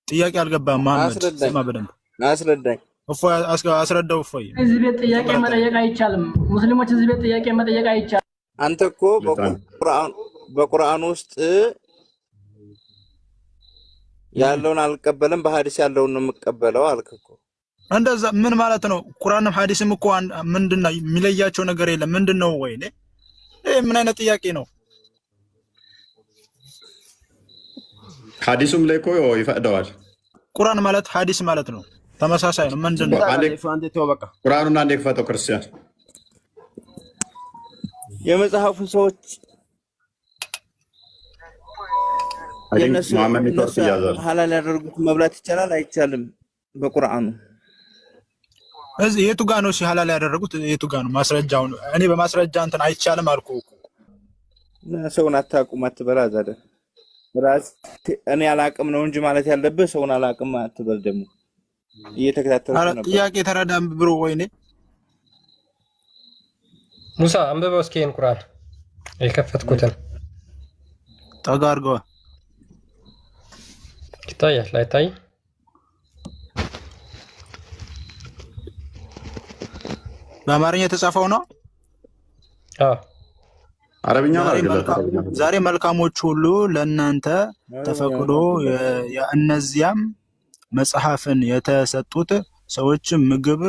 ጥያቄ አልገባም መሐመድ ስማ በደንብ አስረዳኝ እፎይ አስረዳው እፎይ እዚህ ቤት ጥያቄ መጠየቅ አይቻልም ሙስሊሞች እዚህ ቤት ጥያቄ መጠየቅ አይቻልም አንተ እኮ በቁርአን ውስጥ ያለውን አልቀበልም በሐዲስ ያለውን ነው የምቀበለው አልከኮ እንደዛ ምን ማለት ነው ቁርአንም ሐዲስም እኮ ምንድነው የሚለያቸው ነገር የለም ምንድነው ወይኔ ምን አይነት ጥያቄ ነው ሐዲሱም ላይ እኮ ይፈቅደዋል ቁርአን ማለት ሐዲስ ማለት ነው ተመሳሳይ ነው ምንድነው አንዴ ተው በቃ ቁርአኑን አንዴ ክፈተው ክርስቲያን የመጽሐፉ ሰዎች የነሱ ሐላል ያደርጉት መብላት ይቻላል አይቻልም በቁርአኑ እዚህ የቱ ጋር ነው ሐላል ያደረጉት የቱ ጋር ነው ማስረጃው እኔ በማስረጃ እንትን አይቻልም አልኩ ሰውን አታቁም አትበላ ዛደ ራስ እኔ አላቅም ነው እንጂ ማለት ያለበት ሰውን አላቅም አትበል ደግሞ እየተከታተልኩ ነበር ጥያቄ ተረዳም ብሮ ወይኔ ሙሳ አንብበው እስኪ ቁርአን የከፈትኩትን ጠጋ አድርገው ይታያል አይታይ በአማርኛ የተጻፈው ነው አረብኛ ዛሬ መልካሞች ሁሉ ለእናንተ ተፈቅዶ የእነዚያም መጽሐፍን የተሰጡት ሰዎች ምግብ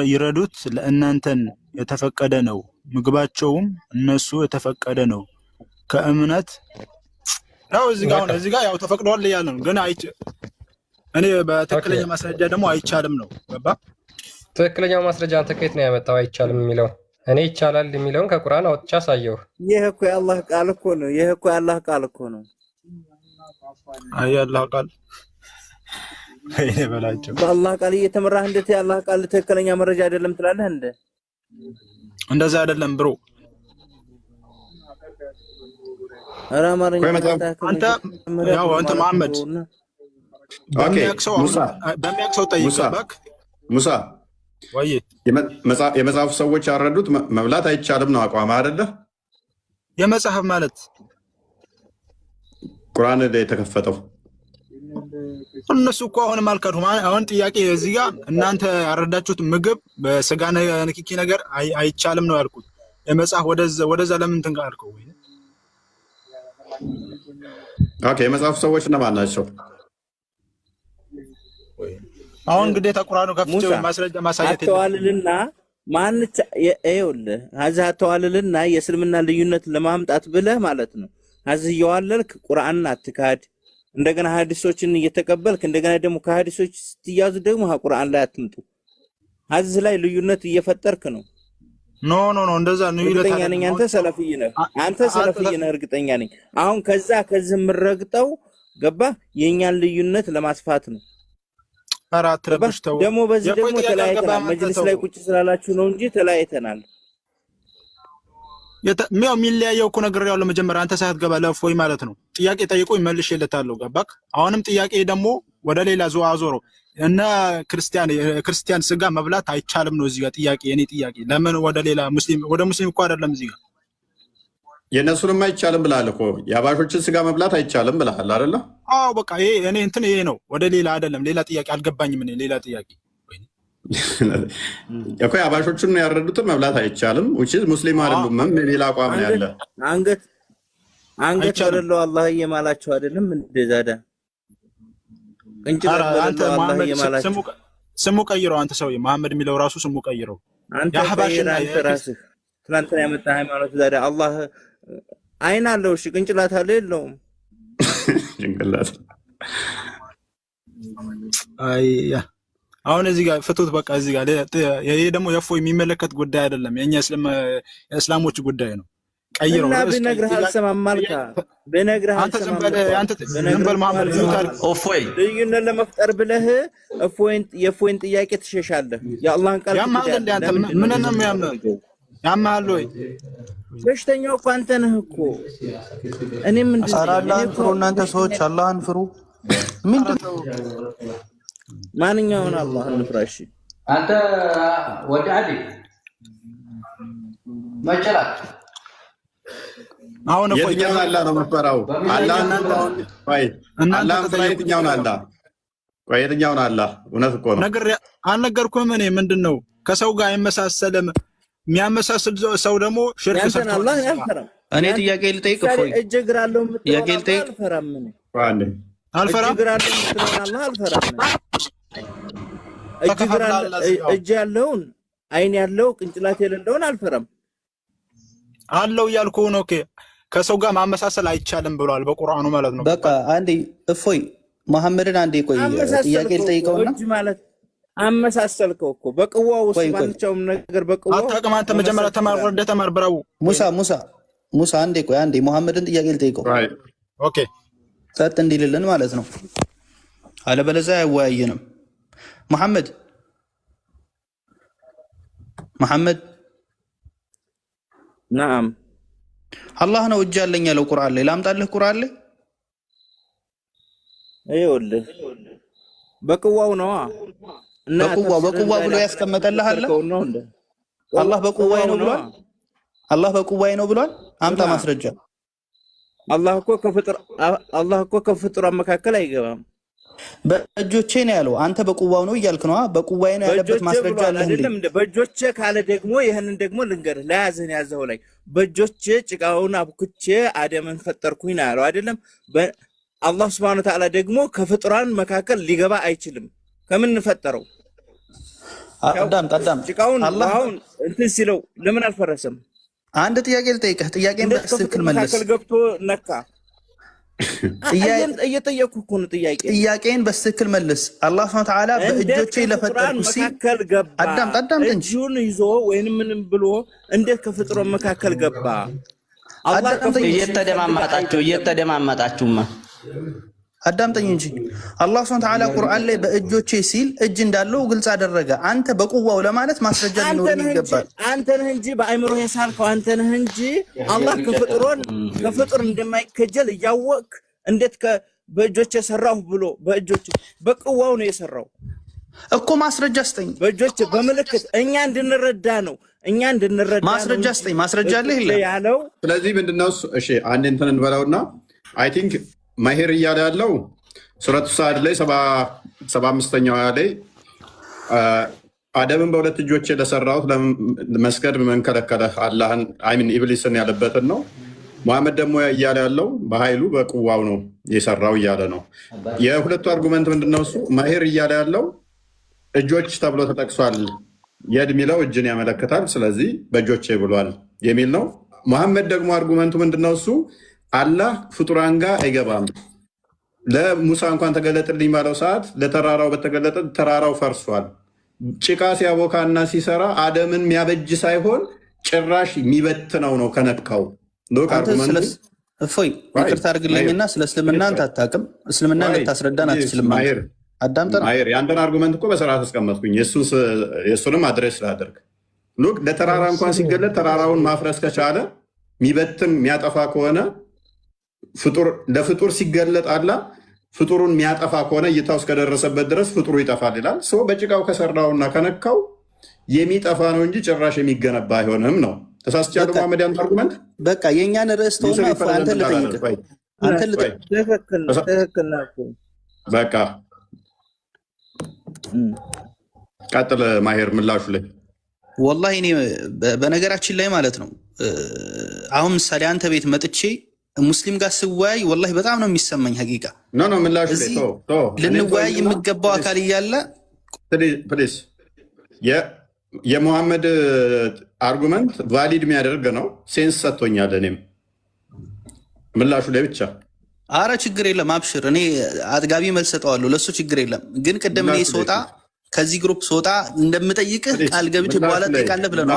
ይረዱት ለእናንተን የተፈቀደ ነው ምግባቸውም እነሱ የተፈቀደ ነው ከእምነት ያው እዚህ ጋር ያው ተፈቅዷል ያለ ነው ግን እኔ በትክክለኛ ማስረጃ ደግሞ አይቻልም ነው ገባ ትክክለኛው ማስረጃ አንተ ከየት ነው ያመጣው አይቻልም የሚለው እኔ ይቻላል የሚለውን ከቁርአን አውጥቻ ሳየው ይሄ እኮ የአላህ ቃል እኮ ነው ይሄ እኮ የአላህ ቃል እኮ ነው አያላህ ቃል አይኔ በላቸው በአላህ ቃል እየተመራህ እንዴት የአላህ ቃል ትክክለኛ መረጃ አይደለም ትላለህ እንደ እንደዛ አይደለም ብሮ አራማረኝ አንተ ያው አንተ መሐመድ ኦኬ በሚያክሰው ጠይቀባክ ሙሳ ወይ የመጽሐፍ ሰዎች ያረዱት መብላት አይቻልም ነው አቋም አይደለ የመጽሐፍ ማለት ቁርአን ላይ የተከፈተው እነሱ እኮ አሁን ማልከዱም አሁን ጥያቄ እዚህ ጋር እናንተ ያረዳችሁት ምግብ በስጋ ንክኪ ነገር አይቻልም ነው ያልኩት የመጽሐፍ ወደዛ ለምን ተንጋርከው ወይ ኦኬ የመጽሐፍ ሰዎች እነማን ናቸው አሁን ግዴታ ቁርአኑ ከፍቶ ማስረጃ ማሳየት አተዋልልና ማን አይውልህ አዛ አተዋልልና የእስልምና ልዩነት ለማምጣት ብለህ ማለት ነው አዝየዋለልክ ቁርአንን አትካድ እንደገና ሐዲሶችን እየተቀበልክ እንደገና ደግሞ ከሐዲሶች ስትያዙ ደግሞ ቁርአን ላይ አትምጡ አዝ ላይ ልዩነት እየፈጠርክ ነው ኖ እንደዛ ነው እርግጠኛ ነኝ አንተ ሰለፊይ ነህ እርግጠኛ ነኝ አሁን ከዚህ ምረግጠው ገባ የኛን ልዩነት ለማስፋት ነው አራት ረብሽ ተው ደግሞ በዚህ ደግሞ ተላይተናል መጅልስ ላይ ቁጭ ስላላችሁ ነው እንጂ ተላይተናል የሚያው የሚለያየው እኮ ነገር ያለው መጀመሪያ አንተ ሳትገባ ለፎይ ማለት ነው ጥያቄ ጠይቆኝ መልሼለታለሁ ገባክ አሁንም ጥያቄ ደግሞ ወደ ሌላ አዞሮ እና ክርስቲያን ስጋ መብላት አይቻልም ነው እዚህ ጋር ጥያቄ የኔ ጥያቄ ለምን ወደ ሌላ ሙስሊም እኮ አይደለም እዚህ ጋር የነሱንም አይቻልም ብለሃል እኮ የአባሾችን ስጋ መብላት አይቻልም ብለሃል አይደለ አዎ በቃ እኔ እንትን ይሄ ነው ወደ ሌላ አይደለም ሌላ ጥያቄ አልገባኝም እኔ ሌላ ጥያቄ እኮ የአባሾቹን ያረዱትን መብላት አይቻልም ሙስሊም አይደሉም ሌላ አቋም ነው ያለ አንገት ወደለው አላህ እየማላቸው አይደለም እንደዛዳ አንተ መሐመድ ስሙ ቀይረው አንተ ሰውዬ መሐመድ የሚለው ራሱ ስሙ ቀይረው አንተ ሐባሽና ራስህ ትናንትና ያመጣ ሃይማኖት ዛሬ አላህ አይን አለው እሺ ቅንጭላት አለ የለውም ጭንቅላት አይያ አሁን እዚህ ጋር ፍቱት በቃ እዚህ ጋር ይሄ ደግሞ የፎይ የሚመለከት ጉዳይ አይደለም የኛ እስላሞች ጉዳይ ነው ቀይረው እና በነግረህ አልሰማም ማልካ በነግረህ አንተ ዝንበል መሐመድ ይሉታል ኦፎይ ልዩነት ለመፍጠር ብለህ የፎይን ጥያቄ ትሸሻለህ የአላህን ቃል ያማል እንደ አንተ ምን ነው ያማል ወይ በሽተኛው እኮ አንተ ነህ እኮ እኔም አላህን ፍሩ እናንተ ሰዎች አላህን ፍሩ ምንድነው ማንኛውን አላህን ፍራሽ አንተ ወደ አዲ መጨራት አሁን እኮ የትኛውን አላህ ነው የምትፈራው? አላህን ወይ አላህን ፍራ። የትኛውን አላህ? ቆይ የትኛውን አላህ? እውነት እኮ ነው ነገር አልነገርኩም። እኔ ምንድነው ከሰው ጋር አይመሳሰልም። የሚያመሳስል ሰው ደግሞ ሽርክ ሰርቶ አላህ ያልፈራም። እኔ ጥያቄ ልጠይቅ እፎይ፣ እጅግራለሁ ጥያቄ ልጠይቅ። አልፈራም። አልፈራም እጅግራለሁ አላህ አልፈራም። እጅ ያለውን አይን ያለው ቅንጭላት የሌለውን አልፈራም አለው እያልኩ ነው። ኦኬ ከሰው ጋር ማመሳሰል አይቻልም ብሏል በቁርአኑ ማለት ነው። በቃ አንዴ እፎይ መሐመድን አንዴ ቆይ ጥያቄ ልጠይቀውና እጅ ማለት አመሳሰልከው እኮ በቅዋው ውስጥ ማንቻውም ነገር በቅዋው አታውቅም አንተ። መጀመሪያ ተማር ወርደ ተማር ብራው ሙሳ አንዴ ቆይ አንዴ መሐመድን ጥያቄ ልጠይቀው። ኦኬ ጸጥ እንዲልልን ማለት ነው። አለበለዚያ አይወያየንም። መሐመድ ናም አላህ ነው እጅ ያለኝ ያለው ቁርአን ላይ ላምጣልህ። ቁርአን ላይ ይኸውልህ በቅዋው ነው በቅዋ ብሎ ያስቀመጠልህ አለ። አላህ በቅዋይ ነው ብሏል። አላህ በቅዋይ ነው ብሏል። አምጣ ማስረጃ። አላህ እኮ ከፍጡር መካከል አይገባም። በእጆቼ ነው ያለው። አንተ በቅዋው ነው እያልክ ነው። በቅዋይ ነው ያለበት ማስረጃ አለ እንዴ? በእጆቼ ካለ ደግሞ ይሄንን ደግሞ ልንገርህ፣ ለያዝህን ያዘው ላይ በእጆቼ ጭቃውን አብኩቼ አደምን ፈጠርኩኝ ነው ያለው አይደለም? አላህ Subhanahu Wa Ta'ala ደግሞ ከፍጡራን መካከል ሊገባ አይችልም። ከምን ፈጠረው? አዳም ጭቃውን አሁን እንትን ሲለው ለምን አልፈረሰም? አንድ ጥያቄ ልጠይቅህ። ጥያቄን በትክክል መልስ። ገብቶ ነካ። እየጠየኩህ እኮ ነው። ጥያቄን በትክክል መልስ። አላህ Subhanahu Wa Ta'ala በእጆቼ ለፈጠርኩ ሲል አዳም እጁን ይዞ ወይንም ምንም ብሎ እንዴት ከፍጡራን መካከል ገባ? አላህ እየተደማመጣችሁማ አዳምጠኝ እንጂ አላህ Subhanahu Wa Ta'ala ቁርአን ላይ በእጆቼ ሲል እጅ እንዳለው ግልጽ አደረገ። አንተ በቁዋው ለማለት ማስረጃ ሊኖር ይገባል። አንተ ነህ እንጂ በአይምሮ የሳልከው አንተ ነህ እንጂ አላህ ከፍጡር እንደማይከጀል እያወቅ እንዴት በእጆቼ ሰራሁ ብሎ በቁዋው ነው የሰራው እኮ። ማስረጃ ስጠኝ። በእጆቼ በመልእክት እኛ እንድንረዳ ማስረጃ ስጠኝ። ማስረጃ አለ ያለው። ስለዚህ ምንድነው? እሺ አንድ እንትን እንበለውና አይ ቲንክ ማሄር እያለ ያለው ሱረቱ ሳድ ላይ 75ኛው ላይ አደምን በሁለት እጆቼ ለሰራሁት መስገድ ምን ከለከለህ አላህን አይምን ኢብሊስን ያለበትን ነው። መሐመድ ደግሞ እያለ ያለው በኃይሉ በቁዋው ነው የሰራው እያለ ነው። የሁለቱ አርጉመንት ምንድነው? እሱ ማሄር እያለ ያለው እጆች ተብሎ ተጠቅሷል። የድ የሚለው እጅን ያመለክታል። ስለዚህ በእጆቼ ብሏል የሚል ነው። መሐመድ ደግሞ አርጉመንቱ ምንድነው? እሱ አላህ ፍጡራን ጋር አይገባም። ለሙሳ እንኳን ተገለጥልኝ ባለው ሰዓት ለተራራው በተገለጠ ተራራው ፈርሷል። ጭቃ ሲያቦካና ሲሰራ አደምን የሚያበጅ ሳይሆን ጭራሽ የሚበትነው ነው ከነካው። እፎይ ይቅርታ አድርግልኝና ስለ እስልምና አንተ አታውቅም። እስልምና ልታስረዳን አትችልም። የአንተን አርጉመንት እኮ በስርዓት አስቀመጥኩኝ። የእሱንም አድሬስ ላደርግ። ለተራራ እንኳን ሲገለጥ ተራራውን ማፍረስ ከቻለ የሚበትን የሚያጠፋ ከሆነ ለፍጡር ሲገለጥ አላ ፍጡሩን የሚያጠፋ ከሆነ እይታው እስከደረሰበት ድረስ ፍጡሩ ይጠፋል ይላል። ሰው በጭቃው ከሰራውና ከነካው የሚጠፋ ነው እንጂ ጭራሽ የሚገነባ አይሆንም ነው። ተሳስቻለሁ መሐመድ? ያንተ አርጉመንት በቃ የእኛን ርዕስ ተውና አንተ ልጠይቅ። በቃ ቀጥል ማሄር ምላሹ ላይ። ወላሂ እኔ በነገራችን ላይ ማለት ነው አሁን ምሳሌ አንተ ቤት መጥቼ ሙስሊም ጋር ስወያይ ወላሂ በጣም ነው የሚሰማኝ። ሀቂቃ ምላሹ ልንወያይ የሚገባው አካል እያለ ፕሊዝ የሙሐመድ አርጉመንት ቫሊድ የሚያደርግ ነው። ሴንስ ሰጥቶኛል። እኔም ምላሹ ላይ ብቻ አረ ችግር የለም አብሽር። እኔ አጥጋቢ መልስ ሰጠዋለሁ፣ ለሱ ችግር የለም። ግን ቅድም እኔ ስወጣ ከዚህ ግሩፕ ስወጣ እንደምጠይቅህ ቃል ገብቼ በኋላ ጠይቃለህ ብለህ ነው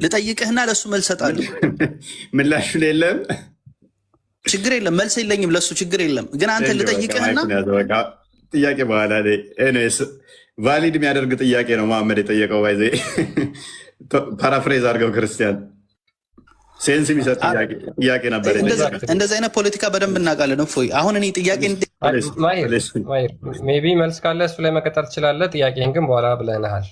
ልጠይቅህና ለሱ መልስ ሰጣለሁ። ምላሹ ላይ የለም ችግር የለም። መልስ የለኝም ለሱ ችግር የለም። ግን አንተ ልጠይቅህና ጥያቄ በኋላ ቫሊድ የሚያደርግ ጥያቄ ነው መሐመድ የጠየቀው። ባይዘ ፓራፍሬዝ አድርገው ክርስቲያን ሴንስ የሚሰጥ ጥያቄ ነበር። እንደዚህ አይነት ፖለቲካ በደንብ እናውቃለን። እፎይ አሁን እኔ ጥያቄ ሜይ ቢ መልስ ካለ እሱ ላይ መቀጠል ትችላለህ። ጥያቄህን ግን በኋላ ብለናል።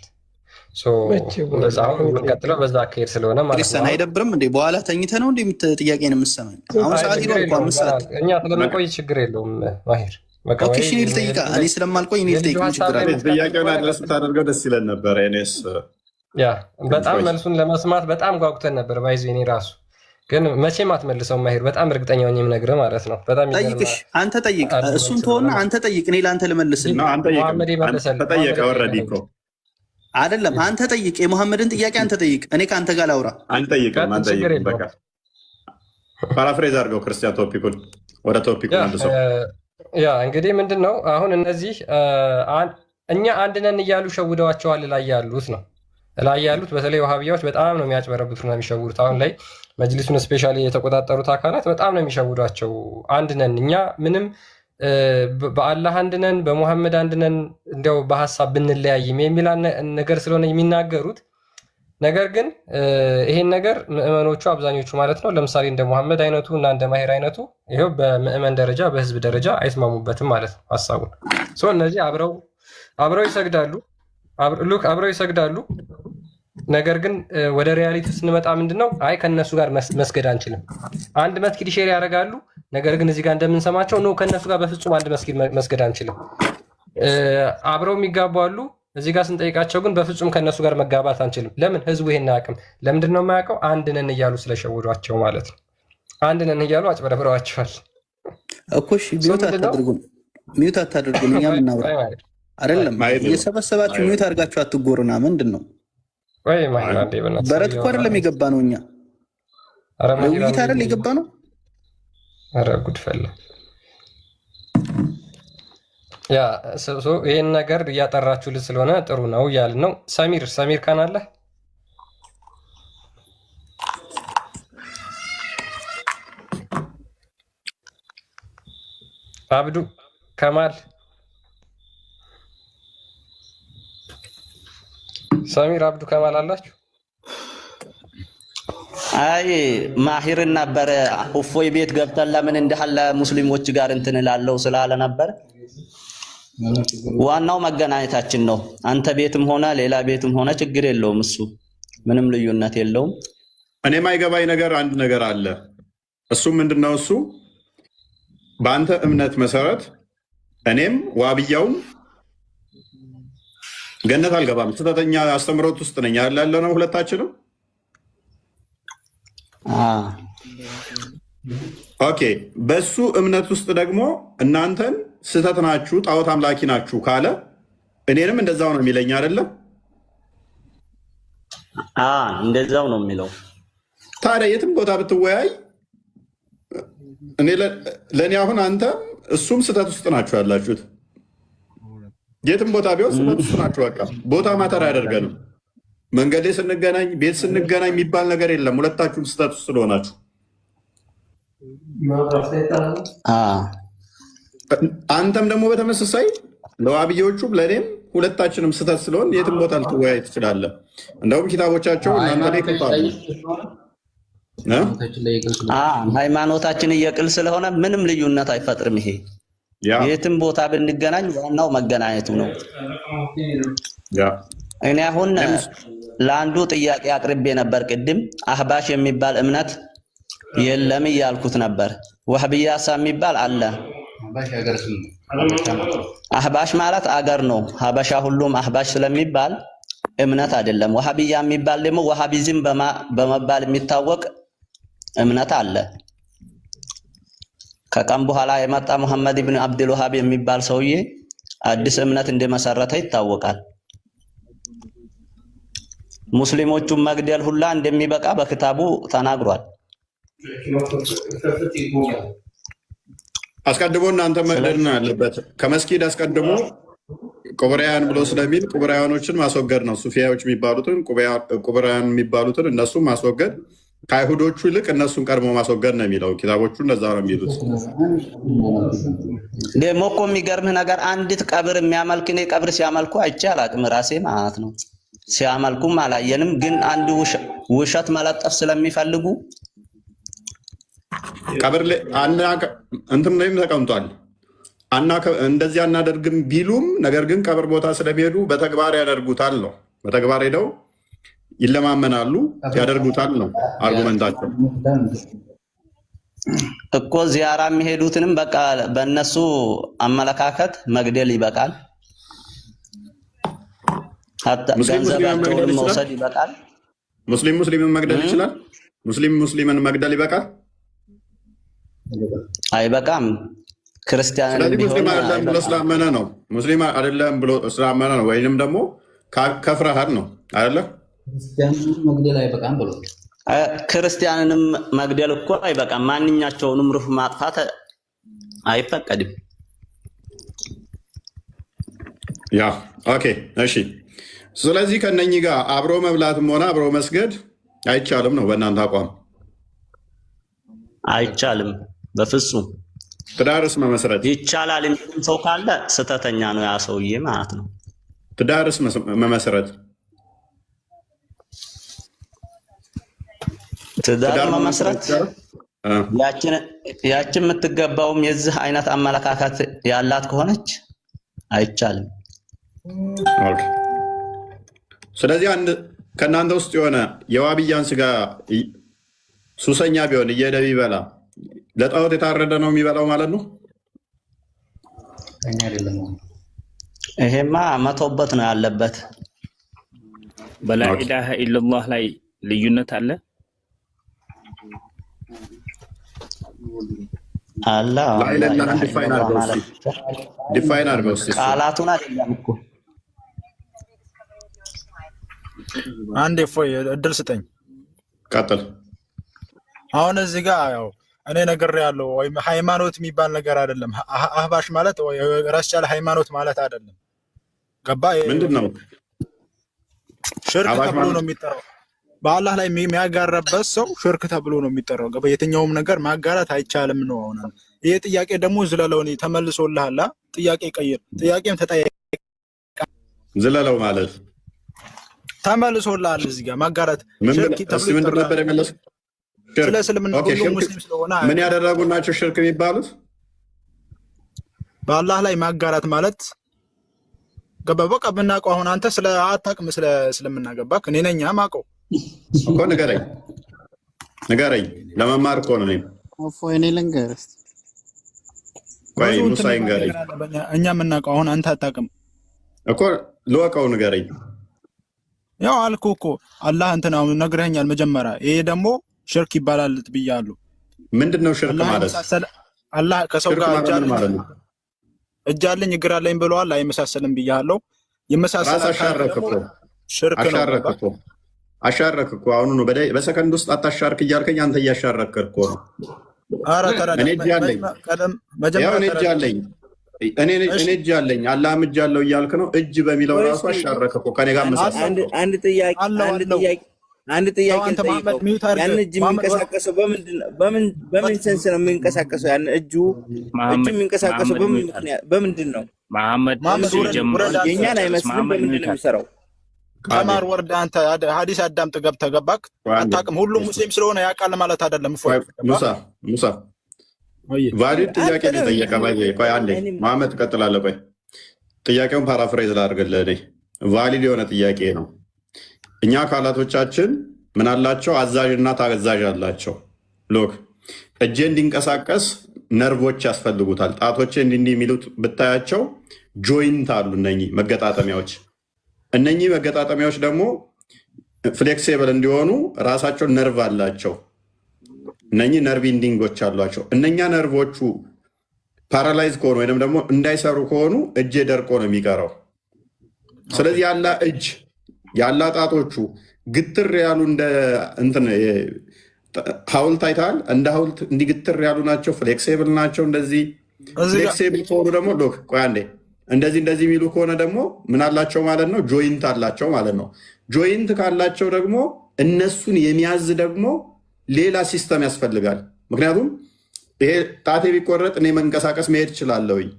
አሁን የምንቀጥለው በዛ አካሄድ ስለሆነ ማለት ክርስቲያን አይደብርም እንዴ? በኋላ ተኝተህ ነው እንዴ ጥያቄ ነው የምትሰማኝ? አሁን ሰዓት ይሯል እኮ 5 ሰዓት። እኛ ስለምንቆይ ችግር የለውም ማሄር። ኦኬ እሺ፣ እኔ ልጠይቃ። እኔ ስለማልቆይ እኔ ልጠይቅ ችግር አለ? ጥያቄውን አድረስ ብታደርገው ደስ ይለን ነበር። እኔስ ያ በጣም መልሱን ለመስማት በጣም ጓጉተን ነበር። ባይዞ እኔ ራሱ ግን መቼም አትመልሰው ማሄር፣ በጣም እርግጠኛ ሆኜ የምነግርህ ማለት ነው። በጣም ጠይቅሽ፣ አንተ ጠይቅ፣ እሱን ተወና አንተ ጠይቅ። እኔ ለአንተ ልመልስልህ። ተጠየቀ ኦልሬዲ እኮ አይደለም። አንተ ጠይቅ፣ የሙሐመድን ጥያቄ አንተ ጠይቅ። እኔ ከአንተ ጋር ላውራ። አንጠይቅም። በቃ ፓራፍሬዝ አድርገው ክርስቲያን ቶፒኩን ወደ ቶፒኩ መልሰው። ያ እንግዲህ ምንድን ነው አሁን እነዚህ እኛ አንድ ነን እያሉ ሸውደዋቸዋል ላይ ያሉት ነው። ላይ ያሉት በተለይ ወሃቢያዎች በጣም ነው የሚያጭበረብቱት ነው የሚሸውዱት። አሁን ላይ መጅሊሱን ስፔሻሊ የተቆጣጠሩት አካላት በጣም ነው የሚሸውዷቸው። አንድ ነን እኛ ምንም በአላህ አንድ ነን፣ በሙሐመድ አንድ ነን፣ እንዲያው በሀሳብ ብንለያይም የሚል ነገር ስለሆነ የሚናገሩት። ነገር ግን ይሄን ነገር ምዕመኖቹ አብዛኞቹ ማለት ነው ለምሳሌ እንደ ሙሐመድ አይነቱ እና እንደ ማሄር አይነቱ ይሄው በምዕመን ደረጃ በህዝብ ደረጃ አይስማሙበትም ማለት ነው ሀሳቡን። እነዚህ አብረው ይሰግዳሉ አብረው ይሰግዳሉ። ነገር ግን ወደ ሪያሊቲ ስንመጣ ምንድነው አይ ከነሱ ጋር መስገድ አንችልም። አንድ መስጊድ ሼር ያደርጋሉ። ነገር ግን እዚህ ጋር እንደምንሰማቸው ነው ከነሱ ጋር በፍጹም አንድ መስጊድ መስገድ አንችልም። አብረው የሚጋቡ አሉ። እዚህ ጋር ስንጠይቃቸው ግን በፍጹም ከነሱ ጋር መጋባት አንችልም። ለምን? ህዝቡ ይሄን አያውቅም። ለምንድን ነው የማያውቀው? አንድ ነን እያሉ ስለሸወዷቸው ማለት ነው። አንድ ነን እያሉ አጭበረብረዋቸዋል እኮ። እሺ ሚዩት አታድርጉን። እኛ ምናውራ አይደለም እየሰበሰባችሁ ሚዩት አድርጋችሁ አትጎሩና ምንድን ነው ወይ በረት እኮ አይደለም የገባ ነው። እኛ ውይይት አይደል የገባ ነው። ኧረ ጉድ ፈላ። ያ ይህን ነገር እያጠራችሁልን ስለሆነ ጥሩ ነው እያልን ነው። ሰሚር ካን አለ አብዱ ከማል ሰሚር አብዱ ከማል አላችሁ? አይ ማሂርን ነበረ እፎይ ቤት ገብተን ለምን እንዳለ ሙስሊሞች ጋር እንትን እላለሁ ስላለ ነበር። ዋናው መገናኘታችን ነው። አንተ ቤትም ሆነ ሌላ ቤትም ሆነ ችግር የለውም። እሱ ምንም ልዩነት የለውም። እኔ ማይገባኝ ነገር አንድ ነገር አለ። እሱ ምንድነው? እሱ በአንተ እምነት መሰረት እኔም ዋብያውም ገነት አልገባም። ስህተተኛ አስተምሮት ውስጥ ነኝ ያለ ነው ሁለታችንም። ኦኬ በሱ እምነት ውስጥ ደግሞ እናንተን ስህተት ናችሁ፣ ጣዖት አምላኪ ናችሁ ካለ እኔንም እንደዛው ነው የሚለኝ አይደለም? እንደዛው ነው የሚለው። ታዲያ የትም ቦታ ብትወያይ ለእኔ አሁን አንተ እሱም ስህተት ውስጥ ናችሁ ያላችሁት። የትም ቦታ ቢሆን ስህተት ውስጥ ናችሁ። በቃ ቦታ ማተር አያደርገንም። መንገዴ ስንገናኝ፣ ቤት ስንገናኝ የሚባል ነገር የለም። ሁለታችሁም ስህተት ውስጥ ስለሆናችሁ አንተም ደግሞ በተመሳሳይ ለዋብዬዎቹም ለእኔም ሁለታችንም ስህተት ስለሆን የትም ቦታ ልትወያይ ትችላለህ። እንደውም ኪታቦቻቸው እናንተ ላይ ይከፋሉ። ሃይማኖታችን እየቅል ስለሆነ ምንም ልዩነት አይፈጥርም። ይሄ የትም ቦታ ብንገናኝ ዋናው መገናኘቱ ነው። እኔ አሁን ለአንዱ ጥያቄ አቅርቤ ነበር ቅድም። አህባሽ የሚባል እምነት የለም እያልኩት ነበር። ወህብያሳ የሚባል አለ። አህባሽ ማለት አገር ነው። ሀበሻ ሁሉም አህባሽ ስለሚባል እምነት አይደለም። ወሃቢያ የሚባል ደግሞ ወሃቢዝም በመባል የሚታወቅ እምነት አለ። ከቀን በኋላ የመጣ መሐመድ ኢብኑ አብዱል ወሃብ የሚባል ሰውዬ አዲስ እምነት እንደመሰረተ ይታወቃል። ሙስሊሞቹን መግደል ሁላ እንደሚበቃ በክታቡ ተናግሯል። አስቀድሞ እናንተ መግደል ነው ያለበት። ከመስጊድ አስቀድሞ ቁብራያን ብሎ ስለሚል ቁብራያኖችን ማስወገድ ነው። ሱፊያዎች የሚባሉትን ቁብራያን የሚባሉትን እነሱን ማስወገድ፣ ከአይሁዶቹ ይልቅ እነሱን ቀድሞ ማስወገድ ነው የሚለው ኪታቦቹ። እንደዛ ነው የሚሉት። ደግሞ እኮ የሚገርምህ ነገር አንዲት ቀብር የሚያመልክ እኔ ቀብር ሲያመልኩ አይቼ አላቅም ራሴ ማለት ነው። ሲያመልኩም አላየንም። ግን አንድ ውሸት መለጠፍ ስለሚፈልጉ ቀብር ላይ እንትም ላይም ተቀምጧል። እንደዚህ አናደርግም ቢሉም ነገር ግን ቀብር ቦታ ስለሚሄዱ በተግባር ያደርጉታል ነው በተግባር ሄደው ይለማመናሉ፣ ያደርጉታል ነው አርጉመንታቸው እኮ። ዚያራ የሚሄዱትንም በቃ በእነሱ አመለካከት መግደል ይበቃል፣ ገንዘባቸውን መውሰድ ይበቃል። ሙስሊምን መግደል ይችላል። ሙስሊምን መግደል ይበቃል? አይበቃም። ክርስቲያን ስለዚህ ሙስሊም አይደለም ብሎ ስላመነ ነው። ሙስሊም አይደለም ብሎ ስላመነ ነው፣ ወይንም ደግሞ ከፍረሃል ነው አይደለ? ክርስቲያንንም መግደል እኮ አይበቃም። ማንኛቸውንም ሩህ ማጥፋት አይፈቀድም። ያ ኦኬ፣ እሺ። ስለዚህ ከነኚህ ጋር አብሮ መብላትም ሆነ አብሮ መስገድ አይቻልም ነው በእናንተ አቋም? አይቻልም በፍጹም። ትዳርስ መመስረት ይቻላል የሚል ሰው ካለ ስተተኛ ነው ያ ሰውዬ ማለት ነው። ትዳርስ መመስረት ትዳር መመስረት ያችን የምትገባውም የዚህ አይነት አመለካከት ያላት ከሆነች አይቻልም። ኦኬ። ስለዚህ አንድ ከእናንተ ውስጥ የሆነ የዋብያን ስጋ ሱሰኛ ቢሆን እየሄደ ቢበላ ለጣዖት የታረደ ነው የሚበላው ማለት ነው? ይሄማ መቶበት ነው ያለበት። በላኢላሃ ኢለላህ ላይ ልዩነት አለ አላ ዲፋይን አድርገው ቃላቱን አይደለም እኮ። አንዴ እፎይ እድል ስጠኝ። ቀጥል። አሁን እዚህ ጋር ያው እኔ ነግሬያለሁ፣ ወይም ሃይማኖት የሚባል ነገር አይደለም። አህባሽ ማለት ወይ ራስ ያለ ሃይማኖት ማለት አይደለም። ገባ? ምንድን ነው? ሽርክ ተብሎ ነው የሚጠራው። በአላህ ላይ የሚያጋራበት ሰው ሽርክ ተብሎ ነው የሚጠራው። ገባ? የትኛውም ነገር ማጋራት አይቻልም ነው። አሁን ይሄ ጥያቄ ደግሞ ዝለለው ነው ተመልሶልሃል። ጥያቄ ቀይር። ጥያቄም ተጠያቂ ዝለለው ማለት ተመልሶልሃል። እዚህ ጋር ማጋራት ሽርክ ተብሎ ምንድን ነበር የመለሰው? ስለ እስልምና ሁሉም ሙስሊም ስለሆነ ምን ያደረጉ ናቸው ሽርክ የሚባሉት? በአላህ ላይ ማጋራት ማለት ገባ? በቃ ብናውቀው አሁን አንተ ስለ አታውቅም ስለ እስልምና ገባክ? እኔ ነኝ የማውቀው እኮ። ንገረኝ ለመማር እኮ ነው። እኔ ልንገርህ ቆይ ሙሳ ይንገረኝ። እኛ የምናውቀው አሁን አንተ አታውቅም እኮ። ልወቀው ንገረኝ። ያው አልኩህ እኮ አላህ እንትን አሁን ነግረኸኛል መጀመሪያ። ይሄ ደግሞ ሽርክ ይባላል ብያለሁ። ምንድነው ሽርክ ማለት? አላህ ከሰው ጋር እጅ አለኝ እግር አለኝ ብለዋል። አይመሳሰልም ብያለሁ። ይመሳሰላል። ሽርክ ነው። አሻረክ እኮ አሁን ነው በሰከንድ ውስጥ አታሻርክ እያልከኝ አንተ እያሻረክ እኮ ነው። ኧረ ተረዳ። እኔ እጅ አለኝ አላህም እጅ አለው እያልክ ነው። እጅ በሚለው ራሱ አሻረክ እኮ ከኔ ጋር መሳሰል። አንድ ጥያቄ ጠይቀው። ያን እጅ የሚንቀሳቀሰው በምን ሴንስ ነው የሚንቀሳቀሰው? ያን እጁ የሚንቀሳቀሰው በምንድን ነው? መሐመድ የእኛን አይመስልም። በምንድን ነው የሚሰራው? ተማር ወርድ። አንተ ሀዲስ አዳምጥ ገብተህ ገባክ? አታውቅም። ሁሉም ሙስሊም ስለሆነ ያውቃል ማለት አይደለም። ሙሳ ቫሊድ ጥያቄ ነው የጠየቀ። ቆይ አንዴ መሐመድ ትቀጥላለህ። ቆይ ጥያቄውን ፓራፍሬዝ ላድርግልህ። እኔ ቫሊድ የሆነ ጥያቄ ነው። እኛ አካላቶቻችን ምን አላቸው? አዛዥና ታዛዥ አላቸው። ሎክ እጄ እንዲንቀሳቀስ ነርቮች ያስፈልጉታል። ጣቶቼ እንዲህ የሚሉት ብታያቸው ጆይንት አሉ። እነኚህ መገጣጠሚያዎች ደግሞ ፍሌክሲብል እንዲሆኑ ራሳቸው ነርቭ አላቸው። እነኚህ ነርቭ ኢንዲንጎች አሏቸው። እነኛ ነርቮቹ ፓራላይዝ ከሆኑ ወይም ደግሞ እንዳይሰሩ ከሆኑ እጄ ደርቆ ነው የሚቀረው። ስለዚህ ያላ እጅ ያላ ጣቶቹ ግትር ያሉ እንደ እንትን ሐውልት አይተሃል? እንደ ሐውልት እንዲህ ግትር ያሉ ናቸው። ፍሌክሲብል ናቸው። እንደዚህ ፍሌክሲብል ከሆኑ ደግሞ ሎክ ቆይ አንዴ እንደዚህ የሚሉ ከሆነ ደግሞ ምን አላቸው ማለት ነው? ጆይንት አላቸው ማለት ነው። ጆይንት ካላቸው ደግሞ እነሱን የሚያዝ ደግሞ ሌላ ሲስተም ያስፈልጋል። ምክንያቱም ይሄ ጣቴ ቢቆረጥ እኔ መንቀሳቀስ መሄድ እችላለሁኝ።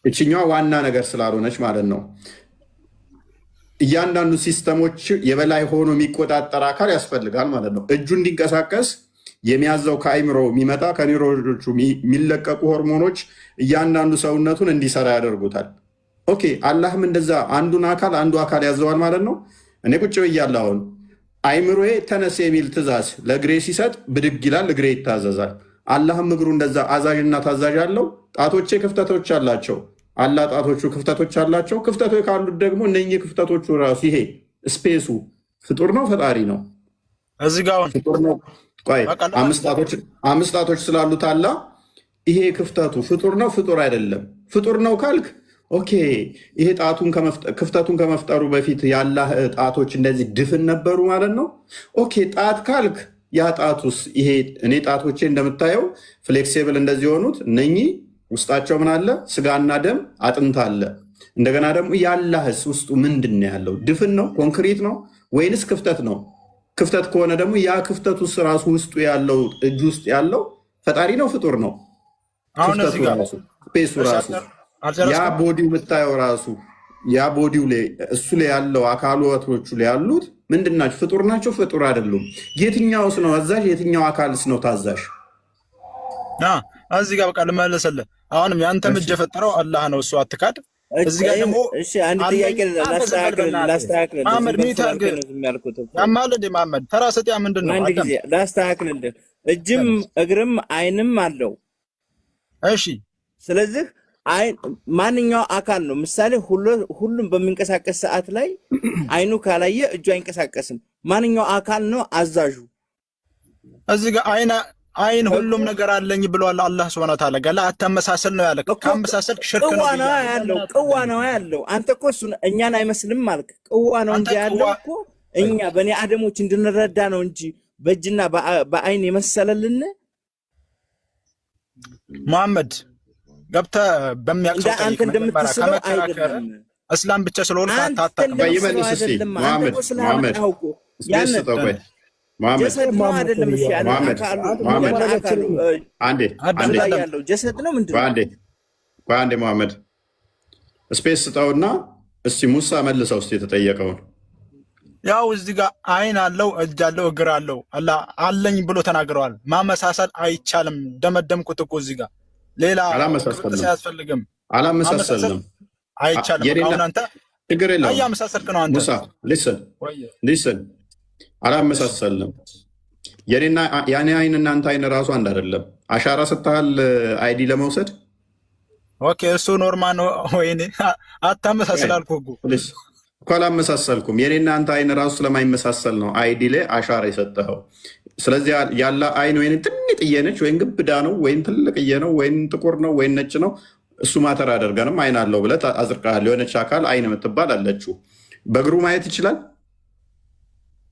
እችኛዋ ዋና ነገር ስላልሆነች ማለት ነው። እያንዳንዱ ሲስተሞች የበላይ ሆኖ የሚቆጣጠር አካል ያስፈልጋል ማለት ነው። እጁ እንዲንቀሳቀስ የሚያዘው ከአይምሮ የሚመጣ ከኒውሮኖቹ የሚለቀቁ ሆርሞኖች እያንዳንዱ ሰውነቱን እንዲሰራ ያደርጉታል። ኦኬ አላህም እንደዛ አንዱ አካል ያዘዋል ማለት ነው። እኔ ቁጭ ብያለሁ አሁን አይምሮዬ ተነስ የሚል ትእዛዝ ለእግሬ ሲሰጥ ብድግ ይላል፣ እግሬ ይታዘዛል። አላህም እግሩ እንደዛ አዛዥና ታዛዥ አለው። ጣቶቼ ክፍተቶች አላቸው። አላህ ጣቶቹ ክፍተቶች አላቸው። ክፍተቶች ካሉት ደግሞ እነኚህ ክፍተቶቹ ራሱ ይሄ ስፔሱ ፍጡር ነው ፈጣሪ ነው? እዚህ ጋር ፍጡር ነው። ቆይ አምስት ጣቶች ስላሉት አላህ ይሄ ክፍተቱ ፍጡር ነው ፍጡር አይደለም? ፍጡር ነው ካልክ ኦኬ ይሄ ክፍተቱን ከመፍጠሩ በፊት የአላህ ጣቶች እንደዚህ ድፍን ነበሩ ማለት ነው። ኦኬ ጣት ካልክ ያ ጣቱስ ይሄ እኔ ጣቶቼ እንደምታየው ፍሌክሲብል እንደዚህ የሆኑት እነኚህ ውስጣቸው ምን አለ? ስጋና ደም አጥንት አለ። እንደገና ደግሞ የአላህስ ውስጡ ምንድን ነው ያለው? ድፍን ነው ኮንክሪት ነው ወይንስ ክፍተት ነው? ክፍተት ከሆነ ደግሞ ያ ክፍተት ውስጥ ራሱ ውስጡ ያለው እጅ ውስጥ ያለው ፈጣሪ ነው ፍጡር ነው? ክፍተቱ ራሱ ስፔሱ ራሱ ያ ቦዲው የምታየው ራሱ ያ ቦዲው ላይ እሱ ላይ ያለው አካሎቹ ላይ ያሉት ምንድን ናቸው? ፍጡር ናቸው ፍጡር አይደሉም? የትኛውስ ነው አዛዥ? የትኛው አካልስ ነው ታዛዥ? እዚህ ጋር በቃ ልመለሰልህ። አሁንም ያንተም እጅ የፈጠረው አላህ ነው፣ እሱ አትካድ። እዚህ ጋር ደግሞ እሺ አንድ ጥያቄ ላስተካክል መሐመድ ሚት አድርገህ ያማል እንደ መሐመድ ተራ ሰጥያ ምንድን ነው? አንድ ጊዜ ላስተካክልልህ። እጅም እግርም አይንም አለው። እሺ ስለዚህ ማንኛው አካል ነው? ምሳሌ ሁሉም በሚንቀሳቀስ ሰዓት ላይ አይኑ ካላየ እጁ አይንቀሳቀስም። ማንኛው አካል ነው አዛዡ? እዚህ ጋር አይን ሁሉም ነገር አለኝ ብሏል አላህ Subhanahu Wa Ta'ala። ገላ አታመሳሰል ነው ያለ። ካመሳሰልክ ሽርክ ነው ቅዋ ነው ያለው። አንተ እኮ እሱን እኛን አይመስልም ማለት ቅዋ ነው እንጂ ያለው እኮ እኛ በኔ አደሞች እንድንረዳ ነው እንጂ በእጅና በአይን የመሰለልን መሐመድ ገብተህ በሚያቅሰው አንተ እንደምትስለው አይደለም። እስላም ብቻ ስለሆነ ታጣጣም በይመልስ እስቲ መሐመድ ጀሰድ ነው አይደለም? እሺ ያለው አካሉ አንዴ ያለው ጀሰድ ነው ምንድን ነው? አንዴ መሐመድ ስፔስ ስጠውና እስቲ ሙሳ መልሰው እስቲ የተጠየቀውን። ያው እዚህ ጋር አይን አለው እጅ አለው እግር አለው አላህ አለኝ ብሎ ተናግረዋል። ማመሳሰል አይቻልም። ደመደምኩት እኮ እዚህ ጋር ሌላ አያስፈልግም። አላመሳሰልንም አይቻልም። አሁን አንተ ችግር የለውም አያመሳሰልክ ነው አንተ ሙሳ ሊስን አላመሳሰልንም። የኔ አይን እናንተ አይን ራሱ አንድ አይደለም። አሻራ ሰጥተሃል አይዲ ለመውሰድ ኦኬ እሱ ኖርማል ነው። ወይኔ አታመሳሰል አልኩህ እኮ አላመሳሰልኩም። የኔና አንተ አይን ራሱ ስለማይመሳሰል ነው አይዲ ላይ አሻራ የሰጠኸው። ስለዚህ ያለ አይን ወይም ትንጥዬ ነች ወይም ግብዳ ነው ወይም ትልቅዬ ነው ወይም ጥቁር ነው ወይም ነጭ ነው እሱ ማተር አደርገንም አይን አለው ብለህ አዝርቀሃል። የሆነች አካል አይን የምትባል አለችው። በእግሩ ማየት ይችላል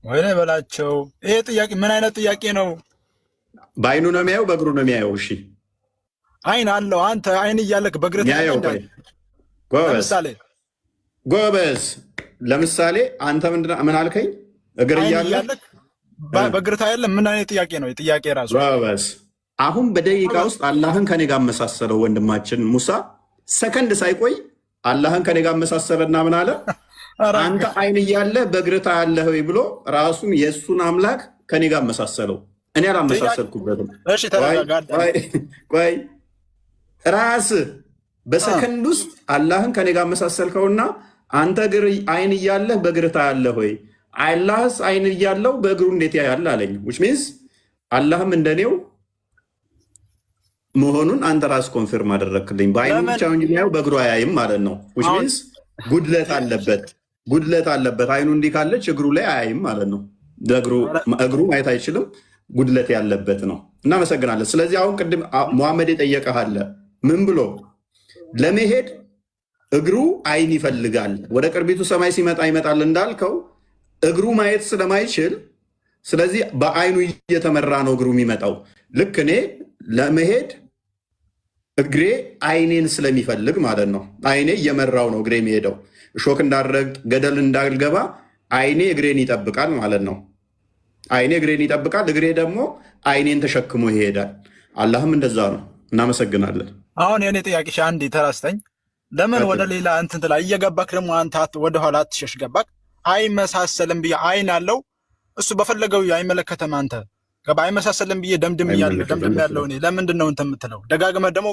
ወይኔ በላቸው። ይሄ ጥያቄ ምን አይነት ጥያቄ ነው? በአይኑ ነው የሚያየው በእግሩ ነው የሚያየው? እሺ አይን አለው። አንተ አይን እያለክ በእግር ጎበዝ። ለምሳሌ አንተ ምን አልከኝ? እግር እያለክ በእግር ታያለህ? ምን አይነት ጥያቄ ነው? ጥያቄ ራሱ ጎበዝ። አሁን በደቂቃ ውስጥ አላህን ከኔ ጋር አመሳሰለው ወንድማችን ሙሳ። ሰከንድ ሳይቆይ አላህን ከኔ ጋር አመሳሰለና ምን አለ? አንተ አይን እያለህ በእግር ታያለህ ወይ ብሎ ራሱን የእሱን አምላክ ከኔ ጋር አመሳሰለው። እኔ አላመሳሰልኩበትም። ቆይ ራስህ በሰከንድ ውስጥ አላህን ከኔ ጋር አመሳሰልከውና አንተ እግር አይን እያለህ በእግር ታያለህ ወይ? አላህስ አይን እያለው በእግሩ እንዴት ያያል አለኝ። which means አላህም እንደኔው መሆኑን አንተ ራስህ ኮንፊርም አደረክልኝ። በአይኑ ብቻ እንጂ የሚያየው በእግሩ አያይም ማለት ነው። which means ጉድለት አለበት። አይኑ እንዲህ ካለች እግሩ ላይ አያይም ማለት ነው። እግሩ ማየት አይችልም። ጉድለት ያለበት ነው። እናመሰግናለን። ስለዚህ አሁን ቅድም መሐመድ የጠየቀህ አለ ምን ብሎ ለመሄድ እግሩ አይን ይፈልጋል። ወደ ቅርቢቱ ሰማይ ሲመጣ ይመጣል እንዳልከው እግሩ ማየት ስለማይችል ስለዚህ በአይኑ እየተመራ ነው እግሩ የሚመጣው። ልክ እኔ ለመሄድ እግሬ አይኔን ስለሚፈልግ ማለት ነው። አይኔ እየመራው ነው እግሬ የሚሄደው። እሾክ እንዳረግጥ ገደል እንዳልገባ አይኔ እግሬን ይጠብቃል ማለት ነው። አይኔ እግሬን ይጠብቃል፣ እግሬ ደግሞ አይኔን ተሸክሞ ይሄዳል። አላህም እንደዛ ነው። እናመሰግናለን። አሁን የኔ ጥያቄ አንዴ ተራስተኝ። ለምን ወደ ሌላ እንትን ላይ እየገባክ ደግሞ አንተ ወደኋላ አትሸሽ ገባክ? አይመሳሰልም ብዬ አይን አለው እሱ በፈለገው አይመለከተም። አንተ ገባ አይመሳሰልም ብዬ ደምድም ያለው እኔ ለምንድን ነው እንትን የምትለው? ደጋግመህ ደግሞ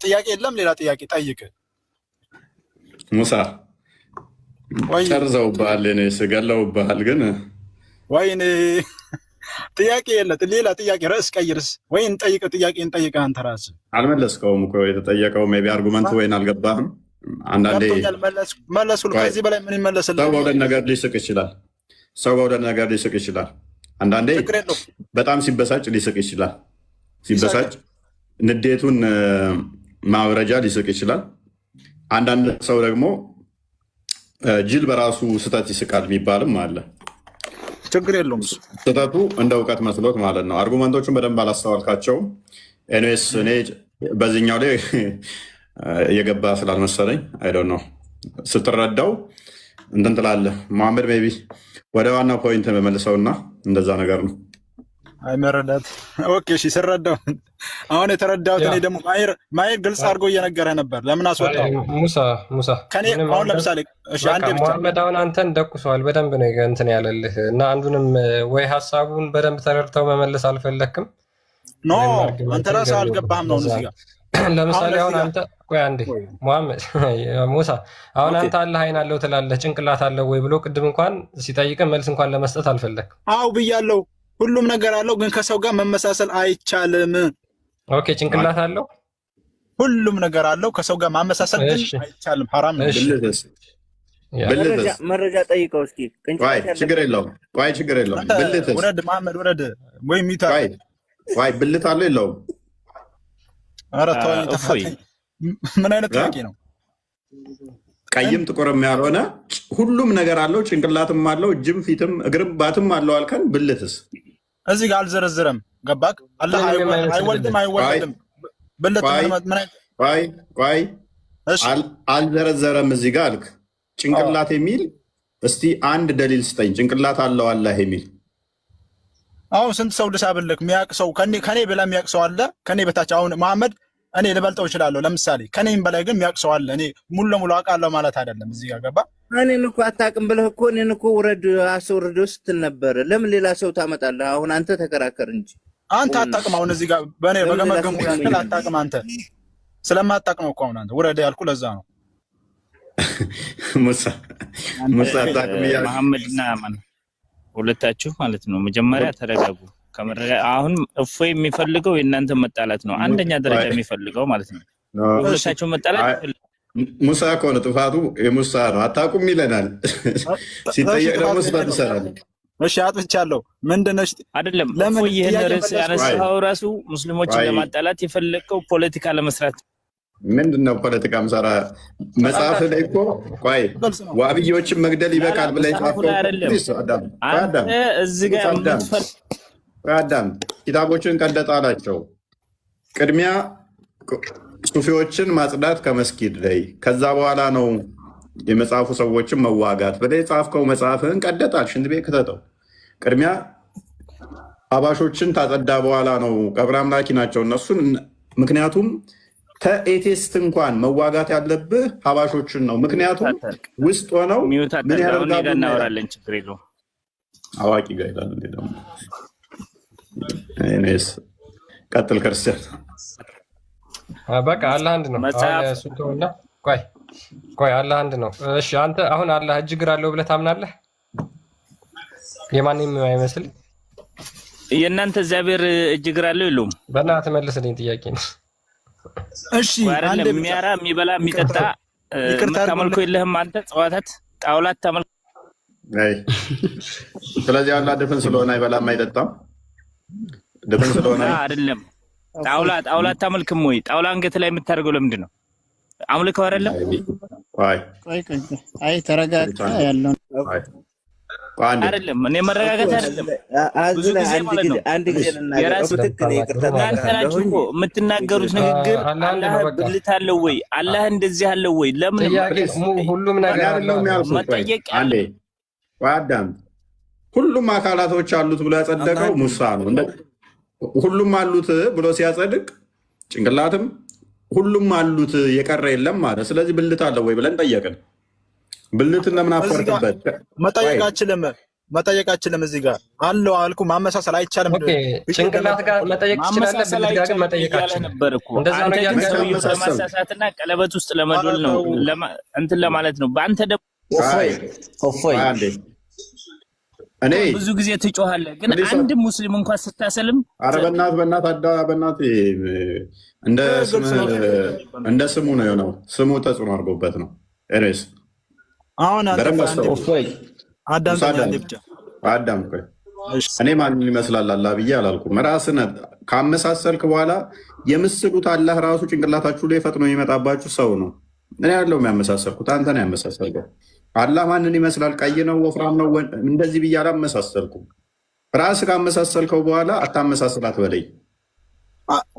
ጥያቄ የለም ሌላ ጥያቄ ጠይቅ። ሙሳ ጨርሰውብሃል፣ እኔስ ገለውብሃል። ግን ወይኔ ጥያቄ የለት ሌላ ጥያቄ ርዕስ ቀይርስ ወይን ጠይቅ። ጥያቄ እንጠይቅ። አንተ ራስህ አልመለስከውም እኮ የተጠየቀው ሜቢ አርጉመንት ወይን አልገባህም። አንዳንዴ መለስኩ። ከዚህ በላይ ምን ይመለስልህ? ሰው በሁለት ነገር ሊስቅ ይችላል። አንዳንዴ በጣም ሲበሳጭ ሊስቅ ይችላል። ሲበሳጭ ንዴቱን ማውረጃ ሊስቅ ይችላል። አንዳንድ ሰው ደግሞ ጅል በራሱ ስህተት ይስቃል የሚባልም አለ። ችግር የለውም። ስህተቱ እንደ እውቀት መስሎት ማለት ነው። አርጉመንቶቹን በደንብ አላስተዋልካቸውም። ኤኒዌይስ እኔ በዚህኛው ላይ የገባ ስላልመሰለኝ አይደል ነው ስትረዳው እንትን ትላለህ። መሐመድ ሜይ ቢ ወደ ዋና ፖይንት መመልሰውና እንደዛ ነገር ነው። አይ መረዳት ኦኬ። እሺ ስረዳው አሁን የተረዳሁት እኔ ደግሞ ማየር ግልጽ አድርጎ እየነገረ ነበር። ለምን አስወጣው? ሙሳ ከኔ አሁን ለምሳሌ እሺ አንዴ ብቻ መሐመድ አሁን አንተን ደቁሰዋል በደንብ ነው እንትን ያለልህ እና አንዱንም ወይ ሐሳቡን በደንብ ተረድተው መመለስ አልፈለክም። ኖ አንተ ራስህ አልገባህም ነው እዚህ ጋር። ለምሳሌ አሁን አንተ ቆይ አንዴ መሐመድ ሙሳ አሁን አንተ አላህ አይን አለው ትላለህ፣ ጭንቅላት አለው ወይ ብሎ ቅድም እንኳን ሲጠይቅህ መልስ እንኳን ለመስጠት አልፈለክም። አው ብያለሁ። ሁሉም ነገር አለው፣ ግን ከሰው ጋር መመሳሰል አይቻልም። ኦኬ ችንቅላት አለው፣ ሁሉም ነገር አለው፣ ከሰው ጋር ማመሳሰል ግን አይቻልም። ሐራም ነው። መረጃ ጠይቀው እስኪ። ችግር የለውም። ቆይ ችግር የለውም። ብልትስ ወረድ መሐመድ ወረድ ወይ ሚታ ቆይ ብልት አለው የለውም? ኧረ ተወኝ ተፋኝ። ምን አይነት ጥያቄ ነው? ቀይም ጥቁርም ያልሆነ ሁሉም ነገር አለው፣ ጭንቅላትም አለው፣ እጅም ፊትም እግርም ባትም አለው አልከን። ብልትስ እዚህ ጋር አልዘረዝረም። ገባክ? አላህ አይወልድም አይወልድም። ብልት ምን ቆይ አልዘረዘረም እዚህ ጋር አልክ። ጭንቅላት የሚል እስቲ አንድ ደሊል ስጠኝ። ጭንቅላት አለው አላህ የሚል አሁን ስንት ሰው ልሳብልክ? የሚያውቅ ሰው ከኔ በላ የሚያውቅ ሰው አለ፣ ከኔ በታች። አሁን መሐመድ እኔ ልበልጠው እችላለሁ ለምሳሌ፣ ከኔም በላይ ግን የሚያውቅ ሰው አለ። እኔ ሙሉ ለሙሉ አውቃለሁ ማለት አይደለም። እዚህ ጋር ገባ? እኔን እኮ አታውቅም ብለህ እኮ እኔን እኮ ውረድ አስወርደው ስትል ነበረ። ለምን ሌላ ሰው ታመጣለህ? አሁን አንተ ተከራከር እንጂ አንተ አታውቅም። አሁን እዚህ ጋር በእኔ በገመገሙ ያክል አታውቅም። አንተ ስለማታውቅ ነው እኮ አሁን አንተ ውረድ ያልኩ ለዛ ነው። ሙሳ አታውቅም እያልኩ መሐመድና ማን ሁለታችሁ ማለት ነው። መጀመሪያ ተረጋጉ። አሁን እፎይ የሚፈልገው የእናንተ መጣላት ነው። አንደኛ ደረጃ የሚፈልገው ማለት ነው ሁለታችሁ መጣላት። ሙሳ ከሆነ ጥፋቱ የሙሳ ነው። አታውቁም ይለናል። ሲጠየቅ ደግሞ ስባት ይሰራል። እሺ አጥፍቻለሁ። ምንድነው አይደለም እፎይ ይህን ርዕስ ያነሳው ራሱ ሙስሊሞችን ለማጣላት የፈለገው ፖለቲካ ለመስራት። ምንድነው ፖለቲካ ምሰራ? መጽሐፍ ላይ እኮ ቆይ ዋብዮችን መግደል ይበቃል ብለህ ጻፈው። አዳም ኪታቦችን ቀደጣላቸው። ቅድሚያ ሱፊዎችን ማጽዳት ከመስጊድ ላይ፣ ከዛ በኋላ ነው የመጽሐፉ ሰዎችን መዋጋት ብለህ የጻፍከው መጽሐፍህን ቀደጣል። ሽንት ቤት ክተተው። ቅድሚያ አባሾችን ታጸዳ በኋላ ነው ቀብር አምላኪ ናቸው እነሱን። ምክንያቱም ከኤቴስት እንኳን መዋጋት ያለብህ ሀባሾችን ነው። ምክንያቱም ውስጥ ሆነው ምን ያደርጋሉ? እናወራለን፣ ችግር የለውም። አዋቂ ጋር ይላል እንዴ ደግሞ እኔስ ቀጥል። ክርስቲያን በቃ አላህ አንድ ነው። አሁን ቆይ አላህ አንድ ነው። እሺ አንተ አሁን አላህ እጅ እግር አለው ብለህ ታምናለህ? የማንም አይመስል የእናንተ እግዚአብሔር እጅ እግር አለው የለውም? በእናትህ መልስልኝ ጥያቄ ነው። እሺ አንድ የሚያራ የሚበላ የሚጠጣ የምታመልኮ የለህም አንተ? ጸዋታት ጣውላት ታመልኮ። ስለዚህ አላህ ድፍን ስለሆነ አይበላም አይጠጣም። ድፍን ስለሆነ አይደለም። ጣውላት ታመልክም ወይ? ጣውላ አንገት ላይ የምታደርገው ለምንድን ነው? አምልከው አይደለም? አይ ተረጋጋ ያለው አይደለም። እኔ መረጋጋት አይደለም። ብዙ ጊዜ ማለት ነው እናንተ ናችሁ እኮ የምትናገሩት ንግግር አላህ ብልት አለው ወይ? አላህ እንደዚህ አለው ወይ? ለምን ሁሉም ነገር አለው መጠየቅ አዳም ሁሉም አካላቶች አሉት ብሎ ያጸደቀው ሙሳ ነው። ሁሉም አሉት ብሎ ሲያጸድቅ ጭንቅላትም ሁሉም አሉት የቀረ የለም ማለት። ስለዚህ ብልት አለው ወይ ብለን ጠየቅን። ብልትን ለምን አፈርክበት? መጠየቅ አችልም። መጠየቃችንም እዚህ ጋር አለው አልኩ። ማመሳሰል አይቻልም። ኦኬ ጭንቅላት ጋር መጠየቅ ትችላለህ፣ ብልት ጋር ግን መጠየቃችን ነበር እኮ እንደዛ ነው ሰውዬው ለማሳሳትና ቀለበት ውስጥ ለመዶል ነው እንትን ለማለት ነው። በአንተ ደግሞ እፎይ እኔ ብዙ ጊዜ ትጮሃለህ፣ ግን አንድ ሙስሊም እንኳን ስታሰልም ኧረ በእናትህ እንደ ስሙ ነው የሆነው። ስሙ ተጽዕኖ አድርጎበት ነው። ኤሬስ አሁን አዳም እኔ ማንን ይመስላል አላህ ብዬ አላልኩም። ራስን ካመሳሰልክ በኋላ የምስሉት አላህ ራሱ ጭንቅላታችሁ ላይ ፈጥኖ የሚመጣባችሁ ሰው ነው። እኔ ያለው የሚያመሳሰልኩት አንተ ነው ያመሳሰልከው። አላህ ማንን ይመስላል? ቀይ ነው? ወፍራም ነው? እንደዚህ ብዬ አላመሳሰልኩም። ራስህ ካመሳሰልከው በኋላ አታመሳስላት በለኝ።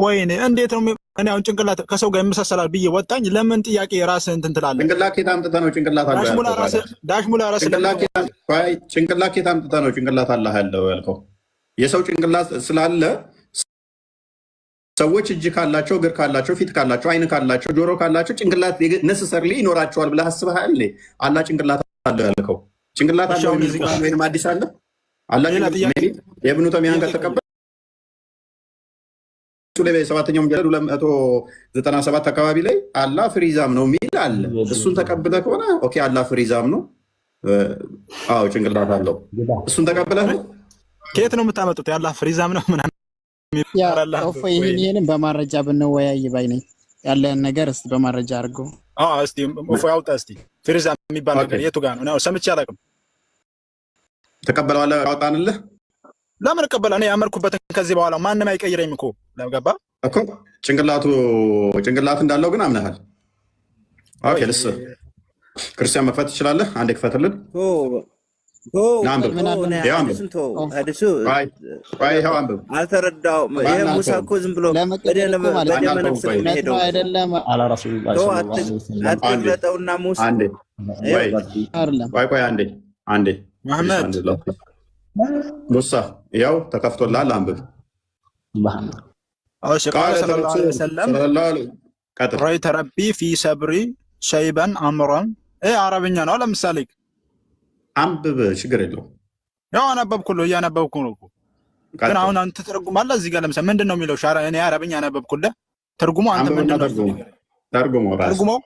ወይኔ እንዴት ነው? እኔ አሁን ጭንቅላት ከሰው ጋር ይመሳሰላል ብዬ ወጣኝ። ለምን ጥያቄ ራስህ እንትን ትላለህ? ጭንቅላት ኬት አምጥተህ ነው ጭንቅላት አለ? ዳሽሙላ ራስህ ጭንቅላት ኬት አምጥተህ ነው ጭንቅላት አለ ያለው ያልከው? የሰው ጭንቅላት ስላለ ሰዎች እጅ ካላቸው፣ እግር ካላቸው፣ ፊት ካላቸው፣ አይን ካላቸው፣ ጆሮ ካላቸው ጭንቅላት ነሰሰርሊ ይኖራቸዋል ብለህ አስበሃል? አላህ ጭንቅላት አለው ያልከው ጭንቅላት አለው ወይም አዲስ አለ አላህ የብኑ ተሚያን ከተቀበል ላይ ሰባተኛው ሙጀለድ 297 አካባቢ ላይ አላህ ፍሪዛም ነው የሚል አለ። እሱን ተቀብለህ ከሆነ ኦኬ አላህ ፍሪዛም ነው። አዎ ጭንቅላት አለው። እሱን ተቀብለህ ነው። ከየት ነው የምታመጡት? ያላህ ፍሪዛም ነው ምናምን ይህንን በማረጃ ብንወያይ ባይ ነኝ። ያለን ነገር እስቲ በማረጃ አድርገው። እስቲ ያውጣ እስቲ ፍሪዛም የሚባል ነገር የቱ ጋር ነው? ሰምቼ አላውቅም። ተቀበለዋለህ? አውጣንልህ። ለምን እቀበላለሁ? እኔ ያመርኩበትን ከዚህ በኋላ ማንም አይቀይረኝም እኮ ለገባ እኮ ጭንቅላት እንዳለው ግን አምነሃል። ኦኬ ልስ ክርስቲያን መክፈት ትችላለህ? አንዴ ክፈትልን። አልተረዳሁም። ይሄ ሙሳ እኮ ዝም ብሎ አትግለጠውና ሙሳ አንዴ መሐመድ ሙሳ ያው ተከፍቶላል። አንብብ። ረአይተ ረቢ ፊ ሰብሪ ሸይበን አምረን አረብኛ ነው። ለምሳሌ አንብብ፣ ችግር የለውም። ያው አነበብኩልህ፣ እያነበብኩ ነው እኮ። ግን አሁን አንተ ትርጉማለህ እዚህ ጋር ለምሳሌ ምንድን ነው የሚለው? እኔ አረብኛ አነበብኩልህ፣ ትርጉሙ አንተ ምንድን ነው? ተርጉመው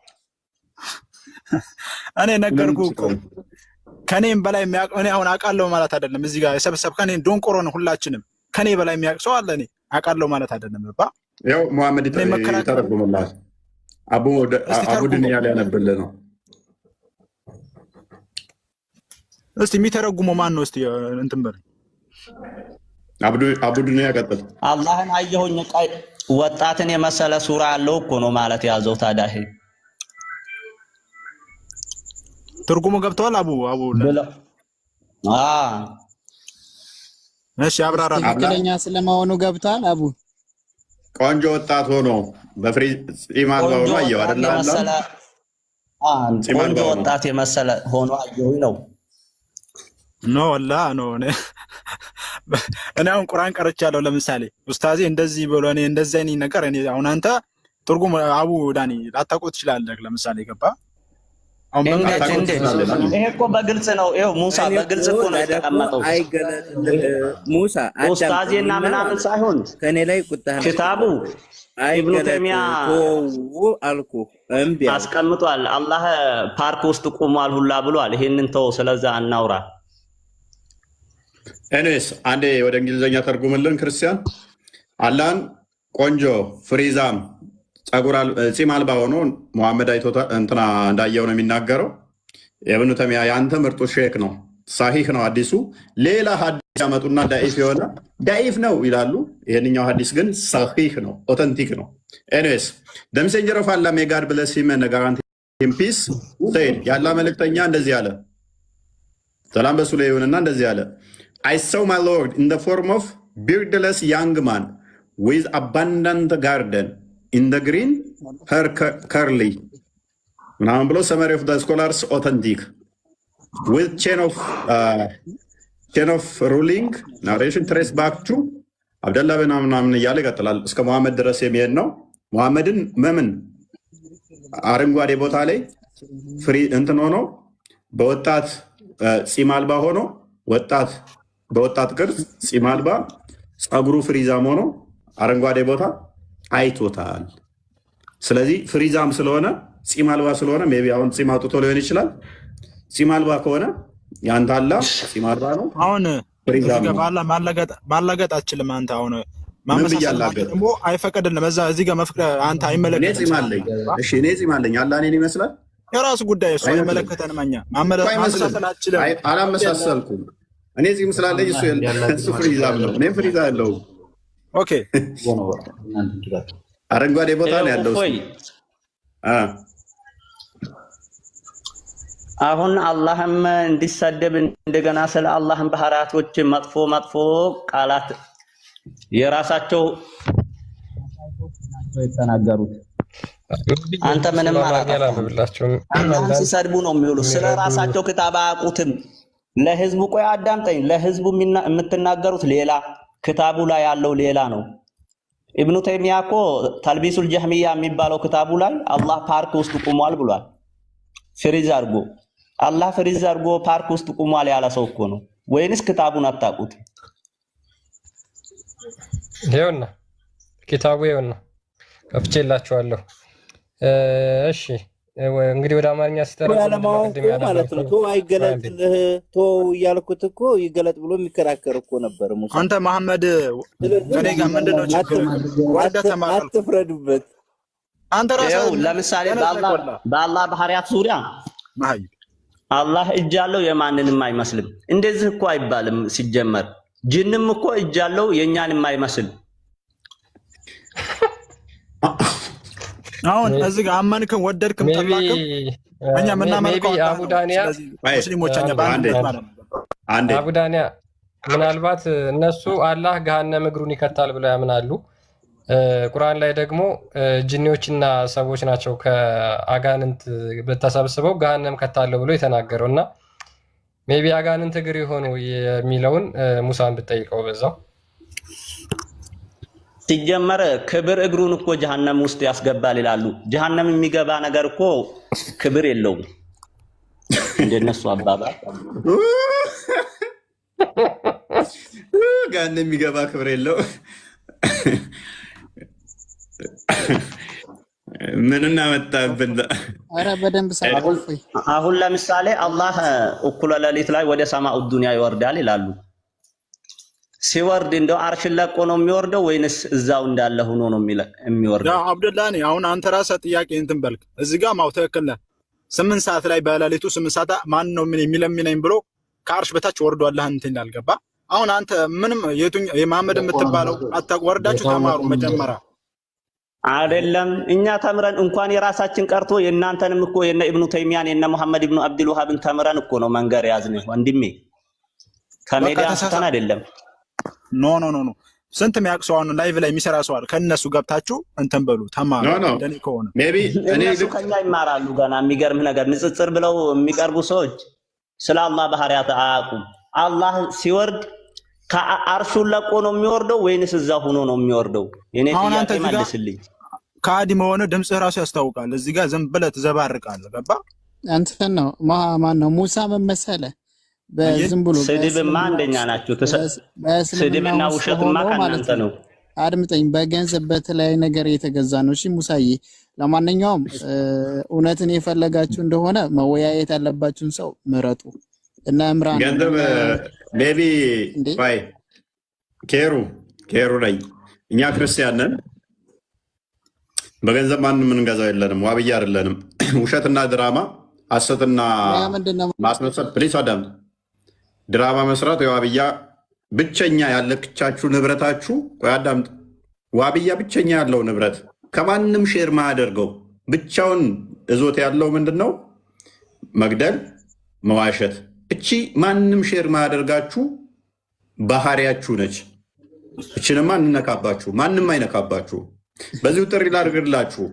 እኔ ነገርኩህ እኮ። ከኔም በላይ የሚያውቅ እኔ አሁን አውቃለሁ ማለት አይደለም። እዚህ ጋር የሰበሰብከን እኔ ዶንቆሮ ነው። ሁላችንም ከኔ በላይ የሚያውቅ ሰው አለ። እኔ አውቃለሁ ማለት አይደለም። ያው ሙሐመድ ይተረጉምላል። አቡ ድንያ ሊያነብልህ ነው። እስቲ የሚተረጉመው ማን ነው? እስቲ እንትን በል አቡ ድንያ ቀጥል። አላህን አየሁኝ ወጣትን የመሰለ ሱራ አለው እኮ ነው ማለት ያዘው። ታዲያ ይሄ ትርጉሙ ገብቷል? አቡ እሺ አብራራ። ትክክለኛ ስለመሆኑ ገብቷል? አቡ ቆንጆ ወጣት ሆኖ በፍሪ ጺም አልባ ሆኖ አየሁ አይደል? ቆንጆ ወጣት የመሰለ ሆኖ አየሁኝ ነው። ኖ ወላ ኖ እኔ አሁን ቁርአን ቀርቻለሁ። ለምሳሌ ኡስታዜ እንደዚህ ብሎ እኔ እንደዚህ አይነት ነገር እኔ አሁን አንተ ትርጉም አቡ ዳኒ ላታውቀው ትችላለህ። ለምሳሌ ገባ ይሄ እኮ በግልጽ ነው። ይኸው ሙሳ በግልጽ እኮ ነው የተቀመጠው። ሙሳ ኡስታዜና ምናምን ሳይሆን ከኔ ላይ ቁጣህ ክታቡ ኢብኑ ተይሚያ አልኩ አስቀምጧል። አላህ ፓርክ ውስጥ ቆሟል ሁላ ብሏል። ይሄንን ተው፣ ስለዛ አናውራ። ኤኒዌይስ አንዴ ወደ እንግሊዝኛ ተርጉምልን ክርስቲያን። አላህን ቆንጆ ፍሪዛም ጺም አልባ ሆኖ ሙሐመድ አይቶታ እንትና እንዳየው ነው የሚናገረው። የኢብኑ ተይሚያ ያንተ ምርጡ ሼክ ነው፣ ሳሂህ ነው ሐዲሱ። ሌላ ሐዲስ ያመጡና ዳኢፍ የሆነ ዳኢፍ ነው ይላሉ። ይሄንኛው ሐዲስ ግን ሳሂህ ነው፣ ኦተንቲክ ነው። ኤኒዌይስ the messenger of Allah may God bless him and guarantee him peace said ያላ መልእክተኛ እንደዚህ አለ፣ ሰላም በሱ ላይ ይሁንና እንደዚህ አለ I saw my Lord in the form of beardless young man with abundant garden in the green hair curly ምናምን ብሎ summary of the scholars authentic with chain of ruling narration trace back to አብደላ ብን ምናምን እያለ ይቀጥላል እስከ መሐመድ ድረስ የሚሄድ ነው። መሐመድን መምን አረንጓዴ ቦታ ላይ ፍሪ እንትን ሆኖ በወጣት ጺም አልባ ሆኖ በወጣት ቅርጽ ፂም አልባ ፀጉሩ ፍሪዛም ሆኖ አረንጓዴ ቦታ አይቶታል። ስለዚህ ፍሪዛም ስለሆነ ፂም አልባ ስለሆነ ሜይ ቢ አሁን ፂም አውጥቶ ሊሆን ይችላል። ፂም አልባ ከሆነ ያንተ አላህ ፂም አልባ ነው። አሁን ማላገጥ አችልም። አንተ አሁን ማመሳሰል ደግሞ አይፈቀድልም። እዚህ ጋር መፍቀድ አንተ አይመለከትም። እኔ ፂም አለኝ አላህ እኔን ይመስላል። የራሱ ጉዳይ እሱ አይመለከተንም። እኛ ማመሳሰል አችልም። አላመሳሰልኩም። እኔ ፂም ስላለኝ እሱ ፍሪዛም ነው፣ እኔም ፍሪዛ ያለው። ኦኬ አረንጓዴ ቦታ ነው ያለው። አሁን አላህም እንዲሰደብ እንደገና ስለ አላህም ባህሪያቶች መጥፎ ቃላት የራሳቸው የተናገሩት አንተ ምንም አላደረግላችሁም። አላህን ሲሰድቡ ነው የሚውሉ። ስለ ራሳቸው ክታብ አያውቁትም። ለህዝቡ ቆይ አዳምጠኝ። ለህዝቡ የምትናገሩት ሌላ፣ ክታቡ ላይ ያለው ሌላ ነው። ኢብኑ ተይሚያ እኮ ተልቢሱል ጀህሚያ የሚባለው ክታቡ ላይ አላህ ፓርክ ውስጥ ቁሟል ብሏል። ፍሪዝ አድርጎ አላህ ፍሪዝ አድርጎ ፓርክ ውስጥ ቁሟል ያለ ሰው እኮ ነው። ወይንስ ክታቡን አታውቁት? ይኸውና ኪታቡ ይኸውና ከፍቼላችኋለሁ። እሺ እንግዲህ ወደ አማርኛ ሲጠራ ማለት ነው። ቶ አይገለጥልህ ቶ እያልኩት እኮ ይገለጥ ብሎ የሚከራከር እኮ ነበር ሙሳ። አንተ መሐመድ ከኔ ጋር ምንድነው ችግር? አትፍረዱበት። አንተ ራስህ ለምሳሌ በአላህ ባህሪያት ዙሪያ አላህ እጅ አለው የማንንም አይመስልም። እንደዚህ እኮ አይባልም ሲጀመር። ጅንም እኮ እጅ አለው የኛንም አይመስል። አሁን እዚህ ጋር አመንክም ወደድክም ጠላክም እኛ ምናመልከው አቡዳንያ ሙስሊሞች እኛ ባንዴ አቡዳንያ ምናልባት እነሱ አላህ ገሃነም እግሩን ይከታል ብለው ያምናሉ። ቁርአን ላይ ደግሞ ጅኒዎችና ሰዎች ናቸው ከአጋንንት ተሰብስበው ገሃነም ከታለው ብሎ የተናገረው እና ሜቢ አጋንንት እግር ይሆኑ የሚለውን ሙሳን ብትጠይቀው በዛው ሲጀመር ክብር እግሩን እኮ ጀሃነም ውስጥ ያስገባል ይላሉ። ጀሃነም የሚገባ ነገር እኮ ክብር የለውም እንደነሱ አባባል። ገሃነም የሚገባ ክብር የለው። ምን እናመጣብን? አረ በደንብ ሳይቆይ አሁን ለምሳሌ አላህ እኩለ ሌሊት ላይ ወደ ሰማኡ ዱንያ ይወርዳል ይላሉ። ሲወርድ እንደው አርሽን ለቆ ነው የሚወርደው ወይንስ እዛው እንዳለ ሆኖ ነው የሚወርደው? ያ አብዱላህ አሁን አንተ ራስህ ጥያቄ እንትን በልክ እዚህ ጋር ማው ትክክል ነህ። 8 ሰዓት ላይ በሌሊቱ 8 ሰዓት ማን ነው ምን የሚለምነኝ ብሎ ከአርሽ በታች ወርዷል እንትን እንዳልገባ። አሁን አንተ ምንም የመሐመድ የምትባለው አታወርዳችሁ ተማሩ መጀመሪያ አይደለም። እኛ ተምረን እንኳን የራሳችን ቀርቶ የእናንተንም እኮ የነ ኢብኑ ተይሚያን የነ መሐመድ ኢብኑ አብዱል ወሃብን ተምረን እኮ ነው መንገር ያዝነው ወንድሜ። ከሜዳ አንስተን አይደለም። ኖ ስንት የሚያቅሰው አሁን ላይቭ ላይ የሚሰራ ሰው አለ። ከነሱ ገብታችሁ እንትን በሉ ተማሩ። እንደኔ ከሆነ ሜቢ እነሱ ከኛ ይማራሉ። ገና የሚገርም ነገር ንጽጽር ብለው የሚቀርቡ ሰዎች ስለ አላህ ባህሪያት አያውቁም። አላህ ሲወርድ ከአርሹን ለቆ ነው የሚወርደው ወይንስ እዛ ሆኖ ነው የሚወርደው? የኔ ጥያቄ መልስልኝ። ከአዲ መሆነ ድምጽህ ራሱ ያስታውቃል። እዚህ ጋር ዝም ብለህ ትዘባርቃለህ። ገባ አንተን ነው ማን ነው ሙሳ መመሰለ በዝም ብሎ ስድብማ አንደኛ ናቸው። ስድብና ውሸትማ ከእናንተ ነው። አድምጠኝ። በገንዘብ በተለያየ ነገር የተገዛ ነው። እሺ ሙሳዬ፣ ለማንኛውም እውነትን የፈለጋችሁ እንደሆነ መወያየት ያለባችሁን ሰው ምረጡ እና እምራን ገንዘብ ሜቢ ባይ ኬሩ ላይ እኛ ክርስቲያን ነን። በገንዘብ ማንም የምንገዛው የለንም። ዋብያ አይደለንም። ውሸትና ድራማ፣ ሐሰትና ማስመሰል ፕሊስ አዳም ድራማ መስራት የዋብያ ብቸኛ ያለቻችሁ ንብረታችሁ። ቆይ አዳምጥ። ዋብያ ብቸኛ ያለው ንብረት ከማንም ሼር ማያደርገው ብቻውን እዞት ያለው ምንድነው? መግደል፣ መዋሸት። እቺ ማንም ሼር ማያደርጋችሁ ባህሪያችሁ ነች። እችንማ እንነካባችሁ፣ ማንም አይነካባችሁ። በዚሁ ጥሪ ላድርግላችሁ።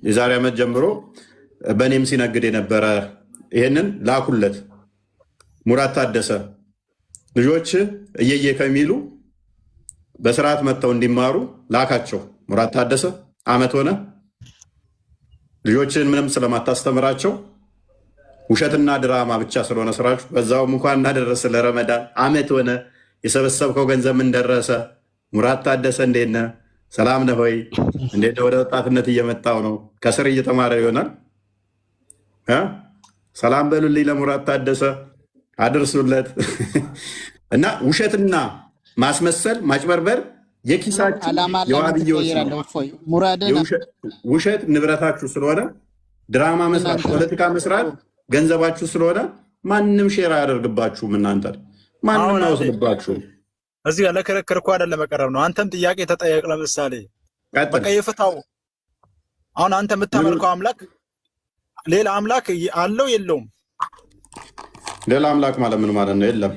የዛሬ ዓመት ጀምሮ በእኔም ሲነግድ የነበረ ይሄንን ላኩለት። ሙራት ታደሰ ልጆች እየየ ከሚሉ በስርዓት መጥተው እንዲማሩ ላካቸው። ሙራት ታደሰ ዓመት ሆነ ልጆችን ምንም ስለማታስተምራቸው ውሸትና ድራማ ብቻ ስለሆነ ስራችሁ። በዛውም እንኳን እናደረሰ ለረመዳን አመት ሆነ። የሰበሰብከው ገንዘብ ምን ደረሰ? ሙራት ታደሰ እንዴት ነህ? ሰላም ነህ ሆይ? እንዴት ወደ ወጣትነት እየመጣው ነው? ከስር እየተማረ ይሆናል። ሰላም በሉልኝ ለሙራት ታደሰ አድርሱለት። እና ውሸትና ማስመሰል ማጭበርበር የኪሳችሁ የዋብዮች ነው። ውሸት ንብረታችሁ ስለሆነ ድራማ መስራት፣ ፖለቲካ መስራት ገንዘባችሁ ስለሆነ ማንም ሼር አያደርግባችሁም። እናንተ ማንም አይወስድባችሁም። እዚህ ጋር ለክርክር እኮ አይደለም መቀረብ ነው። አንተም ጥያቄ ተጠየቅ። ለምሳሌ በቃ የፍታው አሁን አንተ የምታመልከው አምላክ ሌላ አምላክ አለው የለውም? ሌላ አምላክ ማለት ምን ማለት ነው? የለም።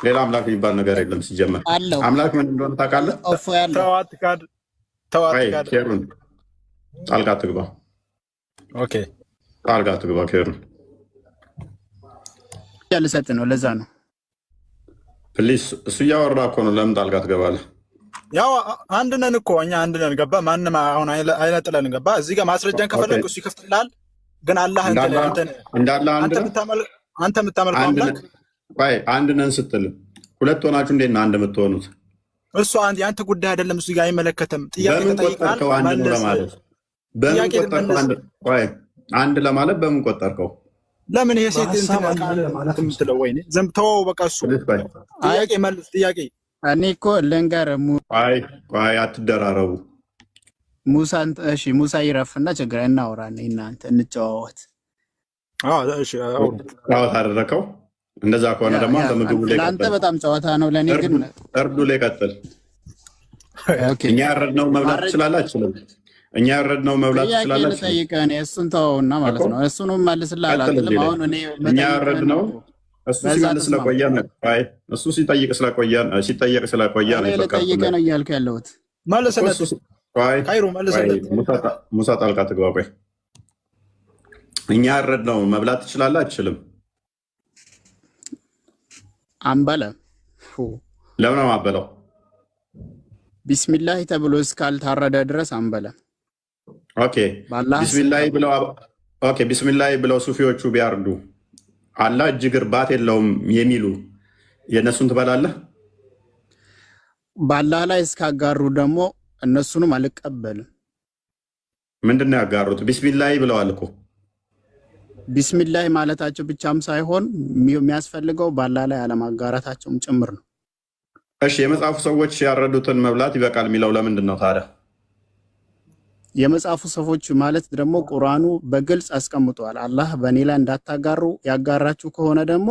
ሌላ አምላክ የሚባል ነገር የለም። ሲጀመር አምላክ ምን እንደሆነ ታውቃለህ? ኬሩን ጣልቃ ትግባ። ኦኬ ጣልቃ ትግባ። ኬሩን ያልሰጥ ነው። ለዛ ነው ፕሊስ። እሱ እያወራ እኮ ነው። ለምን ጣልቃ ትገባለህ? ያው አንድ ነን እኮ እኛ አንድ ነን። ገባ? ማንም አሁን አይነጥለን። ገባ? እዚህ ጋር ማስረጃን ከፈለግ እሱ ይከፍትልሃል። ግን አላህ እንዳለ አንተ የምታመልከው አምላክ አንድ ነን ስትል ሁለት ሆናችሁ እንዴት ነው አንድ የምትሆኑት? እሱ የአንተ ጉዳይ አይደለም። እሱ ጋር አይመለከትም። ጥያቄ ተጠይቃል። አንድ ለማለት በምን ቆጠርከው? ለምን ይሄ ሴት ማለት የምትለው ወይ ዝም ተወው። በቃ እሱ ጥያቄ መልስ። ጥያቄ እኔ እኮ ልንገርህ። አትደራረቡ። ሙሳን እሺ፣ ሙሳ ይረፍና ችግር እናወራለን። እናንተ እንጨዋወት። ጨዋታ አደረከው። እንደዛ ከሆነ ደግሞ አንተ ምግቡ ላይ ለአንተ በጣም ጨዋታ ነው፣ ለእኔ ግን እርዱ ላይ ቀጥል። እኛ ያረድነው መብላት ትችላለህ አችልም? እኛ ያረድነው መብላት ትችላለህ? ጠይቀህ እሱን ተወውና ማለት ነው። እሱንም መልስልህ አላልክም። አሁን እኛ ያረድነው እሱ ሲመልስ ስለቆየ ነው። እሱ ሲጠይቅ ስለቆየ ነው። ልጠይቅህ ነው እያልኩ ያለሁት። መልስለት ካይሮ መልስለት። ሙሳ ጣልቃ ትግባ። ቆይ እኛ ያረድነው መብላት ትችላለህ አችልም? አንበላ። ለምን ነው አበላው? ቢስሚላህ ተብሎ እስካልታረደ ድረስ አንበላ። ኦኬ ቢስሚላህ ብለው ሱፊዎቹ ቢያርዱ አላህ እጅግ እርባት የለውም የሚሉ የእነሱን ትበላለህ? በአላህ ላይ እስካጋሩ ደግሞ እነሱንም አልቀበልም። ምንድን ነው ያጋሩት? ቢስሚላህ ብለዋል እኮ። ቢስሚላህ ማለታቸው ብቻም ሳይሆን የሚያስፈልገው በአላህ ላይ አለማጋራታቸውም ጭምር ነው። እሺ የመጽሐፉ ሰዎች ያረዱትን መብላት ይበቃል የሚለው ለምንድን ነው ታዲያ? የመጽሐፉ ሰዎች ማለት ደግሞ ቁርአኑ በግልጽ አስቀምጧል። አላህ በእኔ ላይ እንዳታጋሩ፣ ያጋራችሁ ከሆነ ደግሞ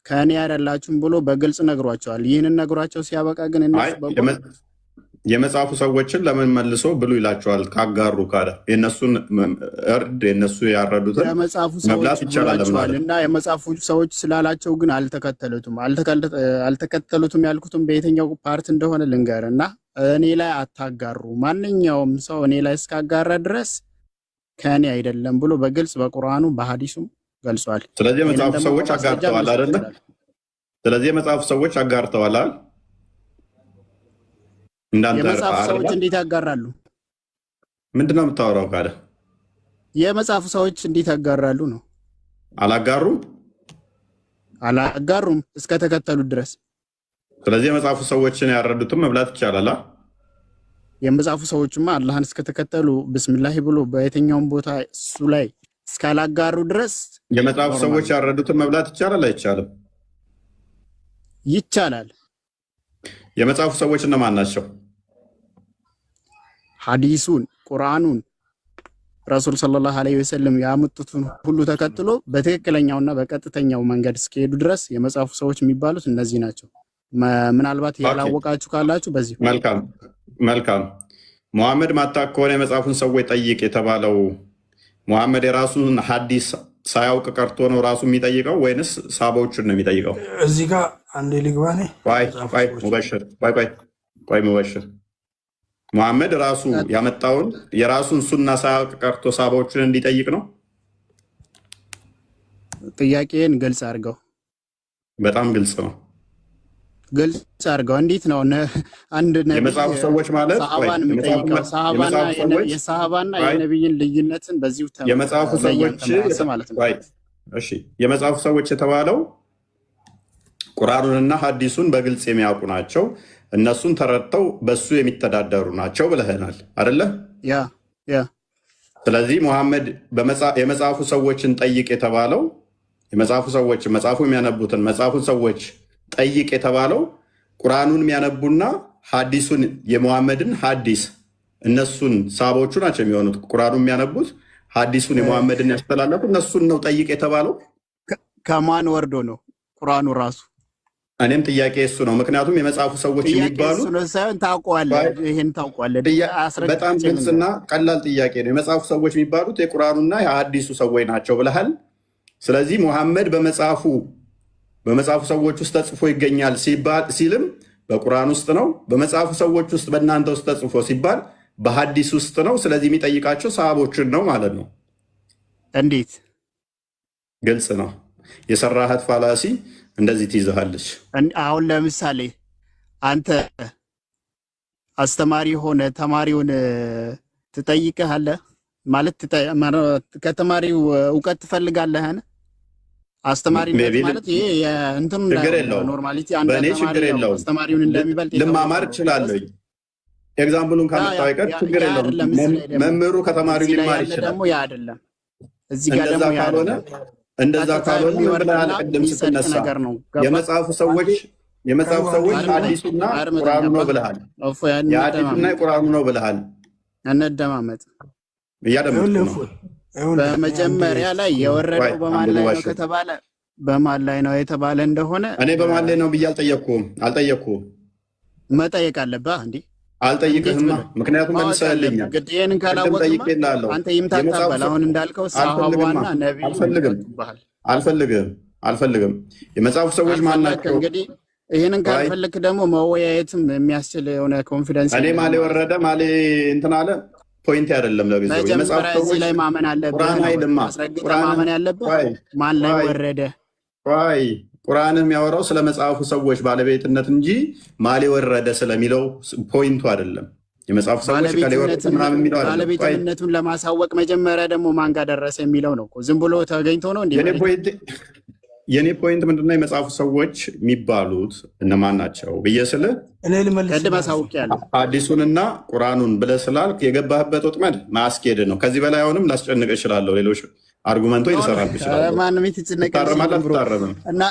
ከእኔ አይደላችሁም ብሎ በግልጽ ነግሯቸዋል። ይህንን ነግሯቸው ሲያበቃ ግን የመጽሐፉ ሰዎችን ለምን መልሶ ብሉ ይላቸዋል? ካጋሩ ካለ የነሱን እርድ የነሱ ያረዱትን መብላት ይቻላል እና የመጽሐፉ ሰዎች ስላላቸው ግን አልተከተሉትም። ያልኩትም በየትኛው ፓርት እንደሆነ ልንገር እና እኔ ላይ አታጋሩ፣ ማንኛውም ሰው እኔ ላይ እስካጋራ ድረስ ከእኔ አይደለም ብሎ በግልጽ በቁርአኑ በሐዲሱም ገልጿል። ስለዚህ የመጽሐፉ ሰዎች አጋርተዋል አይደለ? ስለዚህ የመጽሐፉ ሰዎች አጋርተዋል አይደል? የመጽሐፉ ሰዎች እንዴት ያጋራሉ? ምንድነው የምታወራው? ካለ የመጽሐፉ ሰዎች እንዴት ያጋራሉ ነው? አላጋሩም እስከ ተከተሉት ድረስ። ስለዚህ የመጽሐፉ ሰዎችን ያረዱትም መብላት ይቻላል። የመጽሐፉ ሰዎችማ አላህን እስከ ተከተሉ ቢስሚላህ ብሎ በየትኛውም ቦታ እሱ ላይ እስካላጋሩ ድረስ የመጽሐፉ ሰዎች ያረዱትን መብላት ይቻላል አይቻልም? ይቻላል። የመጽሐፉ ሰዎች እነማን ናቸው? ሐዲሱን ቁርአኑን ረሱል ሰለላሁ ዐለይሂ ወሰለም ያመጡትን ሁሉ ተከትሎ በትክክለኛውና በቀጥተኛው መንገድ እስከሄዱ ድረስ የመጽሐፉ ሰዎች የሚባሉት እነዚህ ናቸው። ምናልባት ያላወቃችሁ ካላችሁ በዚህ መልካም። ሙሐመድ ማታክ ከሆነ የመጽሐፉን ሰዎች ጠይቅ የተባለው ሙሐመድ የራሱን ሐዲስ ሳያውቅ ቀርቶ ነው ራሱ የሚጠይቀው ወይንስ ሳባዎቹን ነው የሚጠይቀው? እዚህ ጋር አንዴ ልግባኔ። ሙበሽር ሙሐመድ ራሱ ያመጣውን የራሱን ሱና ሳያውቅ ቀርቶ ሳባዎቹን እንዲጠይቅ ነው? ጥያቄን ግልጽ አድርገው። በጣም ግልጽ ነው። ግልጽ አድርገው። እንዴት ነው አንድ ነብይ የመጽሐፉ ሰዎች ማለት ሰሃባን የሚጠይቀው? የሰሃባና የነብይን ልዩነትን በዚሁ የመጽሐፉ ሰዎች ማለት ነው። እሺ የመጽሐፉ ሰዎች የተባለው ቁርአኑንና ሐዲሱን በግልጽ የሚያውቁ ናቸው። እነሱን ተረድተው በሱ የሚተዳደሩ ናቸው ብለህናል አይደለ? ያ ስለዚህ ሙሐመድ የመጽሐፉ ሰዎችን ጠይቅ የተባለው የመጽሐፉ ሰዎች መጽሐፉ የሚያነቡትን መጽሐፉን ሰዎች ጠይቅ የተባለው ቁርአኑን የሚያነቡና ሐዲሱን የሙሐመድን ሐዲስ እነሱን ሳቦቹ ናቸው የሚሆኑት። ቁርአኑን የሚያነቡት ሐዲሱን የሙሐመድን ያስተላለፉ እነሱን ነው ጠይቅ የተባለው። ከማን ወርዶ ነው ቁርአኑ ራሱ? እኔም ጥያቄ እሱ ነው። ምክንያቱም የመጽሐፉ ሰዎች የሚባሉት ይሄን ታውቀዋለህ። በጣም ግልጽና ቀላል ጥያቄ ነው። የመጽሐፉ ሰዎች የሚባሉት የቁርአኑና የሐዲሱ ሰዎች ናቸው ብለሃል። ስለዚህ ሙሐመድ በመጽሐፉ ሰዎች ውስጥ ተጽፎ ይገኛል ሲልም በቁርአን ውስጥ ነው። በመጽሐፉ ሰዎች ውስጥ በእናንተ ውስጥ ተጽፎ ሲባል በሐዲስ ውስጥ ነው። ስለዚህ የሚጠይቃቸው ሰሃቦችን ነው ማለት ነው። እንዴት? ግልጽ ነው። የሰራሃት ፋላሲ እንደዚህ ትይዘሃለች። አሁን ለምሳሌ አንተ አስተማሪ ሆነ ተማሪውን ትጠይቅሃለህ ማለት ከተማሪው እውቀት ትፈልጋለህን? አስተማሪነት ማለት ይሄ እንትን ኖርማሊቲ አንድ ተማሪ አስተማሪውን እንደሚበልጥ ልማማር እችላለሁ። ኤግዛምፕሉን ካመጣው አይቀር ችግር የለውም። መምህሩ ከተማሪው ሊማር ይችላል። ደግሞ ያ አይደለም። እዚህ ጋር ደግሞ እንደዛ ካልሆነ ብለሃል ቅድም ስትነሳ የመጽሐፉ ሰዎች ሐዲሱና ቁርአኑ ነው ብለሃል። የሐዲሱና የቁርአኑ ነው ብለሃል። እንደማመጥ እያደመጥኩ ነው። በመጀመሪያ ላይ የወረደው በማን ላይ ነው ከተባለ በማን ላይ ነው የተባለ እንደሆነ እኔ በማን ላይ ነው ብዬ አልጠየቅኩም። መጠየቅ አለብህ እንዴ? አልጠይቅህማ። ምክንያቱም መልሰህልኛል። ግዴን ካላወቅማ አንተ ይምታታበል። አሁን እንዳልከው ሰሃባና ነብይ አልፈልግም። የመጽሐፉ ሰዎች ማን ናቸው? እንግዲህ ይሄንን ካልፈልክ ደግሞ መወያየትም የሚያስችል የሆነ ኮንፊደንስ እኔ ማሌ ወረደ ማሌ እንትን አለ ፖይንት አይደለም። ለጊዜው የመጽሐፉ ሰዎች ላይ ማመን አለብህ። አስረግጠህ ማመን ያለብህ ማን ላይ ወረደ። ቁርአን የሚያወራው ስለ መጽሐፉ ሰዎች ባለቤትነት እንጂ ማሌ ወረደ ስለሚለው ፖይንቱ አይደለም። የመጽሐፉ ሰዎች ባለቤትነቱን ለማሳወቅ መጀመሪያ ደግሞ ማን ጋር ደረሰ የሚለው ነው። ዝም ብሎ ተገኝቶ ነው እንዴ? የኔ ፖይንት ምንድነው? የመጽሐፉ ሰዎች የሚባሉት እነማን ናቸው ብዬ ስልህ ቅድም አሳውቄያለሁ። ሐዲሱንና ቁርአኑን ብለህ ስላልክ የገባህበት ወጥመድ ማስኬድ ነው። ከዚህ በላይ አሁንም ላስጨንቅ እችላለሁ። ሌሎች አርጉመንቶች ልሰራብህ እችላለሁ። ማንም ይትጨነቃል እና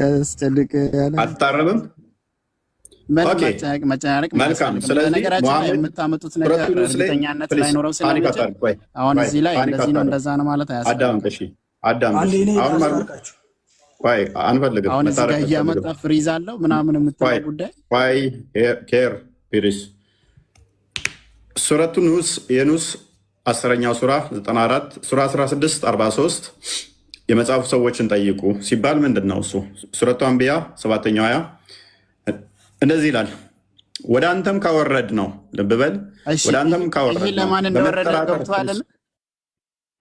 ያስጨንቅ ያለ አትታረምም። መልካም። ስለዚህ የምታመጡት ነገር እርግጠኛነት ላይኖረው ስለሚችል አሁን እዚህ ላይ እንደዚህ ነው እንደዛ ነው ማለት አያስፈልግም። አንፈልግም። አሁን እዚህ ጋር እያመጣ ፍሪዝ አለው ምናምን የምትለው ጉዳይ ኬር ፒሪስ ሱረቱ የኑስ 10ኛው ሱራ 94 ሱራ 16 43 የመጽሐፉ ሰዎችን ጠይቁ ሲባል ምንድን ነው እሱ? ሱረቱ አንቢያ 7ኛው አያ እንደዚህ ይላል። ወደ አንተም ካወረድ ነው። ልብ በል። ወደ አንተም ካወረድ ነው። ለማን እንደወረደ ገብቶሃል?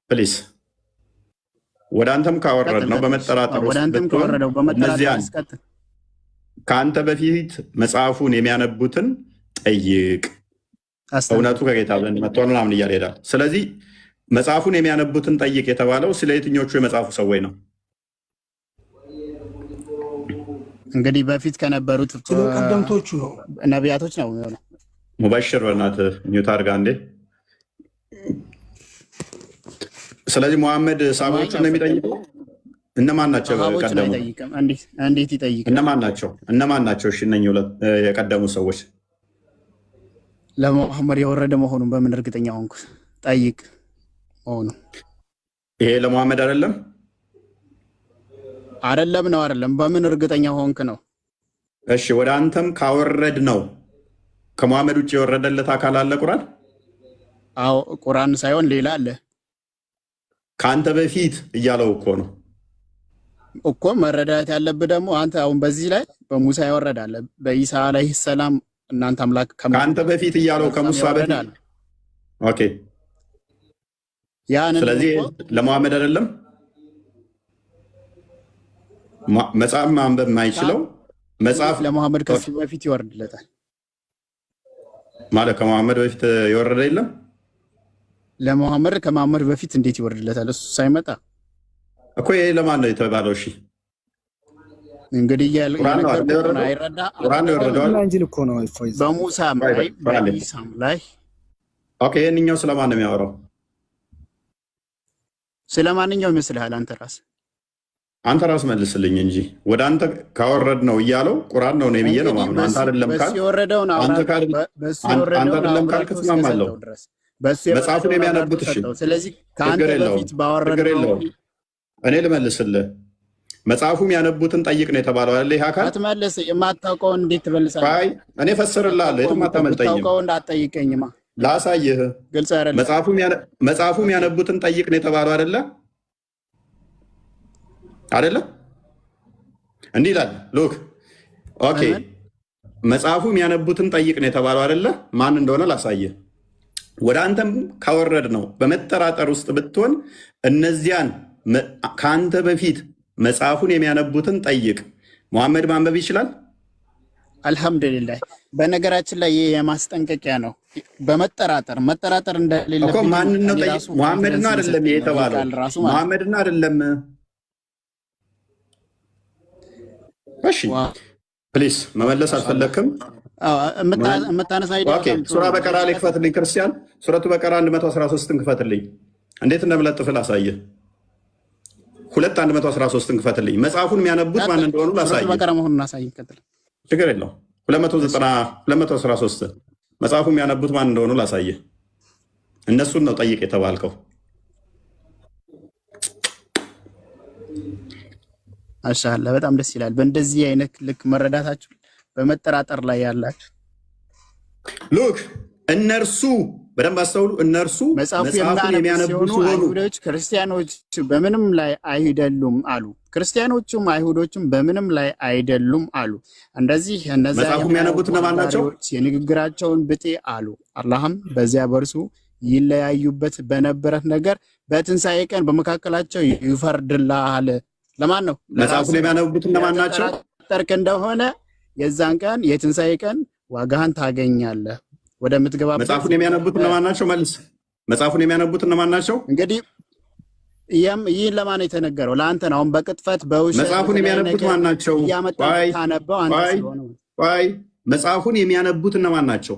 ፕሊዝ ወደ አንተም ካወረድ ነው በመጠራጠር ውስጥ ከአንተ በፊት መጽሐፉን የሚያነቡትን ጠይቅ፣ እውነቱ ከጌታ ዘንድ መጥቷል ምናምን እያለ ሄዳል። ስለዚህ መጽሐፉን የሚያነቡትን ጠይቅ የተባለው ስለ የትኞቹ የመጽሐፉ ሰዎች ነው? እንግዲህ በፊት ከነበሩት ቀደምቶቹ ነው፣ ነቢያቶች ነው የሚሆነው። ሙበሽር በእናትህ ኒውት አድርጋ እንዴ። ስለዚህ ሙሐመድ ሳቦችን ነው የሚጠይቀው። እነማን ናቸው የቀደሙ? እንዴት ይጠይቅ? እነማን ናቸው? እሺ እነኚህ ሁለት የቀደሙ ሰዎች ለሙሐመድ የወረደ መሆኑን በምን እርግጠኛ ሆንኩ? ጠይቅ መሆኑ ይሄ ለሙሐመድ አይደለም ነው አይደለም? በምን እርግጠኛ ሆንክ ነው? እሺ ወደ አንተም ካወረድ ነው። ከሙሐመድ ውጭ የወረደለት አካል አለ ቁርአን? አዎ ቁርአን ሳይሆን ሌላ አለ። ከአንተ በፊት እያለው እኮ ነው እኮ። መረዳት ያለብህ ደግሞ አንተ አሁን በዚህ ላይ በሙሳ ያወረዳለ በኢሳ አለይሂ ሰላም እናንተ አምላክ ከአንተ በፊት እያለው ከሙሳ በፊት ኦኬ። ስለዚህ ለሙሐመድ አይደለም መጽሐፍ ማንበብ የማይችለው መጽሐፍ ለሙሐመድ ከሱ በፊት ይወርድለታል ማለት ከሙሐመድ በፊት የወረደ የለም። ለሙሐመድ ከሙሐመድ በፊት እንዴት ይወርድለታል? እሱ ሳይመጣ እኮ ይሄ ለማን ነው የተባለው? እሺ እንግዲህ ያልነገርኩህን አይረዳ ቁርአን የወረደው እንጂል እኮ ነው። በሙሳም ላይ በኢሳም ላይ። ኦኬ ይሄንኛው ስለማን ነው የሚያወራው? ስለማንኛው ይመስልሃል አንተ ራስህ? አንተ ራስ መልስልኝ እንጂ ወደ አንተ ካወረድ ነው እያለው ቁርአን ነው ብዬ ነው ማለት ነው። አንተ አይደለም ካልክ አንተ አይደለም ካልክ ትስማማለህ። መጽሐፉን የሚያነቡት እሺ፣ ስለዚህ ከአንተ በፊት ባወረደው እኔ ልመልስልህ። መጽሐፉ የሚያነቡትን ጠይቅ ነው የተባለው አይደል? ይሄ አካል አትመልስ። የማታውቀውን እንዴት ትመልሳለህ? አይ እኔ ፈስርልሃለሁ። የትም አታመልጠኝም። የማታውቀውን እንዳትጠይቀኝማ ላሳይህ። ግልጽ አይደለም። መጽሐፉ የሚያነቡትን ጠይቅ ነው የተባለው አይደለ? አይደለ? እንዲህ ይላል። ሉክ ኦኬ፣ መጽሐፉ የሚያነቡትን ጠይቅ ነው የተባለው አይደለ? ማን እንደሆነ ላሳይህ። ወደ አንተም ካወረድ ነው በመጠራጠር ውስጥ ብትሆን እነዚያን ከአንተ በፊት መጽሐፉን የሚያነቡትን ጠይቅ። ሙሐመድ ማንበብ ይችላል? አልሐምዱሊላህ። በነገራችን ላይ ይህ የማስጠንቀቂያ ነው። በመጠራጠር እንደሌለ እኮ ማንን ነው ጠይቅ? ሙሐመድን አይደለም የተባለው፣ ሙሐመድን አይደለም። እሺ ፕሊስ መመለስ አልፈለክም? ሱራ በቀራ ላይ ክፈትልኝ ክርስቲያን። ሱረቱ በቀራ 113ን ክፈትልኝ። እንዴት እንደምለጥፍል አሳየህ። 113ን ክፈትልኝ። መጽሐፉን የሚያነቡት ማን እንደሆኑ ላሳየህ። ችግር የለው። 213 መጽሐፉ የሚያነቡት ማን እንደሆኑ ላሳየህ። እነሱን ነው ጠይቅ የተባልከው። ማሻአላህ በጣም ደስ ይላል። በእንደዚህ አይነት ልክ መረዳታችሁ በመጠራጠር ላይ ያላችሁ ሉክ እነርሱ በደንብ አስተውሉ። እነርሱ መጽሐፉን የሚያነቡ ሲሆኑ አይሁዶች ክርስቲያኖች በምንም ላይ አይደሉም አሉ። ክርስቲያኖቹም አይሁዶችም በምንም ላይ አይደሉም አሉ። እንደዚህ እነዚያ መጽሐፉ የሚያነቡት እነማን ናቸው? የንግግራቸውን ብጤ አሉ። አላህም በዚያ በእርሱ ይለያዩበት በነበረ ነገር በትንሣኤ ቀን በመካከላቸው ይፈርድልሃል። ለማን ነው? መጽሐፉን የሚያነቡት እነማን ናቸው? ጠርቅ እንደሆነ የዛን ቀን የትንሣኤ ቀን ዋጋህን ታገኛለህ። ወደምትገባበት መጽሐፉን የሚያነቡት እነማን ናቸው? መልስ። መጽሐፉን የሚያነቡት እነማን ናቸው? እንግዲህ ይህን ለማን ነው የተነገረው? ለአንተ ነው። አሁን በቅጥፈት በውሸት መጽሐፉን የሚያነቡት ማን ናቸው? ታነበው አንተ ስለሆነ መጽሐፉን የሚያነቡት እነማን ናቸው?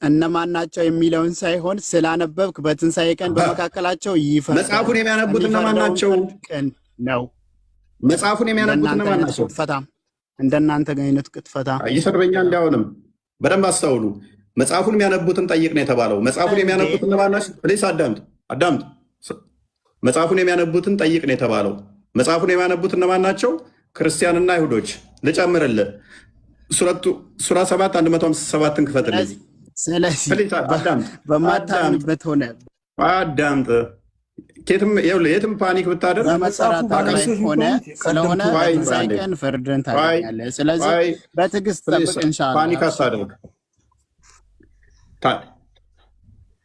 እነማን ናቸው የሚለውን ሳይሆን ስላነበብክ በትንሣኤ ቀን በመካከላቸው ይፈርዳል። መጽሐፉን የሚያነቡት እነማን ናቸው? ቀን ነው። መጽሐፉን የሚያነቡት እነማን ናቸው? ቅጥፈታም እንደናንተ አይነት ቅጥፈታ እየሰርበኛ እንዲያውንም በደንብ አስተውሉ። መጽሐፉን የሚያነቡትን ጠይቅ ነው የተባለው። መጽሐፉን የሚያነቡት እነማን ናቸው? ፕሊስ አዳምጥ። መጽሐፉን የሚያነቡትን ጠይቅ ነው የተባለው። መጽሐፉን የሚያነቡት እነማን ናቸው? ክርስቲያንና አይሁዶች። ልጨምርልህ። ሱራ 7 157ን ክፈትልኝ። ስለዚህ በማታምንበት ሆነ አዳምጥ። የትም ፓኒክ ብታደርግ በመጠራጠር ላይ ሆነ ስለሆነ በትንሣኤ ቀን ፍርድን ታገኛለህ። ስለዚህ በትዕግስት ጠብቅ ኢንሻአላህ። ፓኒክ አታደርግ።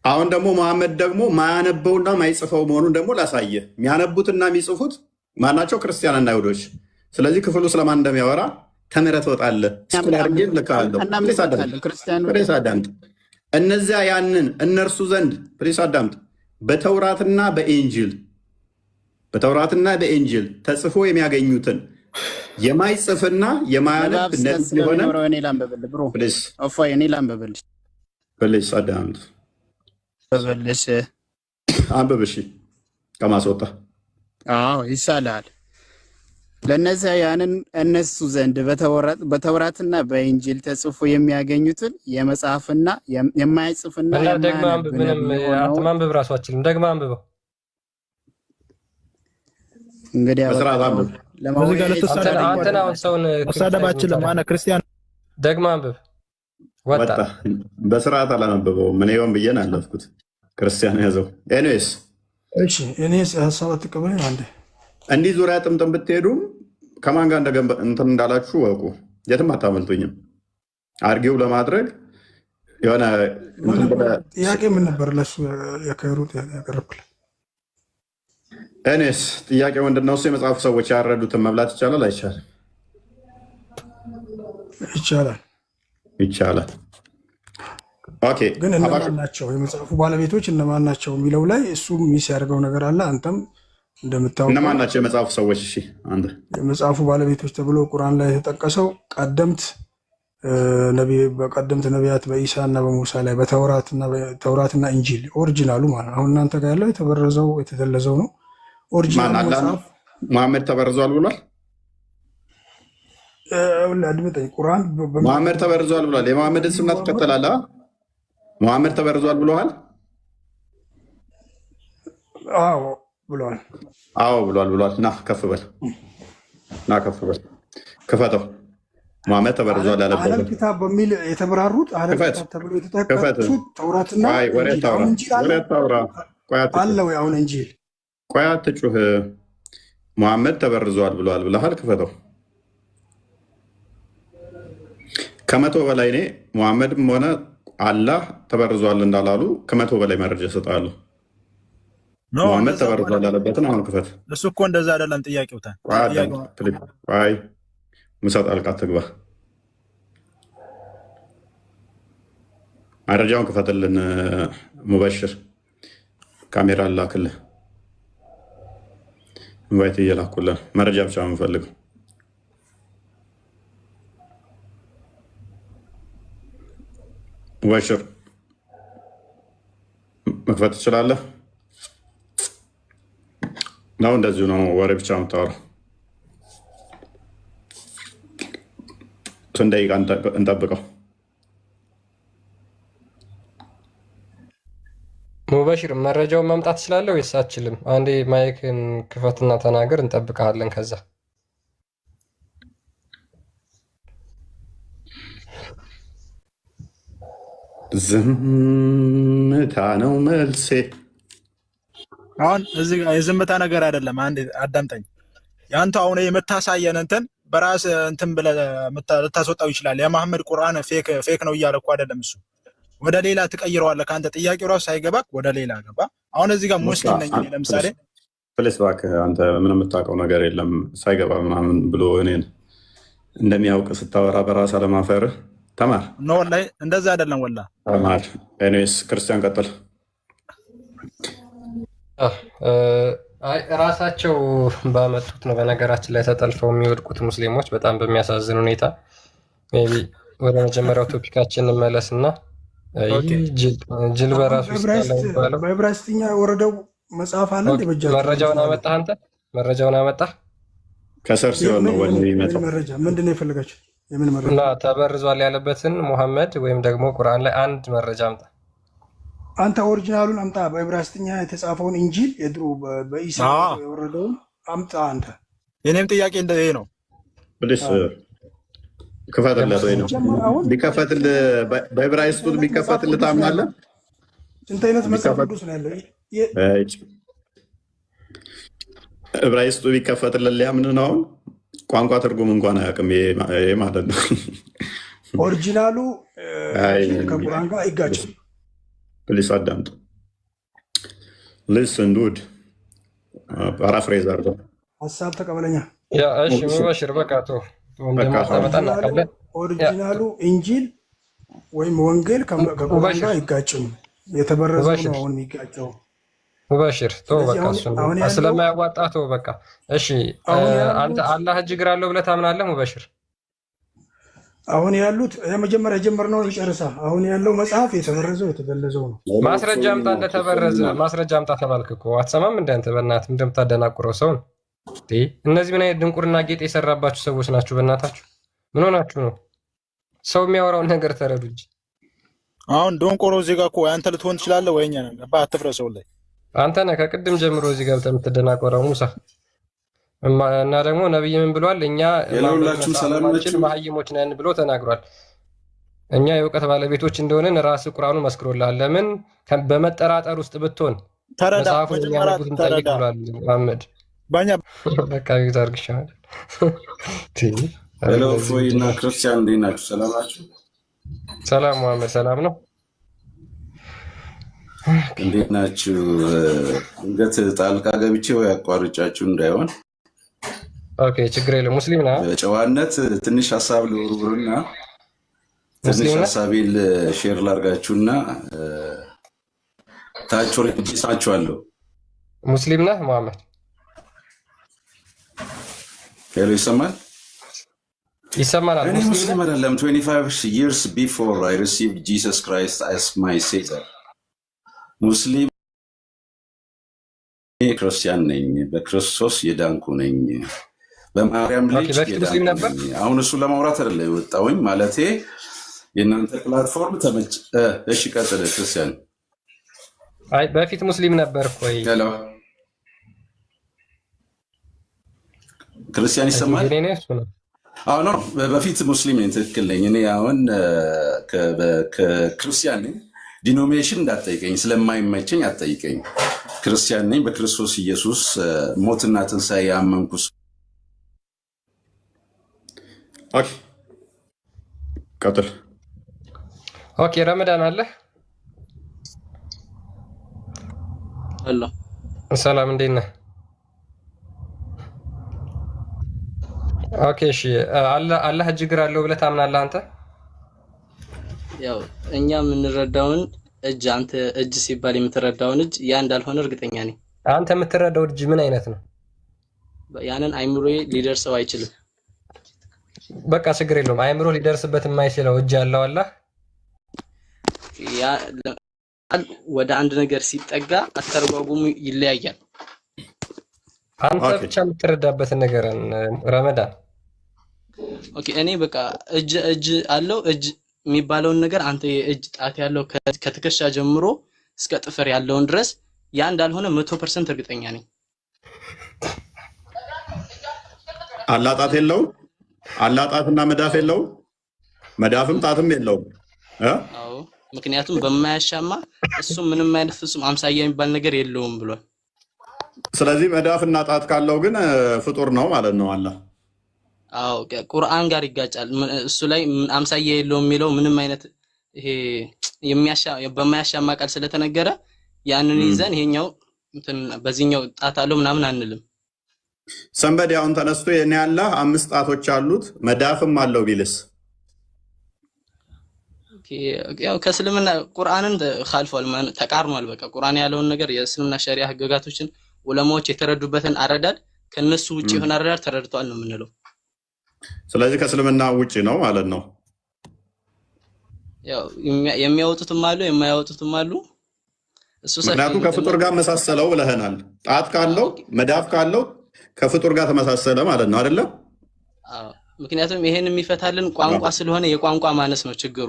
አሁን ደግሞ መሐመድ ደግሞ ማያነበውና ማይጽፈው መሆኑን ደግሞ ላሳየህ። የሚያነቡትና የሚጽፉት ማናቸው? ክርስቲያንና አይሁዶች። ስለዚህ ክፍሉ ስለማን እንደሚያወራ ተምረህ ትወጣለህ። ፕሬስ አዳምጥ። እነዚያ ያንን እነርሱ ዘንድ ፕሬስ አዳምጥ። በተውራትና በኢንጂል ተጽፎ የሚያገኙትን የማይጽፍና የማያነብ እንደዚህ ሆነ። ፕሊስ አዳምጥ። አንብብ። እሺ ከማስወጣ ይሳላል። ለነዚያ ያንን እነሱ ዘንድ በተውራትና በኢንጂል ተጽፎ የሚያገኙትን የመጽሐፍና የማይጽፍና ደግማ አንብብ። ምንም አትማንበብ ራሱ አችልም። ደግማ አንብበው። እንግዲህ አንተን አሁን ሰውን መሳደባችን ለማነ ክርስቲያን ደግማ አንብብ። ወጣ በስርዓት አላነበበውም። ምን ይሆን ብዬ ነው ያለፍኩት። ክርስቲያን ያዘው። ኤኒዌይስ እሺ፣ እኔ ሀሳብ አትቀበለኝ አንዴ እንዲህ ዙሪያ ጥምጥም ብትሄዱም ከማን ጋር እንትን እንዳላችሁ ወቁ። የትም አታመልጡኝም። አርጊው ለማድረግ የሆነ ጥያቄ ምን ነበር? ለሱ ያከሩ ጥያቄ ያቀረብኩት እኔስ ጥያቄው ምንድን ነው? እሱ የመጽሐፉ ሰዎች ያረዱትን መብላት ይቻላል አይቻልም? ይቻላል። ይቻላል። ኦኬ። ግን እነማን ናቸው የመጽሐፉ ባለቤቶች እነማን ናቸው የሚለው ላይ እሱ ሚስ ያደርገው ነገር አለ። አንተም እንደምታውቀው እነማን ናቸው የመጽሐፉ ሰዎች? እሺ አንተ የመጽሐፉ ባለቤቶች ተብሎ ቁርአን ላይ የተጠቀሰው በቀደምት ነቢያት በኢሳ እና በሙሳ ላይ በተውራትና ኢንጂል ኦሪጂናሉ ማለት ነው። አሁን እናንተ ጋር ያለው የተበረዘው የተደለዘው ነው። ኦሪጂናሉ መጽሐፍ መሐመድ ተበርዟል ብሏል። አድምጠኝ። ቁርአን መሐመድ ተበርዟል ብሏል። የመሐመድን ሱና ትከተላለህ? መሐመድ ተበርዟል ብለዋል? አዎ ብሏል። አዎ ብሏል። ና ከፍ በል፣ ክፈተው። መሐመድ ተበርዟል ያለበት አህለል ኪታብ በሚል የተብራሩት አህለል ኪታብ ተብሎ የተጠቀሱት ተውራትና አለ ወይ? አሁን እንጂል ቆይ አትጩህ። መሐመድ ተበርዟል ብለዋል ብለሃል። ክፈተው። ከመቶ በላይ እኔ መሐመድም ሆነ አላህ ተበርዟል እንዳላሉ ከመቶ በላይ መረጃ እሰጥሃለሁ። መሐመድ ተበርዟል ያለበትን አሁን ክፈት። እሱ እኮ እንደዛ አይደለም ጥያቄው። ቆይ ሙሳ ጣልቃ አትግባ። መረጃውን ክፈትልን ሙበሽር። ካሜራ ላክልህ፣ ኢንቫይት እየላኩልን መረጃ ብቻ የምንፈልገው። ሙበሽር መክፈት ትችላለህ ነው? እንደዚሁ ነው ወሬ ብቻ የምታወራው? ስንት ደቂቃ እንጠብቀው? ሙበሽር መረጃውን ማምጣት ትችላለህ ወይስ አትችልም? አንዴ ማይክን ክፈትና ተናገር፣ እንጠብቀሃለን። ከዛ ዝምታ ነው መልሴ። አሁን እዚህ ጋር የዝምታ ነገር አይደለም። አንዴ አዳምጠኝ። ያንተ አሁን የምታሳየን እንትን በራስ እንትን ብለህ ልታስወጣው ይችላል። የመሐመድ ቁርአን ፌክ ነው እያለ እኮ አይደለም እሱ። ወደ ሌላ ትቀይረዋለህ። ከአንተ ጥያቄው ራሱ ሳይገባክ ወደ ሌላ ገባ። አሁን እዚህ ጋር ሙስሊም ነኝ ለምሳሌ። ፕሌስ እባክህ አንተ ምንም የምታውቀው ነገር የለም ሳይገባ ምናምን ብሎ እኔን እንደሚያውቅ ስታወራ በራስ አለማፈርህ ተማር። ኖ ወላሂ እንደዛ አይደለም ወላ ተማር። ኤኒዌይስ ክርስቲያን ቀጥል። ራሳቸው ባመጡት ነው በነገራችን ላይ ተጠልፈው የሚወድቁት ሙስሊሞች በጣም በሚያሳዝን ሁኔታ። ሜይ ቢ ወደ መጀመሪያው ቶፒካችን እንመለስና ጅል በራሱ ይባለው በዕብራይስጥኛ የወረደው መጽሐፍ አለ። መረጃውን አመጣህ አንተ? መረጃውን አመጣህ? ከስር ሲሆን ነው ወደ የሚመጣው መረጃ። ምንድን ነው የፈለጋችሁ? የምን መረጃ? እና ተበርዟል ያለበትን ሙሐመድ ወይም ደግሞ ቁርአን ላይ አንድ መረጃ አምጣ። አንተ ኦሪጂናሉን አምጣ። በዕብራይስጥኛ የተጻፈውን ኢንጂል የድሮ በኢሳ የወረደውን አምጣ አንተ። የኔም ጥያቄ እንደዚህ ነው። ፕሊስ ክፈትለት። ወይ ነው ቢከፈትልህ በዕብራይስጡ ቢከፈትልህ ታምናለህ? ስንት አይነት መጽሐፍ ቅዱስ ነው ያለው? ዕብራይስጡ ቢከፈትልህ ሊያምን ነው? አሁን ቋንቋ ትርጉም እንኳን አያውቅም ይሄ ማለት ነው። ኦሪጂናሉ ከቁርአን ጋር አይጋጭም። ፕሊስ አዳምጡ። ሊስን ዱድ ፓራፍሬዝ አድርገው ሀሳብ ተቀበለኛ። እሺ ሙበሽር በቃ ተው። ኦሪጂናሉ ኢንጂል ወይም ወንጌል ከቁርአን ጋር አይጋጭም። የተበረዘው ነው አሁን የሚጋጨው። ሙበሽር ተው በቃ እሱ ስለማያዋጣ ተው በቃ። እሺ አንተ አላህ እጅ እግር አለው ብለህ ታምናለህ ሙበሽር? አሁን ያሉት የመጀመሪያ ጀመርነው ይጨርሳ። አሁን ያለው መጽሐፍ የተበረዘው የተገለዘው ነው። ማስረጃ አምጣ። እንደተበረዘ ማስረጃ አምጣ ተባልክ እኮ አትሰማም? እንዳንተ በእናትህ እንደምታደናቁረው ሰውን። እነዚህ ምን አይነት ድንቁርና ጌጥ የሰራባችሁ ሰዎች ናችሁ? በእናታችሁ ምን ሆናችሁ ነው? ሰው የሚያወራውን ነገር ተረዱ እንጂ። አሁን ዶንቆሮ እዚህ ጋር እኮ አንተ ልትሆን ትችላለህ ወይ? እኛ ነን አትፍረሰው ላይ አንተ ነህ ከቅድም ጀምሮ እዚህ ጋር የምትደናቆረው ሙሳ። እና ደግሞ ነብይ ምን ብሏል? እኛ መሀይሞች ነን ብሎ ተናግሯል። እኛ የእውቀት ባለቤቶች እንደሆነን ራስ ቁርአኑ መስክሮልሃል። ለምን በመጠራጠር ውስጥ ብትሆን መጽሐፉን የሚያነቡትን ጠይቅ ብሏል መሐመድ። በቃ ዛርግሻል። ፎይ እና ክርስቲያን እንዴት ናችሁ? ሰላም ናችሁ? ሰላም መሐመድ፣ ሰላም ነው። እንዴት ናችሁ? ድንገት ጣልቃ ገብቼ ወይ አቋርጫችሁ እንዳይሆን። ኦኬ ችግር የለም። ሙስሊም ነህ? በጨዋነት ትንሽ ሀሳብ ልውርውርና ትንሽ ሀሳቤን ሼር ላርጋችሁና ታች ወርጄ ሳችኋለሁ። ሙስሊም ነህ መሐመድ? ሄሎ ይሰማል? ይሰማል። እኔ ሙስሊም አይደለም። 25 years before I received Jesus Christ as my savior ሙስሊም ክርስቲያን ነኝ። በክርስቶስ የዳንኩ ነኝ። በማርያም ልጅ የዳንኩ ነኝ። አሁን እሱ ለማውራት አይደለ የወጣውኝ ማለቴ የእናንተ ፕላትፎርም ተመጭ። እሺ ቀጥል ክርስቲያን። አይ በፊት ሙስሊም ነበር ወይ? ሄሎ ክርስቲያን ይሰማል? አዎ ነው። በፊት ሙስሊም ነኝ። ትክክል ነኝ። እኔ አሁን ከክርስቲያን ነኝ። ዲኖሚኔሽን እንዳትጠይቀኝ፣ ስለማይመቸኝ አትጠይቀኝ። ክርስቲያን ነኝ። በክርስቶስ ኢየሱስ ሞትና ትንሣኤ ያመንኩ። ቀጥል። ኦኬ ረመዳን አለ። አላ ሰላም፣ እንዴት ነህ? ኦኬ እሺ። አላህ እጅግር አለው ብለህ ታምናለህ አንተ? ያው እኛ የምንረዳውን እጅ አንተ እጅ ሲባል የምትረዳውን እጅ ያ እንዳልሆነ እርግጠኛ ነኝ። አንተ የምትረዳው እጅ ምን አይነት ነው? ያንን አይምሮዬ ሊደርሰው አይችልም። በቃ ችግር የለውም። አይምሮ ሊደርስበት የማይችለው እጅ ያለው አላህ ያ ወደ አንድ ነገር ሲጠጋ አተረጓጉሙ ይለያያል። አንተ ብቻ የምትረዳበትን ነገር ረመዳን። ኦኬ እኔ በቃ እጅ አለው እጅ የሚባለውን ነገር አንተ የእጅ ጣት ያለው ከትከሻ ጀምሮ እስከ ጥፍር ያለውን ድረስ ያ እንዳልሆነ 100% እርግጠኛ ነኝ። አላጣት የለውም። አላጣትና መዳፍ የለውም። መዳፍም ጣትም የለውም። አዎ ምክንያቱም በማያሻማ እሱ ምንም አይነት ፍጹም አምሳያ የሚባል ነገር የለውም ብሏል። ስለዚህ መዳፍና ጣት ካለው ግን ፍጡር ነው ማለት ነው አላህ። አዎ ቁርአን ጋር ይጋጫል። እሱ ላይ አምሳያ የለውም የሚለው ምንም አይነት ይሄ በማያሻማ ቃል ስለተነገረ ያንን ይዘን ይሄኛው በዚህኛው ጣት አለው ምናምን አንልም። ሰንበዲ አሁን ተነስቶ የኔ አላህ 5 ጣቶች አሉት መዳፍም አለው ቢልስ? ያው ከእስልምና ቁርአንን ኻልፏል፣ ተቃርኗል። በቃ ቁርአን ያለውን ነገር የእስልምና ሸሪዓ ህግጋቶችን ዑለማዎች የተረዱበትን አረዳድ ከነሱ ውጪ የሆነ አረዳድ ተረድተዋል ነው የምንለው። ስለዚህ ከእስልምና ውጪ ነው ማለት ነው። ያው የሚያወጡትም አሉ የማያወጡትም አሉ። እሱ ምክንያቱም ከፍጡር ጋር መሳሰለው ብለህናል። ጣት ካለው መዳፍ ካለው ከፍጡር ጋር ተመሳሰለ ማለት ነው አይደለም? አዎ ምክንያቱም ይሄን የሚፈታልን ቋንቋ ስለሆነ የቋንቋ ማነስ ነው ችግሩ።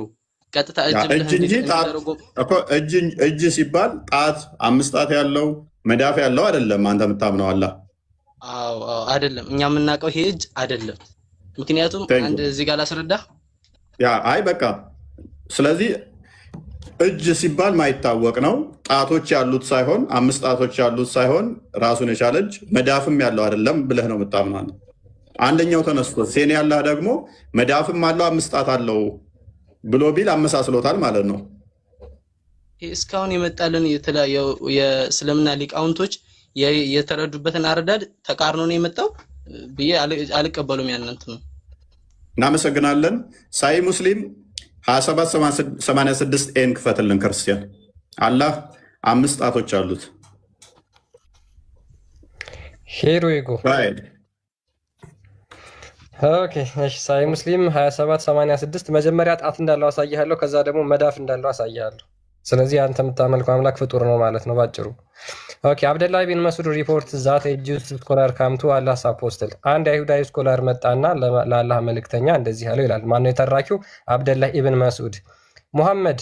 ቀጥታ እጅ ሲባል ጣት 5 ጣት ያለው መዳፍ ያለው አይደለም አንተ የምታምነው አላህ። አዎ አይደለም፣ እኛ የምናውቀው ይሄ እጅ አይደለም። ምክንያቱም አንድ እዚህ ጋር ላስረዳ። አይ በቃ ስለዚህ እጅ ሲባል ማይታወቅ ነው። ጣቶች ያሉት ሳይሆን 5 ጣቶች ያሉት ሳይሆን ራሱን የቻለ እጅ መዳፍም ያለው አይደለም ብለህ ነው የምታምነው። አንደኛው ተነስቶ ሴኔ ያላህ ደግሞ መዳፍም አለው 5 ጣት አለው ብሎ ቢል አመሳስሎታል ማለት ነው። እስካሁን የመጣልን የተለያዩ የእስልምና ሊቃውንቶች የተረዱበትን አረዳድ ተቃርኖ ነው የመጣው ብዬ አልቀበሉም። ያንንት ነው። እናመሰግናለን። ሳይ ሙስሊም 2786 ኤን ክፈትልን ክርስቲያን። አላህ 5 ጣቶች አሉት። ሄሮ ይጎ ኦኬ እሺ። ሳይ ሙስሊም 2786 መጀመሪያ ጣት እንዳለው አሳይሃለሁ፣ ከዛ ደግሞ መዳፍ እንዳለው አሳይሃለሁ። ስለዚህ አንተ የምታመልከው አምላክ ፍጡር ነው ማለት ነው ባጭሩ። ኦኬ አብደላህ ቢን መስዑድ ሪፖርት ዛት ጂውስ ስኮላር ካምቱ አላህስ አፖስትል። አንድ አይሁዳዊ ስኮላር መጣና ለአላህ መልእክተኛ እንደዚህ አለው ይላል። ማነው የተራኪው? አብደላህ ኢብን መስዑድ። ሙሐመድ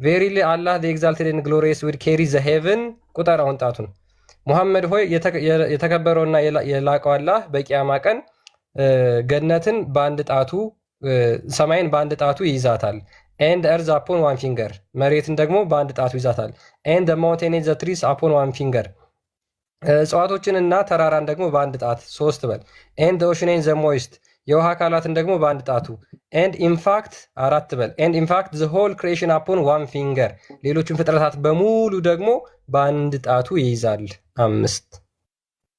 ቬሪሊ አላህ ዘ ኤግዛልትድ ኤንድ ግሎሪየስ ዊል ካሪ ዘ ሄቨን። ቁጥር አሁን ጣቱን ሙሐመድ ሆይ የተከበረውና የላቀው አላህ በቂያማ ቀን ገነትን በአንድ ጣቱ ሰማይን በአንድ ጣቱ ይይዛታል። ኤንድ እርዝ አፖን ዋን ፊንገር መሬትን ደግሞ በአንድ ጣቱ ይዛታል። ኤንድ ማውንቴን ዘ ትሪስ አፖን ዋን ፊንገር እጽዋቶችን እና ተራራን ደግሞ በአንድ ጣት 3 በል። ኤንድ ኦሽኔን ዘ ሞይስት የውሃ አካላትን ደግሞ በአንድ ጣቱ ኤንድ ኢንፋክት 4 በል ኤንድ ኢንፋክት ዘ ሆል ክሬሽን አፖን ዋን ፊንገር ሌሎችን ፍጥረታት በሙሉ ደግሞ በአንድ ጣቱ ይይዛል።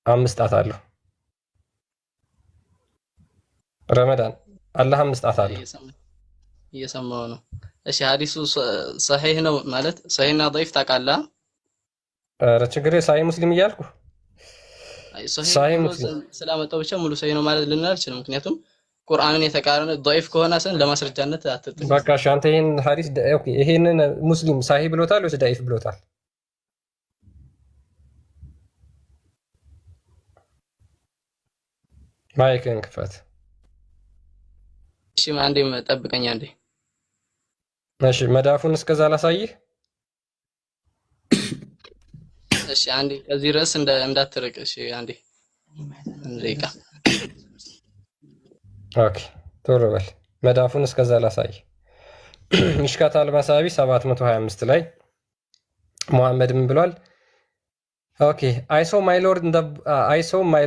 5 ጣት አለው ረመዳን አላህ 5 ጣት አለው። እየሰማው ነው። እሺ ሐዲሱ ሰሂህ ነው ማለት ሰሂህና ضعيف ታውቃለህ? ኧረ ችግር ሰሂህ ሙስሊም እያልኩ ሰሂህ ሙስሊም ስላመጣው ብቻ ሙሉ ሰሂህ ነው ማለት ልንል አልችልም። ምክንያቱም ቁርአንን የተቃረነ ضعيف ከሆነ ለማስረጃነት አትጥቅም። በቃ አንተ ይሄን ሐዲስ ኦኬ ይሄንን ሙስሊም ሰሂህ ብሎታል ወይስ ضعيف ብሎታል? ማይክን ክፈት። እሺ አንዴ ጠብቀኝ አንዴ። እሺ መዳፉን እስከዛ ላሳይህ። እሺ አንዴ ከዚህ ርዕስ እንዳትርቅ። እሺ አንዴ ደቂቃ። ኦኬ ቶሎ በል። መዳፉን እስከዛ ላሳይህ። ሚሽካት አልመሳቢ 725 ላይ ሙሐመድ ምን ብሏል? ኦኬ I saw my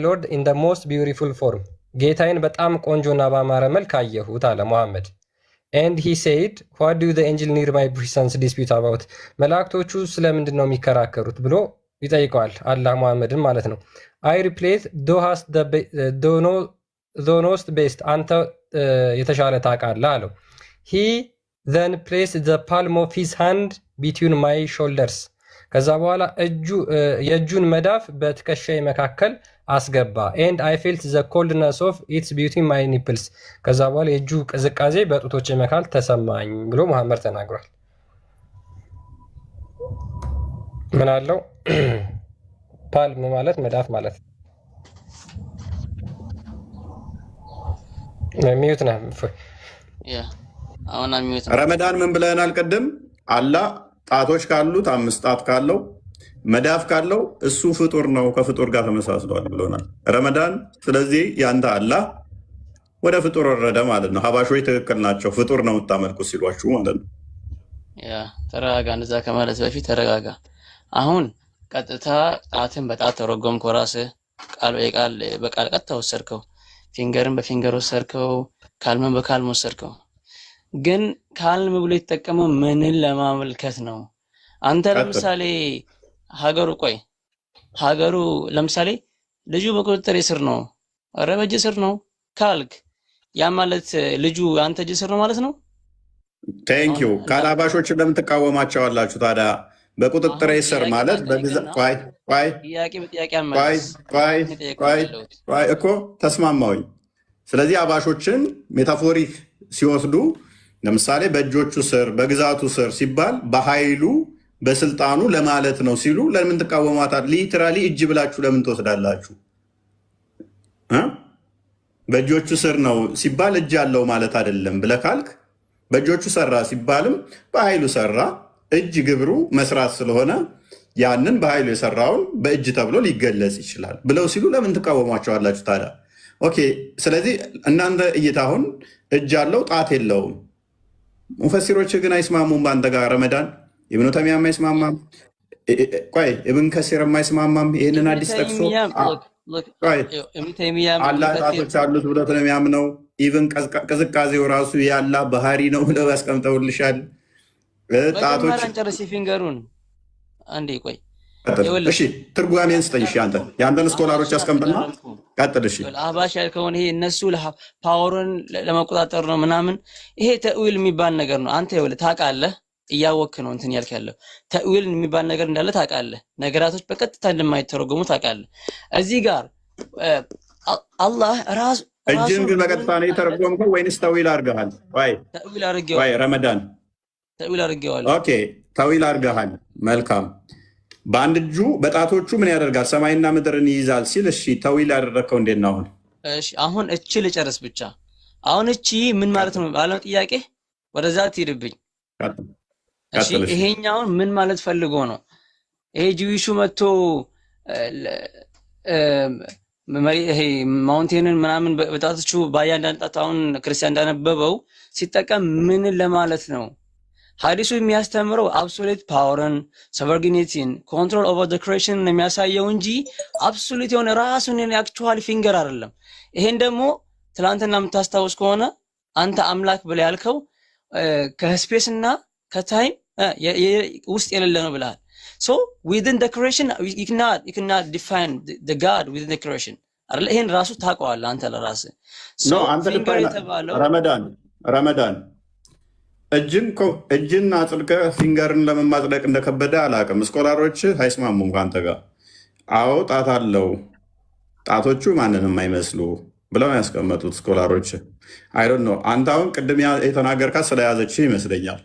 lord in the most beautiful form ጌታዬን በጣም ቆንጆና ባማረ መልክ አየሁት አለ ሙሐመድ። and he said what do the angel near my presence dispute about መላእክቶቹ ስለምንድን ነው የሚከራከሩት ብሎ ይጠይቀዋል አላህ ሙሐመድን ማለት ነው። I replied thou knowest best አንተ የተሻለ ታውቃለህ አለው። he then placed the palm of his hand between my shoulders ከዛ በኋላ የእጁን መዳፍ በትከሻዬ መካከል አስገባ and I felt the coldness of its between my nipples ከዛ በኋላ የእጁ ቅዝቃዜ በጡቶቼ መካከል ተሰማኝ ብሎ መሐመድ ተናግሯል። ምን አለው? ፓልም ማለት መዳፍ ማለት ሚዩት ነው። አሁን ሚዩት ነው። ረመዳን ምን ብለናል ቅድም? አላህ ጣቶች ካሉት 5 ጣት ካለው መዳፍ ካለው እሱ ፍጡር ነው ከፍጡር ጋር ተመሳስሏል ብሎናል ረመዳን። ስለዚህ ያንተ አላህ ወደ ፍጡር ወረደ ማለት ነው። ሀባሾች ትክክል ናቸው፣ ፍጡር ነው የምታመልኩት ሲሏችሁ ማለት ነው። ተረጋጋ። እንደዛ ከማለት በፊት ተረጋጋ። አሁን ቀጥታ ጣትን በጣት ተረጎምከው፣ ራስህ ቃል በቃል ቀጥታ ወሰድከው፣ ፊንገርን በፊንገር ወሰድከው፣ ካልምን በካልም ወሰድከው። ግን ካልም ብሎ የተጠቀመው ምንን ለማመልከት ነው? አንተ ለምሳሌ ሀገሩ ለምሳሌ ልጁ በቁጥጥር ስር ነው፣ ኧረ በእጅ ስር ነው ካልክ ያ ማለት ልጁ አንተ እጅ ስር ነው ማለት ነው። ቴንክ ዩ ካላባሾችን ለምን ትቃወማቸዋላችሁ ታዲያ? በቁጥጥር ስር ማለት እኮ ተስማማውኝ። ስለዚህ አባሾችን ሜታፎሪክ ሲወስዱ ለምሳሌ በእጆቹ ስር በግዛቱ ስር ሲባል በኃይሉ በስልጣኑ ለማለት ነው ሲሉ ለምን ትቃወማታል? ሊትራሊ እጅ ብላችሁ ለምን ትወስዳላችሁ? በእጆቹ ስር ነው ሲባል እጅ ያለው ማለት አይደለም ብለህ ካልክ በእጆቹ ሰራ ሲባልም በኃይሉ ሰራ፣ እጅ ግብሩ መስራት ስለሆነ ያንን በኃይሉ የሰራውን በእጅ ተብሎ ሊገለጽ ይችላል ብለው ሲሉ ለምን ትቃወሟቸዋላችሁ ታዲያ? ኦኬ። ስለዚህ እናንተ እይታ አሁን እጅ አለው ጣት የለውም። ሙፈሲሮች ግን አይስማሙም በአንተ ጋር ረመዳን። ኢብኑ ተይሚያም አይስማማም። ቆይ ኢብን ከሲር አይስማማም። ይህንን አዲስ ጠቅሶ አላህ ጣቶች አሉት ብሎ ነው የሚያምነው። ኢብን ቅዝቃዜው ራሱ የአላህ ባህሪ ነው ብለው ያስቀምጠውልሻል። ጣቶች ፊንገሩን አንዴ ቆይ እሺ፣ ትርጓሜን ስጠኝ። የአንተን ስኮላሮች ያስቀምጥና ቀጥል። እሺ አህባሽ ያልከውን ይሄ እነሱ ፓወርን ለመቆጣጠር ነው ምናምን፣ ይሄ ተእዊል የሚባል ነገር ነው። አንተ ይኸውልህ ታውቃለህ፣ እያወክ ነው እንትን ያልክ ያለው ተእዊል የሚባል ነገር እንዳለ ታውቃለህ። ነገራቶች በቀጥታ እንደማይተረጎሙ ታውቃለህ። እዚህ ጋር አላህ ራሱ እጅን ግን በቀጥታ ነው የተረጎምከው ወይንስ ተዊል አድርገሃል? ወይ ረመዳን ተዊል አድርጌዋለሁ። ኦኬ ተዊል አድርገሃል። መልካም። በአንድ እጁ በጣቶቹ ምን ያደርጋል? ሰማይና ምድርን ይይዛል ሲል እሺ ተዊል ያደረግከው እንዴት ነው? አሁን እሺ አሁን እቺ ልጨርስ ብቻ። አሁን እቺ ምን ማለት ነው ባለው ጥያቄ ወደዛ ትሄድብኝ። እሺ ይሄኛውን ምን ማለት ፈልጎ ነው? ይሄ ጂዊሹ መጥቶ ይሄ ማውንቴንን ምናምን በጣቶቹ ባያ እንዳንጣት አሁን ክርስቲያን እንዳነበበው ሲጠቀም ምን ለማለት ነው? ሐዲሱ የሚያስተምረው አብሶሉት ፓወርን፣ ሶቨርጊኒቲን፣ ኮንትሮል ኦቨር ዘ ክሬሽን የሚያሳየው እንጂ አብሶሉት የሆነ ራሱን አክቹዋሊ ፊንገር አይደለም። ይሄን ደግሞ ትላንትና የምታስታውስ ከሆነ አንተ አምላክ ብለህ ያልከው ከስፔስ እና ከታይም ውስጥ የሌለ ነው ብለሃል። so within the creation you cannot define the God within the creation አይደል? ይሄን ራሱ ታውቀዋለህ አንተ ለራስህ። ኖ አንተ ረመዳን እጅን አጽድቀህ ፊንገርን ለመማጽደቅ እንደከበደ አላውቅም። ስኮላሮች አይስማሙም ከአንተ ጋር። አዎ ጣት አለው፣ ጣቶቹ ማንንም አይመስሉ ብለው ያስቀመጡት ስኮላሮች። አይ ዶንት ኖ አንተ አሁን ቅድም የተናገርካት ስለያዘች ይመስለኛል።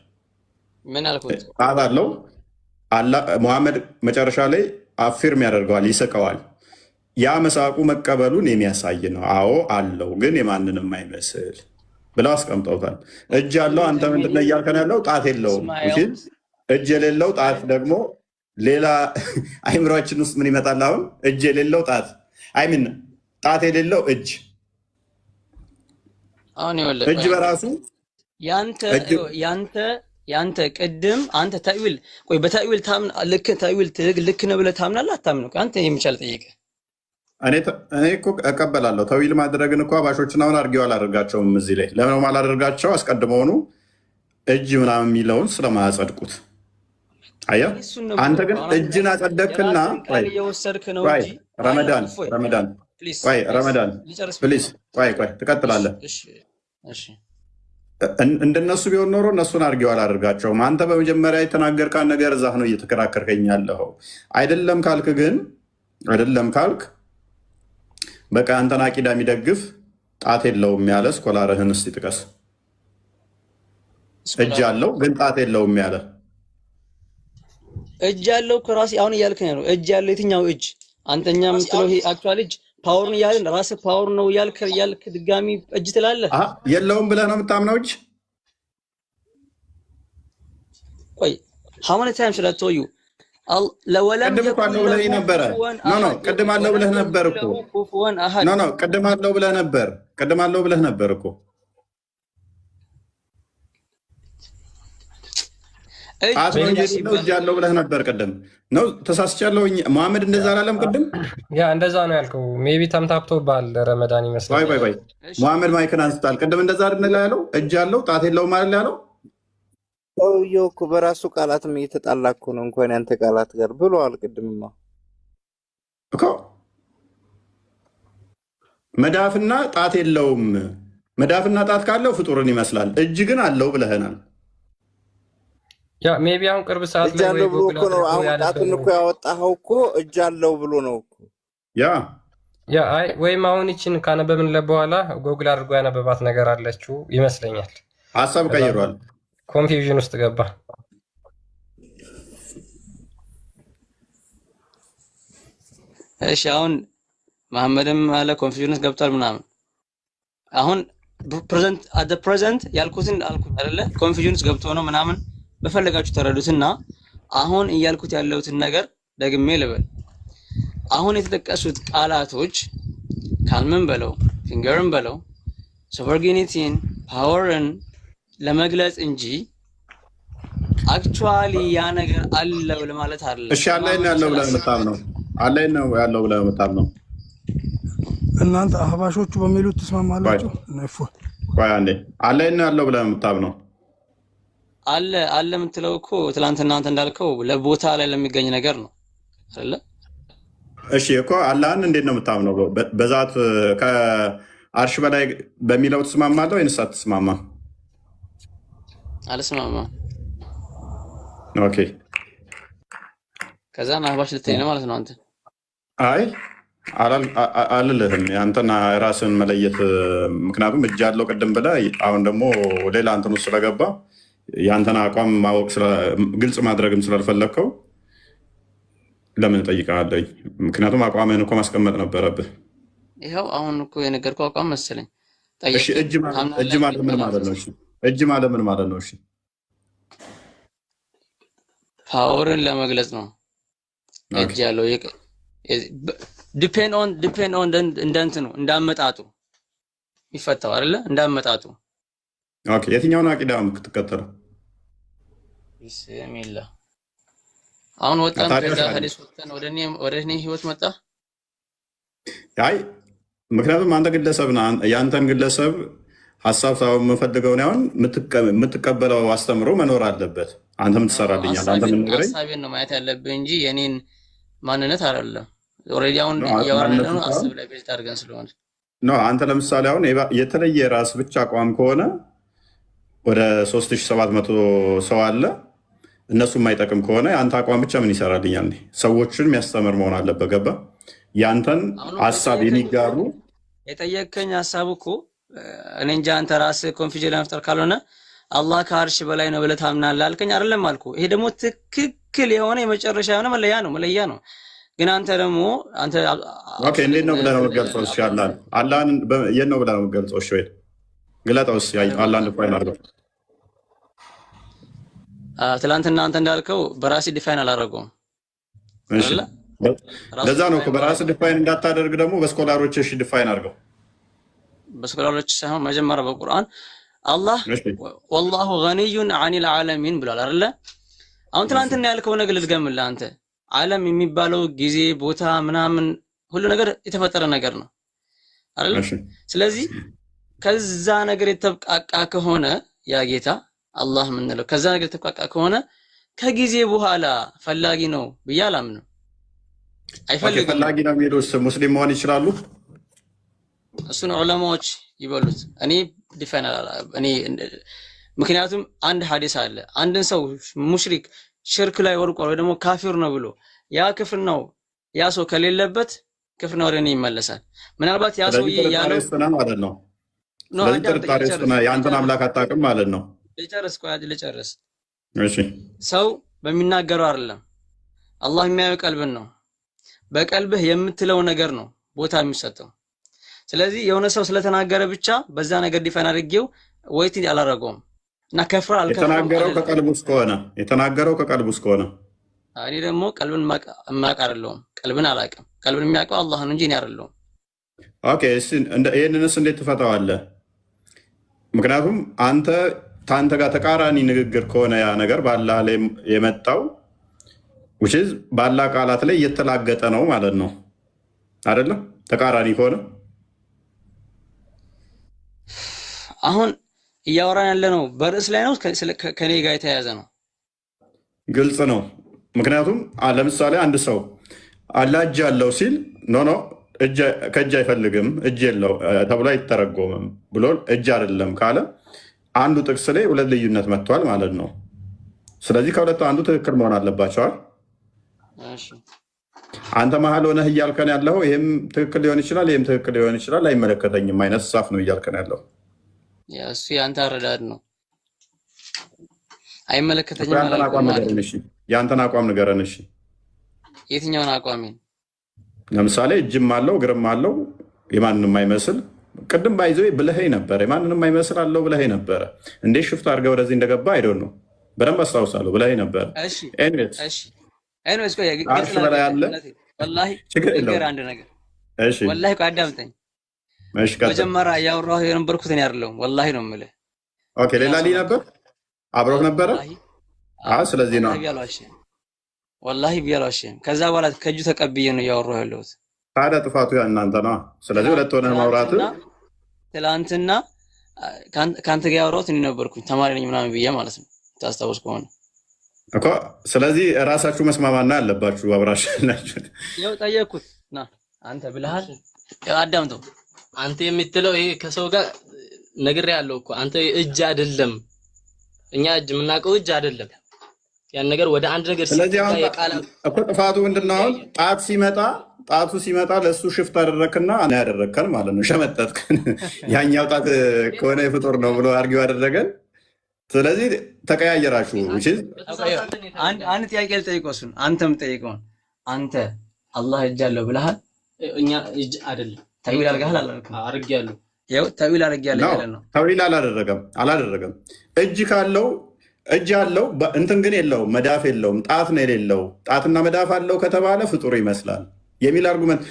ምን አልኩት? ጣት አለው ሙሐመድ መጨረሻ ላይ አፊርም ያደርገዋል፣ ይስቀዋል። ያ መሳቁ መቀበሉን የሚያሳይ ነው። አዎ አለው ግን የማንንም አይመስል ብለው አስቀምጠውታል። እጅ ያለው አንተ ምንድነው እያልከን ያለው? ጣት የለውም። እጅ የሌለው ጣት ደግሞ ሌላ አይምሯችን ውስጥ ምን ይመጣል? አሁን እጅ የሌለው ጣት አይምን ጣት የሌለው እጅ አሁን ይወለድ እጅ በራሱ ያንተ ቅድም አንተ ታዊል ቆይ በታዊል ታምን ልክ ታዊል ልክ ነው ብለህ ታምናለህ አታምነው? አንተ የሚቻል ጠይቀ እኔ እኮ እቀበላለሁ። ተዊል ማድረግን እኮ አባሾችን አሁን አድርጌው አላደርጋቸውም። እዚህ ላይ ለምን ማላደርጋቸው? አስቀድመውኑ እጅ ምናምን የሚለውን ስለማያጸድቁት። አየህ አንተ ግን እጅን አጸደቅክና ረመዳን ፕሊዝ ቆይ ትቀጥላለህ። እንደነሱ ቢሆን ኖሮ እነሱን አድርጌው አላደርጋቸውም። አንተ በመጀመሪያ የተናገርካን ነገር እዛ ነው እየተከራከርከኝ ያለኸው። አይደለም ካልክ በቃ አንተን አቂዳ የሚደግፍ ጣት የለውም ያለ ስኮላርህን እስቲ ጥቀስ። እጅ አለው ግን ጣት የለውም ያለ እጅ ያለው ከራሴ አሁን እያልከኝ ነው። እጅ ያለው የትኛው እጅ? አንተኛ የምትለው ይሄ አክቹዋሊ እጅ ፓወር ነው ያለን ራስህ ፓወር ነው ያልክ ድጋሚ እጅ ትላለህ። የለውም ብለህ ነው የምታምነው እጅ? ቆይ how many times should I tell you ለወለም ቅድም አለው ብለህ ነበር። ቅድም አለው ብለህ ነበር እኮ ቅድም አለው ብለህ ነበር እኮ እጅ ያለው ብለህ ነበር ቅድም ነው። ተሳስቻለሁ። መሐመድ እንደዛ አላለም ቅድም? ያ እንደዛ ነው ያልከው። ሜቢ ተምታብቶብሃል ረመዳን ይመስላል። ቆይ መሐመድ ማይክን አንስታል። ቅድም እንደዛ አይደል ያለው? እጅ ያለው ጣት የለውም ማለት ያለው ሰውዬው እኮ በራሱ ቃላትም እየተጣላ እኮ ነው እንኳን ያንተ ቃላት ጋር ብለዋል። ቅድምማ እኮ መዳፍና ጣት የለውም። መዳፍና ጣት ካለው ፍጡርን ይመስላል። እጅ ግን አለው ብለህናል። ያ ሜቢ አሁን ቅርብ ሰዓት ላይ ወይ ብሎ እኮ ነው አሁን ጣቱን እኮ ያወጣኸው እኮ እጅ አለው ብሎ ነው እኮ ያ አይ ወይም አሁን ይችን ካነበብን በኋላ ጎግል አድርጎ ያነበባት ነገር አለችው ይመስለኛል። ሀሳብ ቀይሯል። ኮንፊውዥን ውስጥ ገባ። እሺ አሁን መሐመድም አለ ኮንፊውዥን ውስጥ ገብቷል ምናምን። አሁን ፕሬዘንት ያልኩትን አልኩት አይደለ? ኮንፊውዥን ውስጥ ገብቶ ነው ምናምን በፈለጋችሁ ተረዱትና አሁን እያልኩት ያለሁትን ነገር ደግሜ ልበል። አሁን የተጠቀሱት ቃላቶች ካልምን በለው ፊንገርን በለው ሶቨርጊኒቲን ፓወርን ለመግለጽ እንጂ አክቹአሊ ያ ነገር አለው ለማለት አይደለም። እሺ አላይ ነው ያለው ብለህ የምታምነው? አላይ ነው ያለው ብለህ የምታምነው? እናንተ አህባሾቹ በሚሉት ትስማማላችሁ? ነፉ ቆይ አንዴ አላይ ነው ያለው ብለህ የምታምነው? አለ የምትለው እኮ ትናንትና አንተ እንዳልከው ለቦታ ላይ ለሚገኝ ነገር ነው አይደለ? እሺ እኮ አላህን እንዴት ነው የምታምነው? በዛት ከአርሽ በላይ በሚለው ትስማማለህ ወይንስ አትስማማም? አልስማማም። ኦኬ ከዛ አህባሽ ልትይ ነው ማለት ነው አንተ? አይ አልልህም። አንተና ራስን መለየት ምክንያቱም እጅ ያለው ቅድም ብለህ አሁን ደግሞ ሌላ እንትን ውስጥ ስለገባ የአንተን አቋም ማወቅ ግልጽ ማድረግም ስላልፈለግከው ለምን እጠይቅሃለሁ? ምክንያቱም አቋምህን እኮ ማስቀመጥ ነበረብህ። ይኸው አሁን እኮ የነገርኩህ አቋም መሰለኝ። እጅ ማለት ምን ማለት ነው? እጅ ማለት ምን ማለት ነው? እሺ ፓወርን ለመግለጽ ነው እጅ ያለው። ዲፔንድ ኦን እንደንት ነው እንዳመጣጡ ይፈታው አይደለ? እንዳመጣጡ። ኦኬ የትኛውን አቂዳ የምትከተለው? ቢስሚላህ አሁን ወጣን ከዛ ሐዲስ ወጣን ወደ እኔ ህይወት መጣ። አይ ምክንያቱም አንተ ግለሰብ ነህ። የአንተን ግለሰብ ሀሳብ ሳይሆን የምፈልገውን ያሁን የምትቀበለው አስተምሮ መኖር አለበት። አንተ ምን ትሰራልኛለህ? አንተ ምን ነገረኝ? ሀሳቤን ነው ማየት ያለብህ እንጂ የኔን ማንነት አይደለም። ኦልሬዲ አሁን እያወራን ነው አስብ ላይ ቤት አድርገን ስለሆነ ነው። አንተ ለምሳሌ አሁን የተለየ ራስ ብቻ አቋም ከሆነ ወደ 3700 ሰው አለ። እነሱ የማይጠቅም ከሆነ የአንተ አቋም ብቻ ምን ይሰራልኛል? ሰዎችን የሚያስተምር መሆን አለበት። ገባ? ያንተን ሀሳብ የሚጋሩ የጠየቀኝ ሀሳብ እኮ እኔ እንጃ አንተ ራስህ ኮንፊውዥን ለመፍጠር ካልሆነ አላህ ከአርሽ በላይ ነው ብለህ ታምናለህ አልከኝ አይደለም አልኩ። ይሄ ደግሞ ትክክል የሆነ የመጨረሻ የሆነ መለያ ነው። ግን አንተ ደግሞ አንተ ኦኬ እንዴት ነው ብለህ ነው የምትገልጸው? እሺ አላህን የት ነው ብለህ ነው የምትገልጸው? እሺ ወይ ግለጠው። እሺ አላህን ዲፋይን አድርገው። ትናንትና አንተ እንዳልከው በራሴ ዲፋይን አላደረገውም። እሺ ለዛ ነው እኮ በራስህ ዲፋይን እንዳታደርግ ደግሞ በስኮላሮች እሺ ዲፋይን አድርገው። በስኮላሮች ሳይሆን መጀመሪያ በቁርአን አላህ ወላሁ ገኒዩን አኒል ዓለሚን ብሏል አይደለ? አሁን ትናንትና ያልከው ነገር ልድገምልህ። አንተ ዓለም የሚባለው ጊዜ፣ ቦታ ምናምን ሁሉ ነገር የተፈጠረ ነገር ነው አይደለ? ስለዚህ ከዛ ነገር የተብቃቃ ከሆነ ያ ጌታ አላህ ምንለው ከዛ ነገር የተብቃቃ ከሆነ ከጊዜ በኋላ ፈላጊ ነው ብዬ አላምንም። አይፈልግም። ፈላጊ ነው የሚሉት ሙስሊም መሆን ይችላሉ። እሱን ዑለማዎች ይበሉት። እኔ ዲፋይን እኔ ምክንያቱም አንድ ሐዲስ አለ። አንድን ሰው ሙሽሪክ ሽርክ ላይ ወድቋል ወይ ደግሞ ካፊር ነው ብሎ ያ ክፍር ነው ያ ሰው ከሌለበት ክፍር ነው ወደ እኔ ይመለሳል። ምናልባት ያ ሰው ያለው ማለት ነው። ስለዚህ ጥርጣሬ ነው። የአንተን አምላክ አታውቅም ማለት ነው። ልጨርስ። እሺ ሰው በሚናገረው አይደለም አላህ የሚያየው ቀልብን ነው። በቀልብህ የምትለው ነገር ነው ቦታ የሚሰጠው። ስለዚህ የሆነ ሰው ስለተናገረ ብቻ በዛ ነገር ዲፋይን አድርጌው ወይት አላረገውም እና ከፍራ አልከፍራ የተናገረው ከቀልቡ ውስጥ ከሆነ እኔ ደግሞ ቀልብን ማቅ አይደለሁም። ቀልብን አላውቅም። ቀልብን የሚያውቀው አላህ ነው እንጂ እኔ አይደለሁም። ኦኬ ይሄንንስ እንዴት ትፈታዋለህ? ምክንያቱም አንተ ጋር ተቃራኒ ንግግር ከሆነ ያ ነገር በአላህ ላይ የመጣው በአላህ ቃላት ላይ እየተላገጠ ነው ማለት ነው አይደለም? ተቃራኒ ከሆነ አሁን እያወራን ያለ ነው በርዕስ ላይ ነው ከኔ ጋር የተያያዘ ነው። ግልጽ ነው። ምክንያቱም ለምሳሌ አንድ ሰው አላህ እጅ አለው ሲል ኖ ከእጅ አይፈልግም እጅ የለው ተብሎ አይተረጎምም ብሎ እጅ አይደለም ካለ አንዱ ጥቅስ ላይ ሁለት ልዩነት መጥቷል ማለት ነው። ስለዚህ ከሁለቱ አንዱ ትክክል መሆን አለባቸዋል። አንተ መሀል ሆነህ እያልከን ያለው ይህም ትክክል ሊሆን ይችላል፣ ይህም ትክክል ሊሆን ይችላል፣ አይመለከተኝም አይነት ሳፍ ነው እያልከን ያለው። እሱ የአንተ አረዳድ ነው። አይመለከተኝም። የአንተን አቋም ንገረን። እሺ የትኛውን አቋሜን? ለምሳሌ እጅም አለው እግርም አለው የማንንም አይመስል ቅድም ባይዘው ብለኸኝ ነበረ። የማንንም አይመስል አለው ብለኸኝ ነበረ። እንዴት ሽፍት አድርገህ ወደዚህ እንደገባ አይዶን ነው በደንብ አስታውሳለሁ ብለኸኝ ነበረ። ወላሂ አዳምጠኝ። መጀመሪያ እያወራሁ የነበርኩት እኔ አይደለሁም። ወላሂ ነው የምልህ። ሌላ ልጅ ነበር አብረው ነበረ። ስለዚህ ነው ወላሂ ቢያሏሽም ከዛ በኋላ ከእጁ ተቀብዬ ነው እያወራሁ ያለሁት። ታዲያ ጥፋቱ እናንተ ነው። ስለዚህ ሁለት ሆነህ ማውራት ትላንትና ከአንተ ጋር ያወራሁት እኔ ነበርኩኝ ተማሪ ነኝ ምናምን ብዬ ማለት ነው ታስታውስ ከሆነ እኮ። ስለዚህ ራሳችሁ መስማማና ያለባችሁ አብራችሁ ያው ጠየቅኩት ና አንተ ብለሃል። አዳምጠው አንተ የምትለው ይሄ ከሰው ጋር ነግሬሃለሁ እኮ አንተ እጅ አይደለም እኛ እጅ የምናውቀው እጅ አይደለም። ያን ነገር ወደ አንድ ነገር እኮ ጥፋቱ ምንድነው? ጣቱ ሲመጣ ለእሱ ሽፍት አደረክና እኔ ያደረግከን ማለት ነው። ሸመጠጥከን። ያኛው ጣት ከሆነ የፍጡር ነው ብሎ አርጊው አደረገን። ስለዚህ ተቀያየራችሁ። አንድ ጥያቄ ልጠይቀው፣ እሱን አንተም ጠይቀውን። አንተ አላህ እጅ አለው ብለሃል። እኛ እጅ አይደለም ተዊል አድርገሃል አላልክም? አድርጌያለሁ። ያው ተዊል አድርጌያለሁ ያለ ነው። ተዊል አላደረገም። እጅ ካለው እጅ አለው እንትን ግን የለውም፣ መዳፍ የለውም፣ ጣት ነው የሌለው። ጣትና መዳፍ አለው ከተባለ ፍጡር ይመስላል የሚል አርጉመንት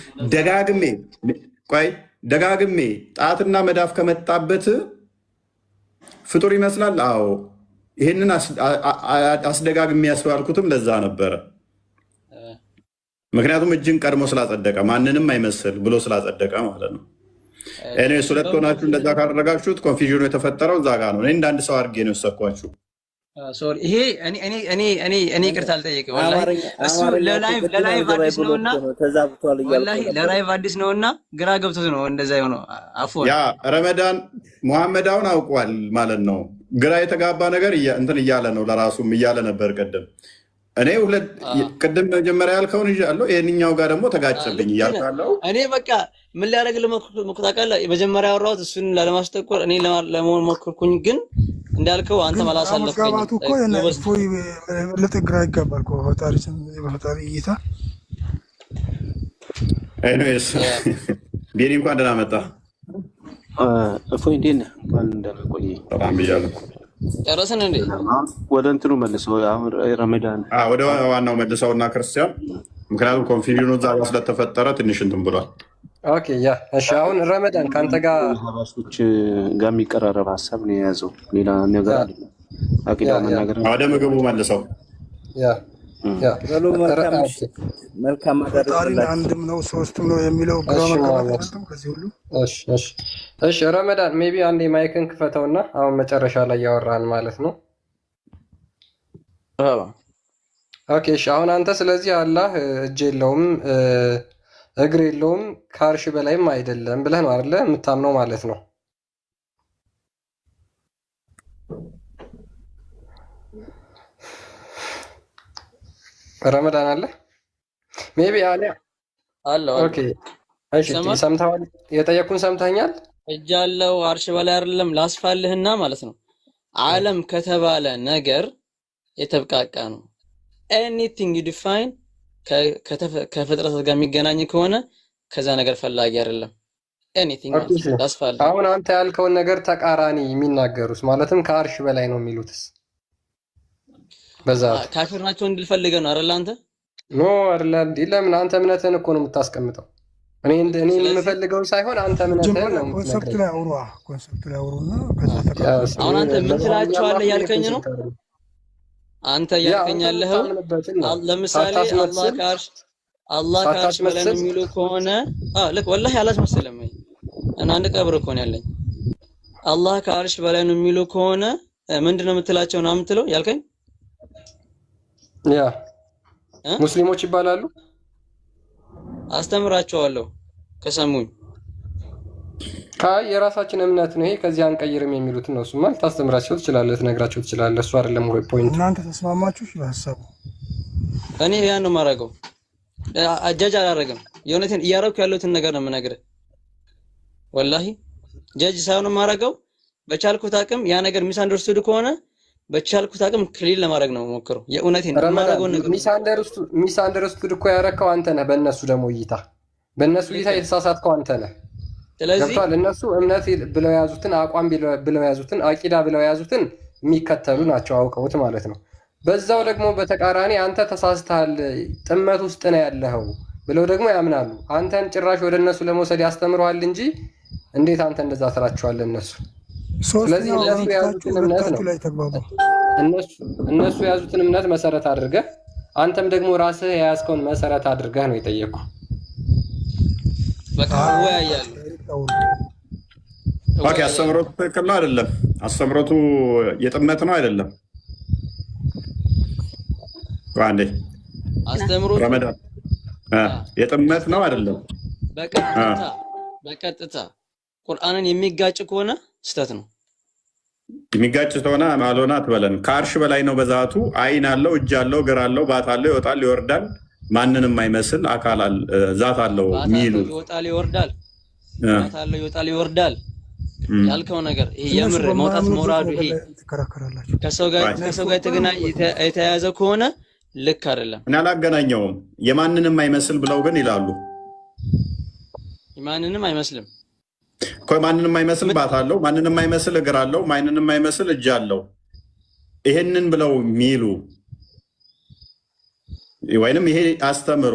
ደጋግሜ ጣትና መዳፍ ከመጣበት ፍጡር ይመስላል። አዎ ይህንን አስደጋግሜ ያስባልኩትም ለዛ ነበረ። ምክንያቱም እጅን ቀድሞ ስላጸደቀ ማንንም አይመስል ብሎ ስላጸደቀ ማለት ነው። እኔስ ሁለት ሆናችሁ እንደዛ ካደረጋችሁት ኮንፊውዥኑ የተፈጠረው እዛ ጋር ነው። እኔ እንደ አንድ ሰው አድርጌ ነው የወሰድኳችሁ። ሶሪ ይሄ እኔ ይቅርታ አልጠየቅም። ወላሂ እሱ ለላይቭ አዲስ ነውና ተዛብቷል እያልኩ ወላሂ ለላይቭ አዲስ ነውና ግራ ገብቶት ነው እንደዛ የሆነው። አፎን ያ ረመዳን ሙሐመዳውን አውቋል ማለት ነው። ግራ የተጋባ ነገር እንትን እያለ ነው፣ ለራሱም እያለ ነበር ቅድም። እኔ ሁለት ቅድም መጀመሪያ ያልከውን ይዣለሁ፣ ይሄንኛው ጋር ደግሞ ተጋጨብኝ እያልካለሁ። እኔ በቃ ምን ሊያደርግ ለመቆጣቀል የመጀመሪያ ያወራሁት እሱን ላለማስጠቆር እኔ ለመሆን ሞክርኩኝ፣ ግን እንዳልከው አንተ ማላሳለፍከኝ እኮ እፎይ ለጥ ግራ ይገባል እኮ በፈጣሪ እይታ። ኤኒዌይስ ቤኒ እንኳን ደህና መጣ። እፎይ እንዴት ነህ? እንኳን ደህና ቆየህ። በጣም ብያለሁ። ጨረስን እንዴ? ወደ እንትኑ መልሰው አሁን ረመዳን ወደ ዋናው መልሰውና ክርስቲያን፣ ምክንያቱም ኮንፊውዥኑ እዛ ጋር ስለተፈጠረ ትንሽ እንትን ብሏል። ኦኬ ያ እሺ። አሁን ረመዳን ካንተ ጋር ሀባሾች ጋር የሚቀራረብ ሀሳብ ነው የያዘው፣ ሌላ ነገር አይደለም። አቂዳ መናገር ወደ ምግቡ መልሰው መልካም ፈጣሪ አንድም ነው ሶስትም ነው የሚለው ከዚህ ሁሉ እሺ። ረመዳን ሜቢ አንዴ ማይክን ክፈተውና አሁን መጨረሻ ላይ ያወራን ማለት ነው። ኦኬ እሺ። አሁን አንተ ስለዚህ አላህ እጅ የለውም እግር የለውም ከአርሽ በላይም አይደለም ብለህ ነው አይደለ የምታምነው ማለት ነው። ረመዳን አለ ሜቢ አለ አለ። ኦኬ እሺ። ሰምተዋል? የጠየኩን ሰምተኛል? እጅ አለው አርሽ በላይ አይደለም ላስፋልህና ማለት ነው። ዓለም ከተባለ ነገር የተብቃቃ ነው። ኤኒቲንግ ዩ ዲፋይን ከፍጥረታት ጋር የሚገናኝ ከሆነ ከዛ ነገር ፈላጊ አይደለም። ኤኒቲንግ ላስፋልህ። አሁን አንተ ያልከውን ነገር ተቃራኒ የሚናገሩት ማለትም ከአርሽ በላይ ነው የሚሉትስ በዛ ካፊር ናቸው እንድል ፈልገህ ነው አይደል? አንተ ኖ አይደል እንዴ? ለምን አንተ እምነትህን እኮ ነው የምታስቀምጠው። እኔ የምፈልገው ሳይሆን አንተ እምነትህን ነው ኮንሰፕት ላይ አውሩና ከዛ አሁን አንተ ምን ትላቸዋለህ ያልከኝ ነው። አንተ ያልከኝ ያለኸው ለምሳሌ አላህ ከአርሽ በላይ ነው የሚሉ ከሆነ ልክ ወላሂ አላስመስልም። እና አንድ ቀብር እኮ ነው ያለኝ። አላህ ከአርሽ በላይ ነው የሚሉ ከሆነ ምንድነው የምትላቸው ነው የምትለው ያልከኝ? ያ ሙስሊሞች ይባላሉ። አስተምራቸዋለሁ ከሰሙኝ። የራሳችን እምነት ነው ይሄ ከዚህ አንቀይርም የሚሉት ነው። እሱማ ልታስተምራቸው ትችላለህ፣ ትነግራቸው ትችላለህ። እሱ አይደለም ወይ ፖይንት? እናንተ ተስማማችሁ በሀሳቡ? እኔ ያን ነው የማደርገው፣ አጃጅ አላደርግም። የእውነቴን እያደረኩ ያለሁትን ነገር ነው የምነግርህ። ወላሂ ጃጅ ሳይሆን የማደርገው በቻልኩት አቅም ያ ነገር ሚስ አንደርስቱድ ከሆነ በቻልኩት አቅም ክሊል ለማድረግ ነው ሞክረው። የእውነቴን የማደርገው ነገር ሚስ አንደርስቱድ እኮ ያረከው አንተ ነህ። በእነሱ እይታ የተሳሳትከው አንተ ነህ። ስለዚህ እነሱ እምነት ብለው የያዙትን አቋም ብለው የያዙትን አቂዳ ብለው የያዙትን የሚከተሉ ናቸው አውቀውት ማለት ነው። በዛው ደግሞ በተቃራኒ አንተ ተሳስተሃል ጥመት ውስጥ ነው ያለኸው ብለው ደግሞ ያምናሉ። አንተን ጭራሽ ወደ እነሱ ለመውሰድ ያስተምረዋል እንጂ እንዴት አንተ እንደዛ ትላቸዋለህ እነሱ? ስለዚህ እነሱ የያዙትን እምነት ነው እነሱ የያዙትን እምነት መሰረት አድርገህ አንተም ደግሞ ራስህ የያዝከውን መሰረት አድርገህ ነው የጠየቁ። በቃ ወያያሉ። ኦኬ አስተምሮቱ ትክክል ነው አይደለም? አስተምሮቱ የጥመት ነው አይደለም? አንዴ አስተምሮቱ ረመዳን የጥመት ነው አይደለም? በቀጥታ ቁርአንን የሚጋጭ ከሆነ ስተት ነው። የሚጋጭ ከሆነ ማሎና አትበለን። ከአርሽ በላይ ነው በዛቱ። አይን አለው፣ እጅ አለው፣ እግር አለው፣ ባት አለው፣ ይወጣል ይወርዳል፣ ማንንም አይመስል አካል ዛት አለው ሚሉ ይወጣል ይወርዳል፣ ባት አለው ይወጣል ይወርዳል ያልከው ነገር ይሄ የምር መውጣት መውራዱ ይሄ ከሰው ጋር የተያያዘ ከሆነ ልክ አይደለም። እኔ አላገናኘውም። የማንንም አይመስል ብለው ግን ይላሉ። የማንንም አይመስልም እኮ ማንንም አይመስል ባት አለው፣ ማንንም አይመስል እግር አለው፣ ማንንም አይመስል እጅ አለው። ይሄንን ብለው ሚሉ ወይንም ይሄ አስተምሮ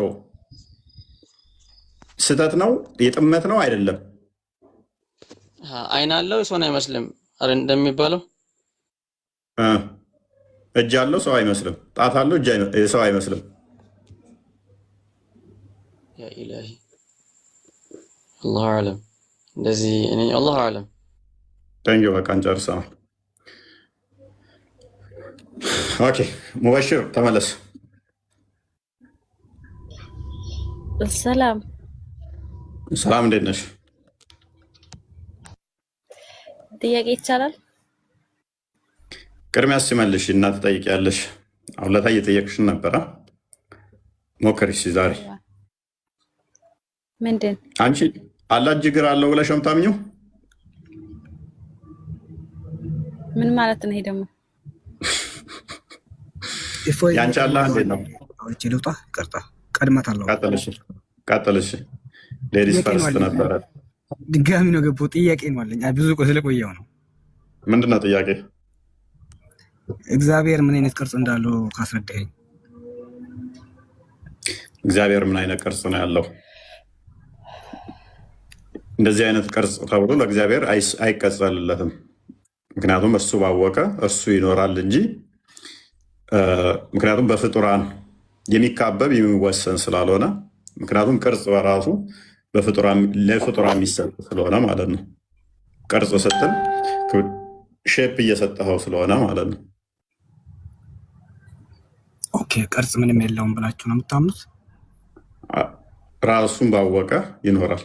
ስተት ነው፣ የጥመት ነው አይደለም? አይን አለው ሰውን አይመስልም አይደል እንደሚባለው? እጅ አለው ሰው አይመስልም፣ ጣት አለው ሰው አይመስልም። ያ ኢላሂ አላሁ አዕለም። እንደዚህ እኔ አላሁ አዕለም። ተንጆ በቃ እንጨርሰናል። ኦኬ ሙበሽር ተመለስ። ሰላም ሰላም፣ እንዴት ነሽ? ጥያቄ ይቻላል? ቅድሚያ ሲመልሽ እና ትጠይቂያለሽ። አሁን ለታ እየጠየቅሽን ነበረ። ሞክሪ እስኪ ዛሬ። ምንድን አንቺ አላህ እግር አለው ብለሽ ነው የምታምኚው? ምን ማለት ነው ይሄ ደግሞ? ያንቺ አላህ እንዴት ነው? እቺ ልውጣ ይቅርታ፣ ቀድማታለሁ። ቀጥልሽ። ሌዲስ ፈርስት ነበረ። ድጋሚ ነው ገባው። ጥያቄ ነው አለኝ። ብዙ ስለቆየው ነው። ምንድነው ጥያቄ? እግዚአብሔር ምን አይነት ቅርጽ እንዳለው ካስረዳኸኝ። እግዚአብሔር ምን አይነት ቅርጽ ነው ያለው? እንደዚህ አይነት ቅርጽ ተብሎ ለእግዚአብሔር አይቀጸልለትም። ምክንያቱም እርሱ ባወቀ እርሱ ይኖራል እንጂ ምክንያቱም በፍጡራን የሚካበብ የሚወሰን ስላልሆነ፣ ምክንያቱም ቅርጽ በራሱ ለፍጡራን የሚሰጥ ስለሆነ ማለት ነው። ቅርጽ ስትል ሼፕ እየሰጠኸው ስለሆነ ማለት ነው። ኦኬ፣ ቅርጽ ምንም የለውም ብላችሁ ነው የምታምኑት? ራሱን ባወቀ ይኖራል።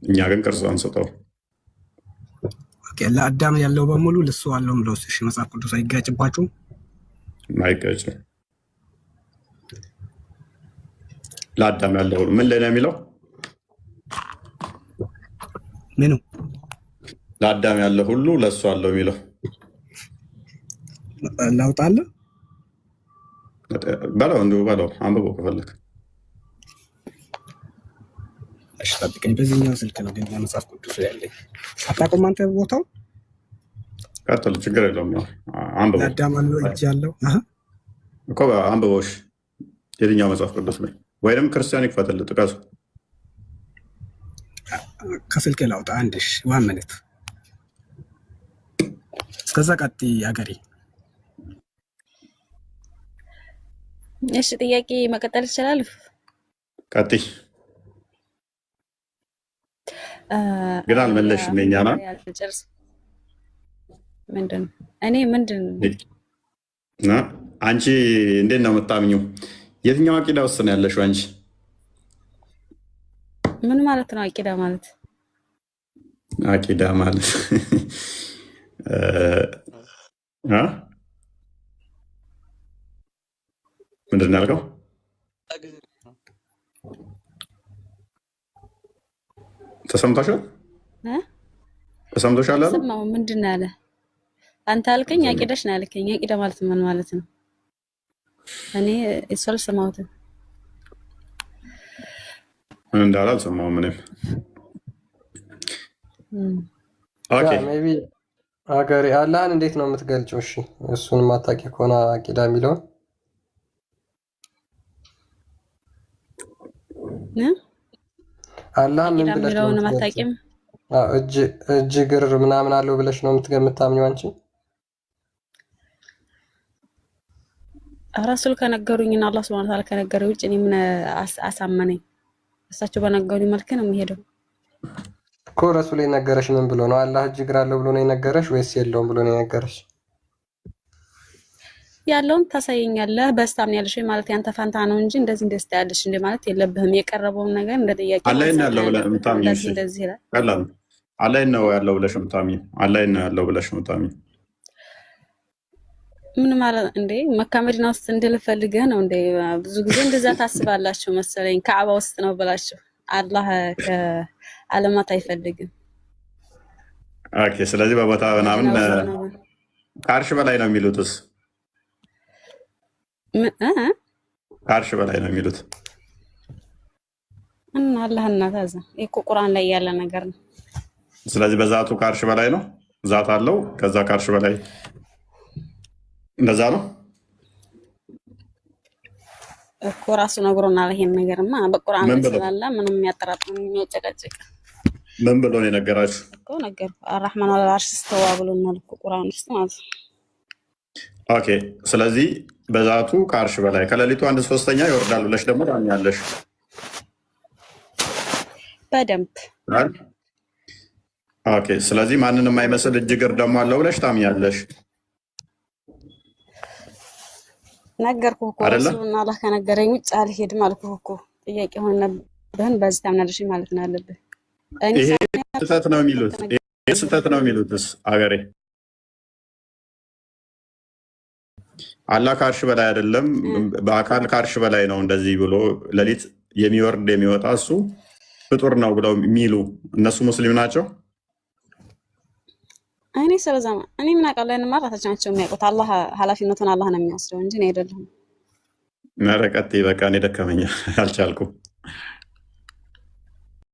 እኛ ግን ቅርጽ አንሰጠው። ለአዳም ያለው በሙሉ ለሱ አለው ብለው መጽሐፍ ቅዱስ አይጋጭባችሁም? አይጋጭም። ለአዳም ያለው ምን ላይ ነው የሚለው? ምኑ? ለአዳም ያለው ሁሉ ለሱ አለው የሚለው ላውጣለህ በለው፣ እንዲሁ በለው፣ አንብቦ ከፈለክ። እሺ ጠብቀኝ። በዚህኛው ስልክ ነው ግን መጽሐፍ ቅዱስ ያለኝ። አታውቅም አንተ ቦታው? ቀጥል፣ ችግር የለውም። አንብቦ ለአዳም አለው እጅ ያለው እኮ አንብቦሽ። የትኛው መጽሐፍ ቅዱስ ላይ? ወይንም ክርስቲያን ይክፈትልህ፣ ጥቀሱ። ከስልክ ላውጣ አንድ ዋን ሚኒት። እስከዛ ቀጥይ አገሬ። እሺ ጥያቄ መቀጠል ይችላል? ቀጥይ። ግን አልመለስሽም። የእኛ ና ምንድን እኔ ምንድን አንቺ እንዴት ነው የምታምኚው? የትኛው አቂዳ ውስጥ ነው ያለሽው አንቺ? ምን ማለት ነው አቂዳ ማለት? አቂዳ ማለት ምንድን ነው ያልከው? ተሰምቶሻል? ተሰምቶሻል? ሰማው። ምንድን ነው ያለ? አንተ አልከኝ አቂዳሽ ነው ያልከኝ። አቂዳ ማለት ምን ማለት ነው? እኔ እሱ አልሰማሁትም። ምን እንዳለ አልሰማሁም እኔም። ኦኬ ሜይ ቢ አገሬ አላህን እንዴት ነው የምትገልጪው? እሺ እሱን ማታውቂ ከሆነ አቂዳ የሚለውን አላህ ምን ብለሽ ነው የምታውቂው? እጅ እግር ምናምን አለው ብለሽ ነው የምታምኚው አንቺ? ረሱል ከነገሩኝና አላህ ሱብሃነሁ ወተዓላ ከነገረኝ ውጭ እኔ ምን አሳመነኝ? እሳቸው በነገሩኝ መልክ ነው የሚሄደው እኮ። ረሱል የነገረሽ ምን ብሎ ነው? አላህ እጅ እግር አለው ብሎ ነው የነገረሽ ወይስ የለውም ብሎ ነው የነገረሽ? ያለውን ታሳየኛለህ በስታም ያለሽ ማለት ያንተ ፋንታ ነው እንጂ እንደዚህ እንደስታ ያለሽ እንደ ማለት የለብህም። የቀረበውን ነገር እንደ ጥያቄ አላህ ነው ያለው ብለሽ የምታምኚው? እሺ ቀላል አላህ ነው ያለው ብለሽ የምታምኚው? አላህ ነው ያለው ብለሽ የምታምኚው? ምን ማለት እንዴ? መካ መዲና ውስጥ እንድልፈልግህ ነው እንዴ? ብዙ ጊዜ እንደዛ ታስባላችሁ መሰለኝ። ካዕባ ውስጥ ነው ብላችሁ። አላህ ከዓለማት አይፈልግም። ኦኬ። ስለዚህ በቦታ ምናምን ከአርሽ በላይ ነው የሚሉትስ? ከአርሽ በላይ ነው የሚሉት እና አላህና ታዛ እኮ ቁርአን ላይ ያለ ነገር ነው። ስለዚህ በዛቱ ከአርሽ በላይ ነው። ዛት አለው። ከዛ ከአርሽ በላይ እንደዛ ነው እኮ ራሱ ነግሮናል። ይሄን ነገርማ በቁርአን ላይ ስላለ ምንም የሚያጠራጥር የሚያጨቃጭቅ ምን ብሎ ነው የነገራችሁ እኮ? ነገር አርህማን አለል አርሽ ስተዋ ብሎናል እኮ ቁርአን ውስጥ ማለት ነው። ኦኬ። ስለዚህ በዛቱ ከአርሽ በላይ ከሌሊቱ 1/3 ይወርዳል ብለሽ ደግሞ ታምኛለሽ? በደንብ ኦኬ። ስለዚህ ማንንም የማይመስል እጅግር ደግሞ አለው ብለሽ ታምኛለሽ? ነገርኩህ እኮ ረሱልና አላህ ከነገረኝ ውጭ አልሄድም አልኩህ እኮ። ጥያቄ ሆነብህን በዚህ ታምናለሽ ማለት ነው ያለብህ። ይሄ ስህተት ነው የሚሉት ይሄ ስህተት ነው የሚሉትስ አገሬ አላህ ከአርሽ በላይ አይደለም፣ በአካል ከአርሽ በላይ ነው እንደዚህ ብሎ ሌሊት የሚወርድ የሚወጣ እሱ ፍጡር ነው ብለው የሚሉ እነሱ ሙስሊም ናቸው? እኔ ስለዛ እኔ ምን አውቃለሁ? እኔ ማራታቸው ናቸው የሚያውቁት። አላህ ኃላፊነቱን አላህ ነው የሚወስደው እንጂ እኔ አይደለሁም። ነረቀት በቃ እኔ ደከመኝ አልቻልኩም።